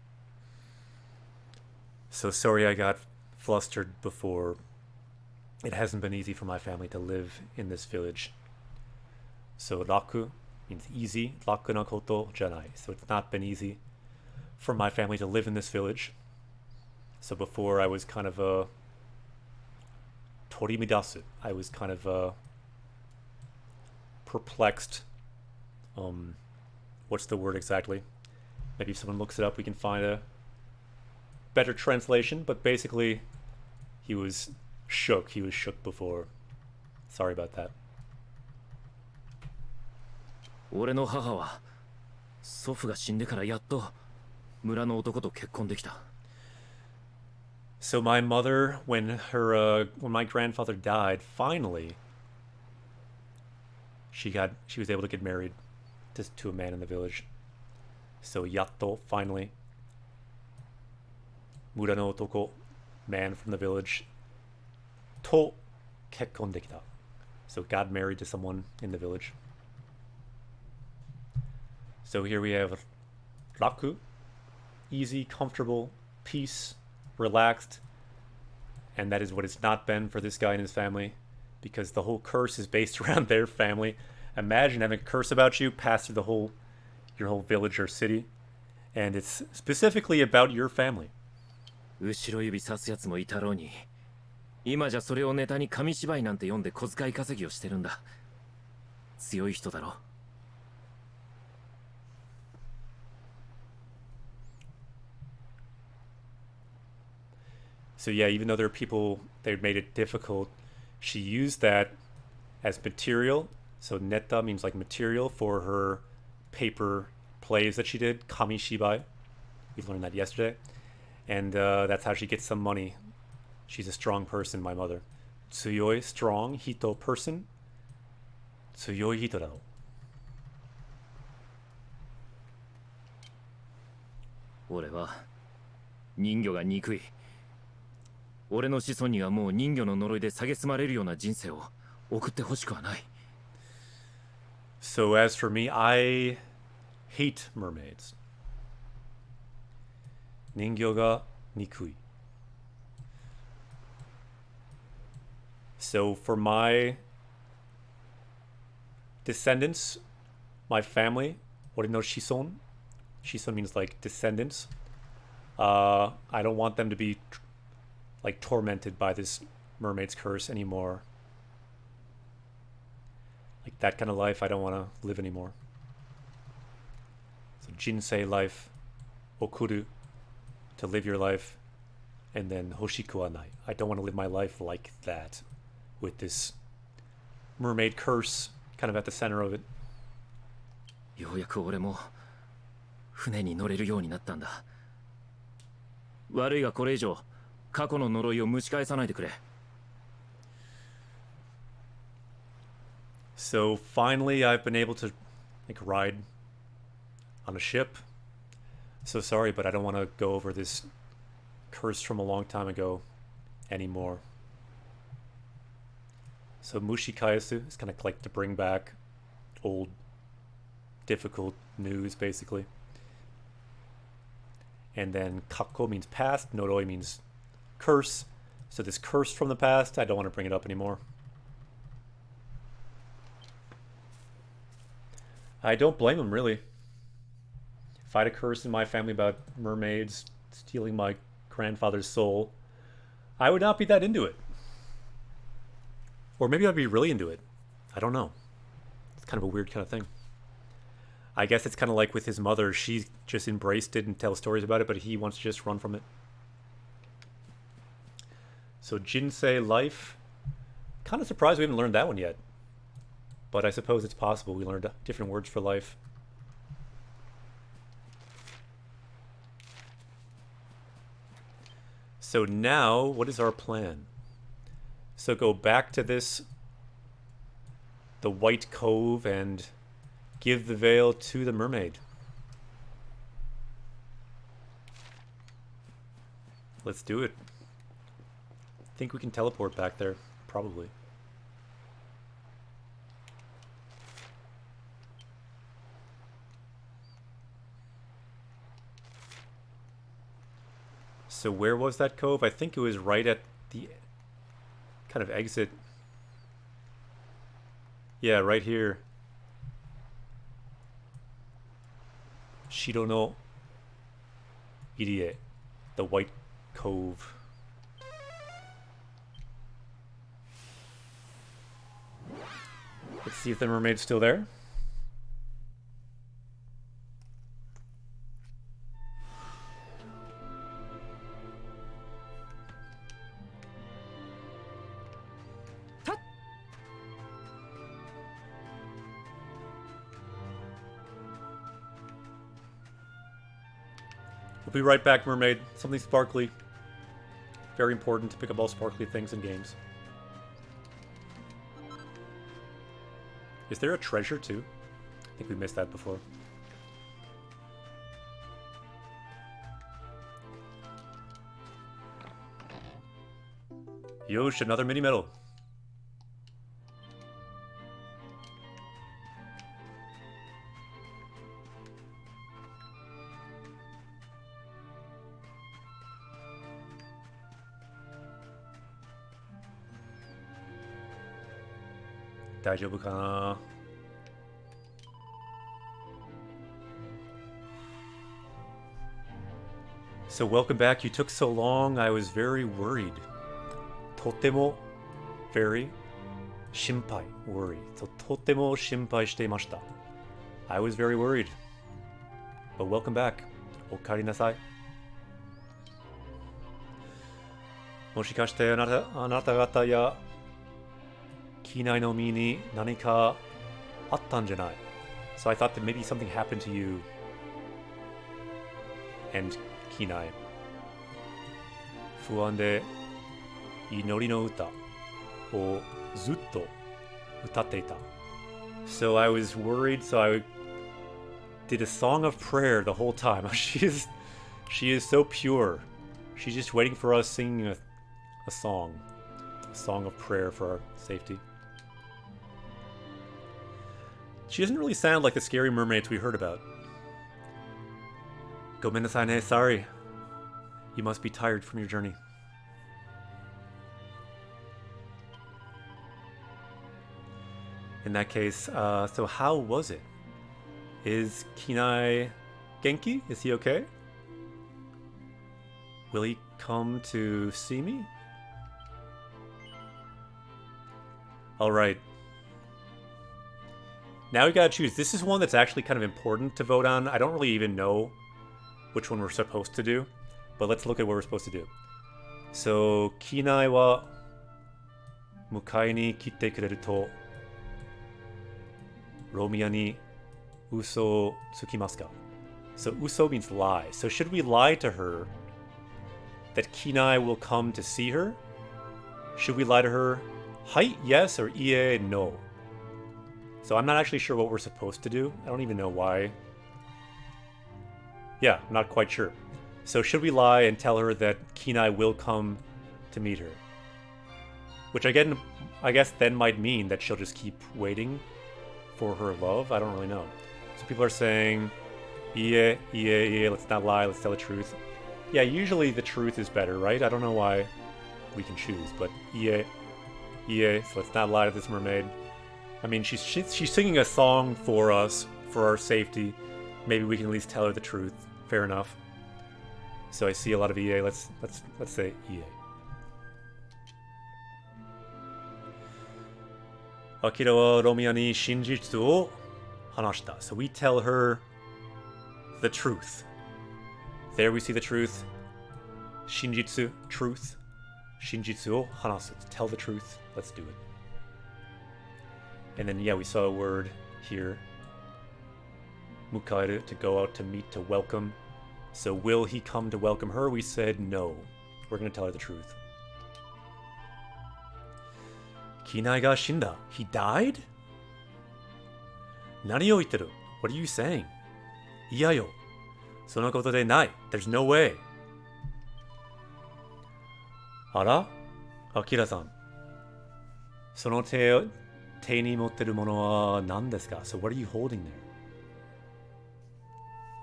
So sorry I got flustered before. It hasn't been easy for my family to live in this village. So raku means easy, raku na koto janai. So it's not been easy for my family to live in this village. So before I was kind of torimidasu. I was kind of perplexed. What's the word exactly? Maybe if someone looks it up we can find a better translation, but basically he was shook. He was shook before. Sorry about that. 俺の母は祖父が死んでからやっと村の男と結婚できた。 So my mother, when my grandfather died, finally she was able to get married to a man in the village. So yatto, finally, mura no otoko, man from the village, to kekkon dekita. So got married to someone in the village. So here we have raku, easy, comfortable, peace, relaxed, and that is what it's not been for this guy and his family, because the whole curse is based around their family. Imagine having a curse about you pass through your whole village or city, and it's specifically about your family. 後ろ指さすやつもいたろうに、今じゃそれをネタに紙芝居なんて読んで小遣い稼ぎをしてるんだ。強い人だろ。 So yeah, even though there are people that made it difficult, she used that as material. So neta means like material for her paper plays that she did, kamishibai. We learned that yesterday. And that's how she gets some money. She's a strong person, my mother. Tsuyoi, strong, hito, person. Tsuyoi hito da. 俺は人魚が憎い。俺の子孫にはもう人魚の呪いで蔑まれるような人生を送ってほしくはない。 So as for me, I hate mermaids. Ningyo ga nikui. So for my descendants, my family, ori no shison. Shison means like descendants. I don't want them to be like tormented by this mermaid's curse anymore. Like that kind of life I don't want to live anymore. So jinsei life, okuru, to live your life, and then hoshiku wa nai. I don't want to live my life like that, with this mermaid curse kind of at the center of it. ようやく俺も船に乗れるようになったんだ。悪いがこれ以上過去の呪いを蒸し返さないでくれ。 So finally I've been able to like ride on a ship. So sorry, but I don't want to go over this curse from a long time ago anymore. So mushikaesu is kind of like to bring back old difficult news basically. And then kakko means past, noroi means curse. So this curse from the past, I don't want to bring it up anymore. I don't blame him, really. If I had a curse in my family about mermaids stealing my grandfather's soul, I would not be that into it. Or maybe I'd be really into it. I don't know. It's kind of a weird kind of thing. I guess it's kind of like with his mother. She just embraced it and tells stories about it, but he wants to just run from it. So Jinsei life. Kind of surprised we haven't learned that one yet. But I suppose it's possible we learned different words for life. So now, what is our plan? So go back to the White Cove, and give the veil to the mermaid. Let's do it. I think we can teleport back there, probably. So where was that cove? I think it was right at the kind of exit. Yeah, right here. Shiro no Irie, the White Cove. Let's see if the mermaid's still there. We'll be right back, mermaid. Something sparkly. Very important to pick up all sparkly things in games. Is there a treasure too? I think we missed that before. Yosh, another mini medal. Daijoubu kana? So welcome back. You took so long. I was very worried. Totemo, very shinpai, worry. Totemo shinpai shite imashita. I was very worried. But welcome back. Okari nasai. Moshikashite anata gata ya Kinai no mi ni nanika attan janai. So I thought that maybe something happened to you and Kinai. Fuan de inori no uta o zutto utatte ita. So I was worried, so I did a song of prayer the whole time. She is so pure. She's just waiting for us singing a song of prayer for our safety. She doesn't really sound like the scary mermaids we heard about. Gomenasai ne, sorry. You must be tired from your journey. In that case, so how was it? Is Kinai Genki? Is he okay? Will he come to see me? Alright. Now we gotta choose. This is one that's actually kind of important to vote on. I don't really even know which one we're supposed to do, but let's look at what we're supposed to do. So, Kinai wa mukai ni kitte kureru to Romiya ni uso o tsukimasu ka? So uso means lie. So should we lie to her that Kinai will come to see her? Should we lie to her? Hai, yes, or ie, no. So I'm not actually sure what we're supposed to do. I don't even know why. Yeah, I'm not quite sure. So should we lie and tell her that Kinai will come to meet her? Which again, I guess then might mean that she'll just keep waiting for her love. I don't really know. So people are saying, ie, let's not lie, let's tell the truth. Yeah, usually the truth is better, right? I don't know why we can choose, but ie, so let's not lie to this mermaid. I mean, she's singing a song for us, for our safety. Maybe we can at least tell her the truth. Fair enough. So I see a lot of EA. Let's say EA. Akira wa Romiya ni shinjitsu o hanashita. So we tell her the truth. There we see the truth. Shinjitsu, truth. Shinjitsu o hanasu. Tell the truth. Let's do it. And then, yeah, we saw a word here. Mukaeru, to go out, to meet, to welcome. So will he come to welcome her? We said no. We're going to tell her the truth. Kinai ga shinda. He died? Nani o itteru? What are you saying? Iya yo. Sono koto de nai. There's no way. Ara? Akira-san. Sono te ni motteru mono wa nan desu ka? So what are you holding there?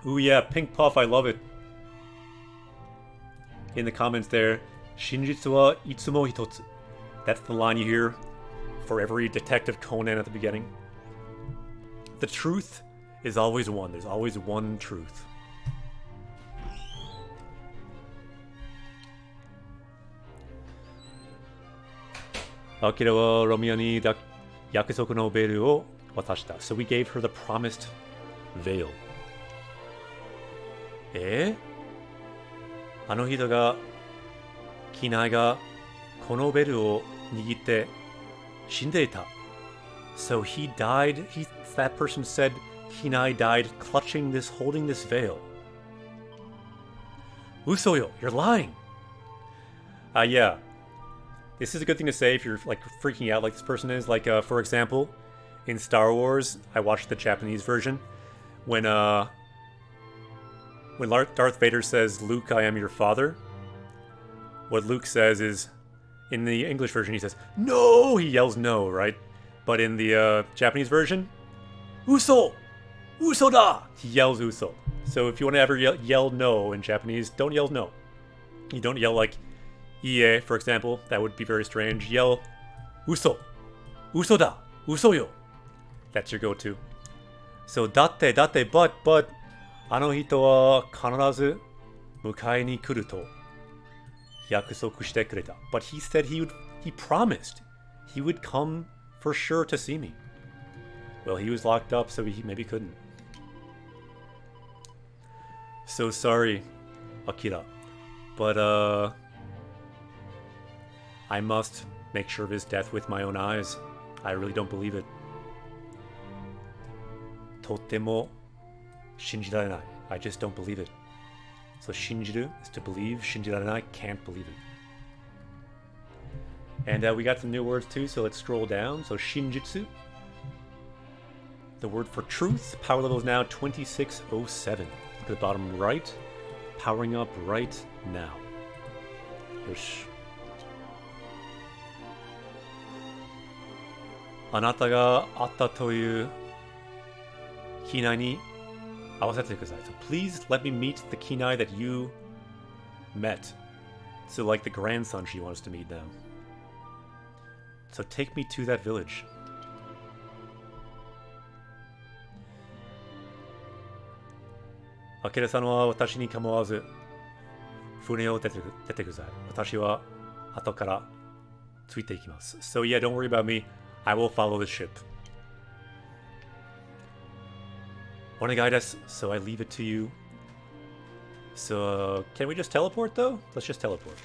Ooh yeah, pink puff, I love it. in the comments there. Shinjitsu wa itsumo hitotsu. That's the line you hear for every Detective Conan at the beginning. The truth is always one. There's always one truth. Akira wa Romeo ni yakusoku no veil o watashita. So we gave her the promised veil. あの人が機内がこのベルを握って死んでいた。So he died, that person said Hinai died clutching this, holding this veil. Usoyo, you're lying. Yeah. This is a good thing to say if you're like freaking out like this person is. Like, for example, in Star Wars, I watched the Japanese version. When Darth Vader says, Luke, I am your father, what Luke says is, in the English version, he says, no! He yells no, right? But in the Japanese version, Uso! Uso da! He yells Uso. So if you want to ever yell no in Japanese, don't yell no. You don't yell like Ie, for example. That would be very strange. Yell Uso. Uso da. Uso yo. That's your go-to. So datte, but, あの人は必ず迎えに来ると約束してくれた. But he said he promised he would come for sure to see me. Well, he was locked up, so he maybe couldn't. So sorry, Akira. But, I must make sure of his death with my own eyes. I really don't believe it. とても信じられない. I just don't believe it. So shinjiru is to believe. Shinjirarenai, can't believe it. And we got some new words too, so let's scroll down. So shinjitsu, the word for truth. Power level is now 2607. Look at the bottom right. Powering up right now. Yosh. あなたがあったという機内に合わせてください. So please let me meet the Kinai that you met. So like the grandson she wants to meet now. So take me to that village. Akira-san wa watashi ni kamowazu fune o dete kudasai. Watashi wa ato kara tsuite ikimasu. So yeah, don't worry about me. I will follow the ship. Onegai desu. So I leave it to you. So can we just teleport though? Let's just teleport.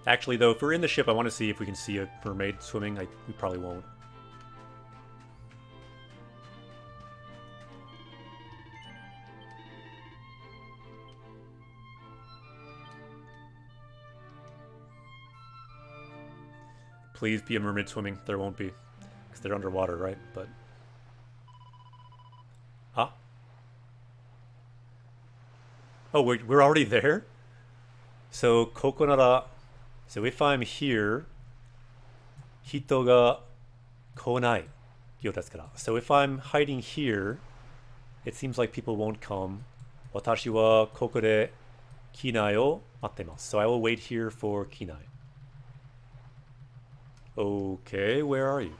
Actually though, if we're in the ship, I want to see if we can see a mermaid swimming. We probably won't. Please be a mermaid swimming. There won't be. Because they're underwater, right? But... Ah? Oh, we're already there? So, kokonara... So if I'm here... Hito ga konai. Yo desu kara. So if I'm hiding here, it seems like people won't come. Watashi wa koko de kinai o mattemasu. So I will wait here for kinai. Okay, where are you?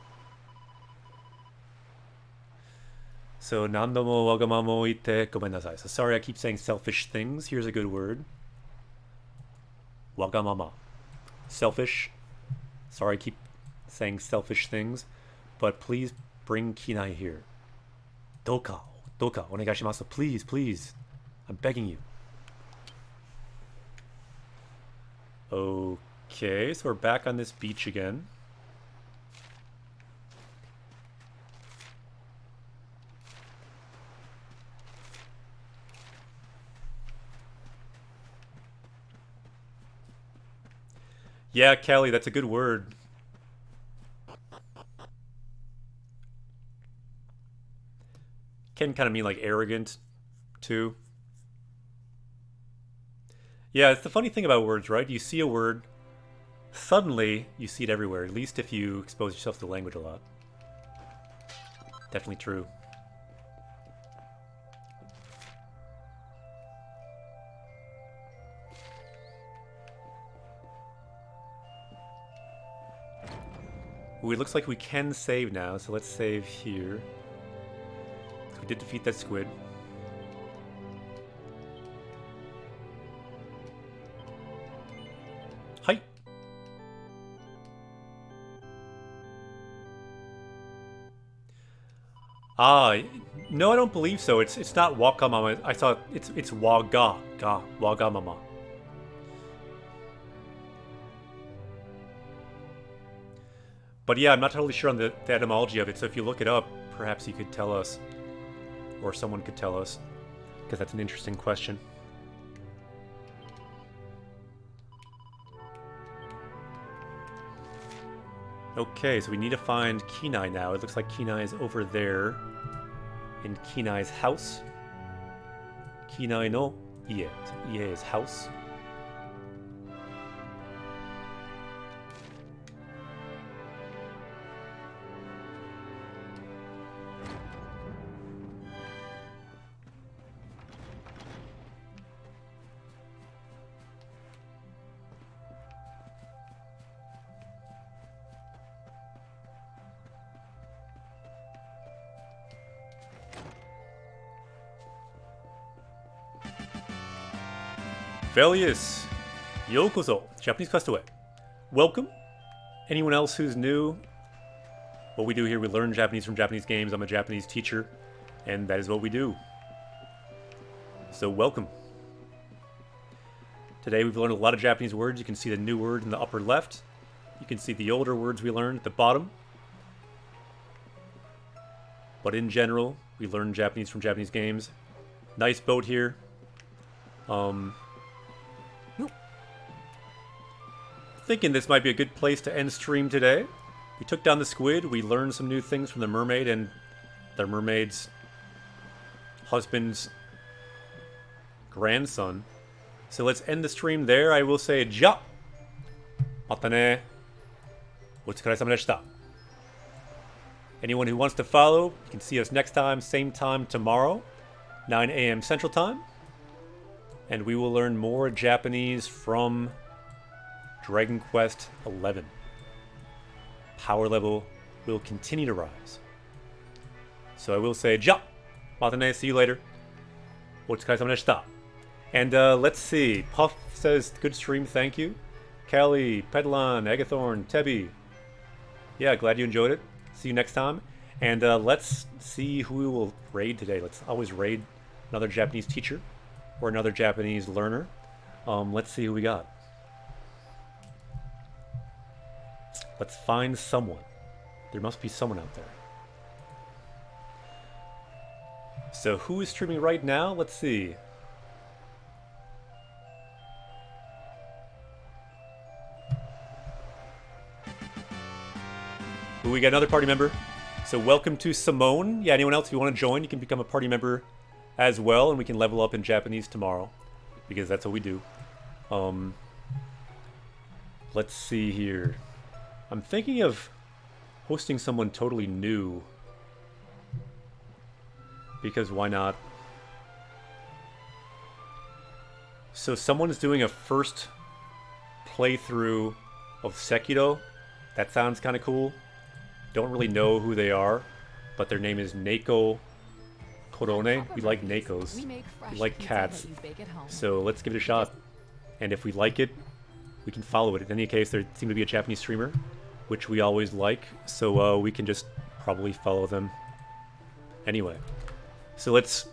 So, nandomo wagamama ite gomennasai. So, sorry I keep saying selfish things. Here's a good word. Wagamama. Selfish. Sorry I keep saying selfish things. But please bring Kinai here. Doka. Doka. Onegaishimasu. Please, please. I'm begging you. Okay, so we're back on this beach again. Yeah, Kelly, that's a good word. Can kind of mean like arrogant, too. Yeah, it's the funny thing about words, right? You see a word, suddenly you see it everywhere, at least if you expose yourself to the language a lot. Definitely true. Ooh, it looks like we can save now, so let's save here. We did defeat that squid. Hi. No, I don't believe so. It's not Wakamama. I thought it's Wagamama. But yeah, I'm not totally sure on the etymology of it, so if you look it up, perhaps you could tell us, or someone could tell us, because that's an interesting question. Okay, so we need to find Kenai now. It looks like Kenai is over there in Kenai's house. Kenai no Ie. So Ie is house. Velius, yokozo, Japanese Castaway. Welcome. Anyone else who's new? What we do here, we learn Japanese from Japanese games. I'm a Japanese teacher, and that is what we do. So welcome. Today we've learned a lot of Japanese words. You can see the new word in the upper left. You can see the older words we learned at the bottom. But in general, we learn Japanese from Japanese games. Nice boat here. Thinking this might be a good place to end stream today. We took down the squid. We learned some new things from the mermaid and the mermaid's husband's grandson. So let's end the stream there. I will say, ja! Mata ne. Otsukaresama deshita. Anyone who wants to follow, you can see us next time, same time tomorrow, 9 a.m. Central Time. And we will learn more Japanese from Dragon Quest XI. Power level will continue to rise. So I will say, ja! Mata ne, see you later. Otsukaresama deshita. And let's see. Puff says, good stream, thank you. Callie, Pedlan, Agathorn, Tebby. Yeah, glad you enjoyed it. See you next time. And let's see who we will raid today. Let's always raid another Japanese teacher or another Japanese learner. Let's see who we got. Let's find someone. There must be someone out there. So who is streaming right now? Let's see. Ooh, we got another party member. So welcome to Simone. Yeah, anyone else, if you want to join, you can become a party member as well, and we can level up in Japanese tomorrow, because that's what we do. Let's see here. I'm thinking of hosting someone totally new, because why not? So someone's doing a first playthrough of Sekiro. That sounds kind of cool. Don't really know who they are, but their name is Neko Korone. We like Nekos. We like cats. So let's give it a shot. And if we like it, we can follow it. In any case, there seems to be a Japanese streamer, which we always like, so we can just probably follow them anyway. So let's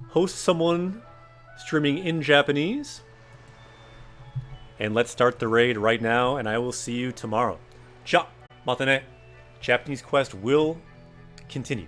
host someone streaming in Japanese, and let's start the raid right now, and I will see you tomorrow. Ja! Mata ne! Japanese Quest will continue.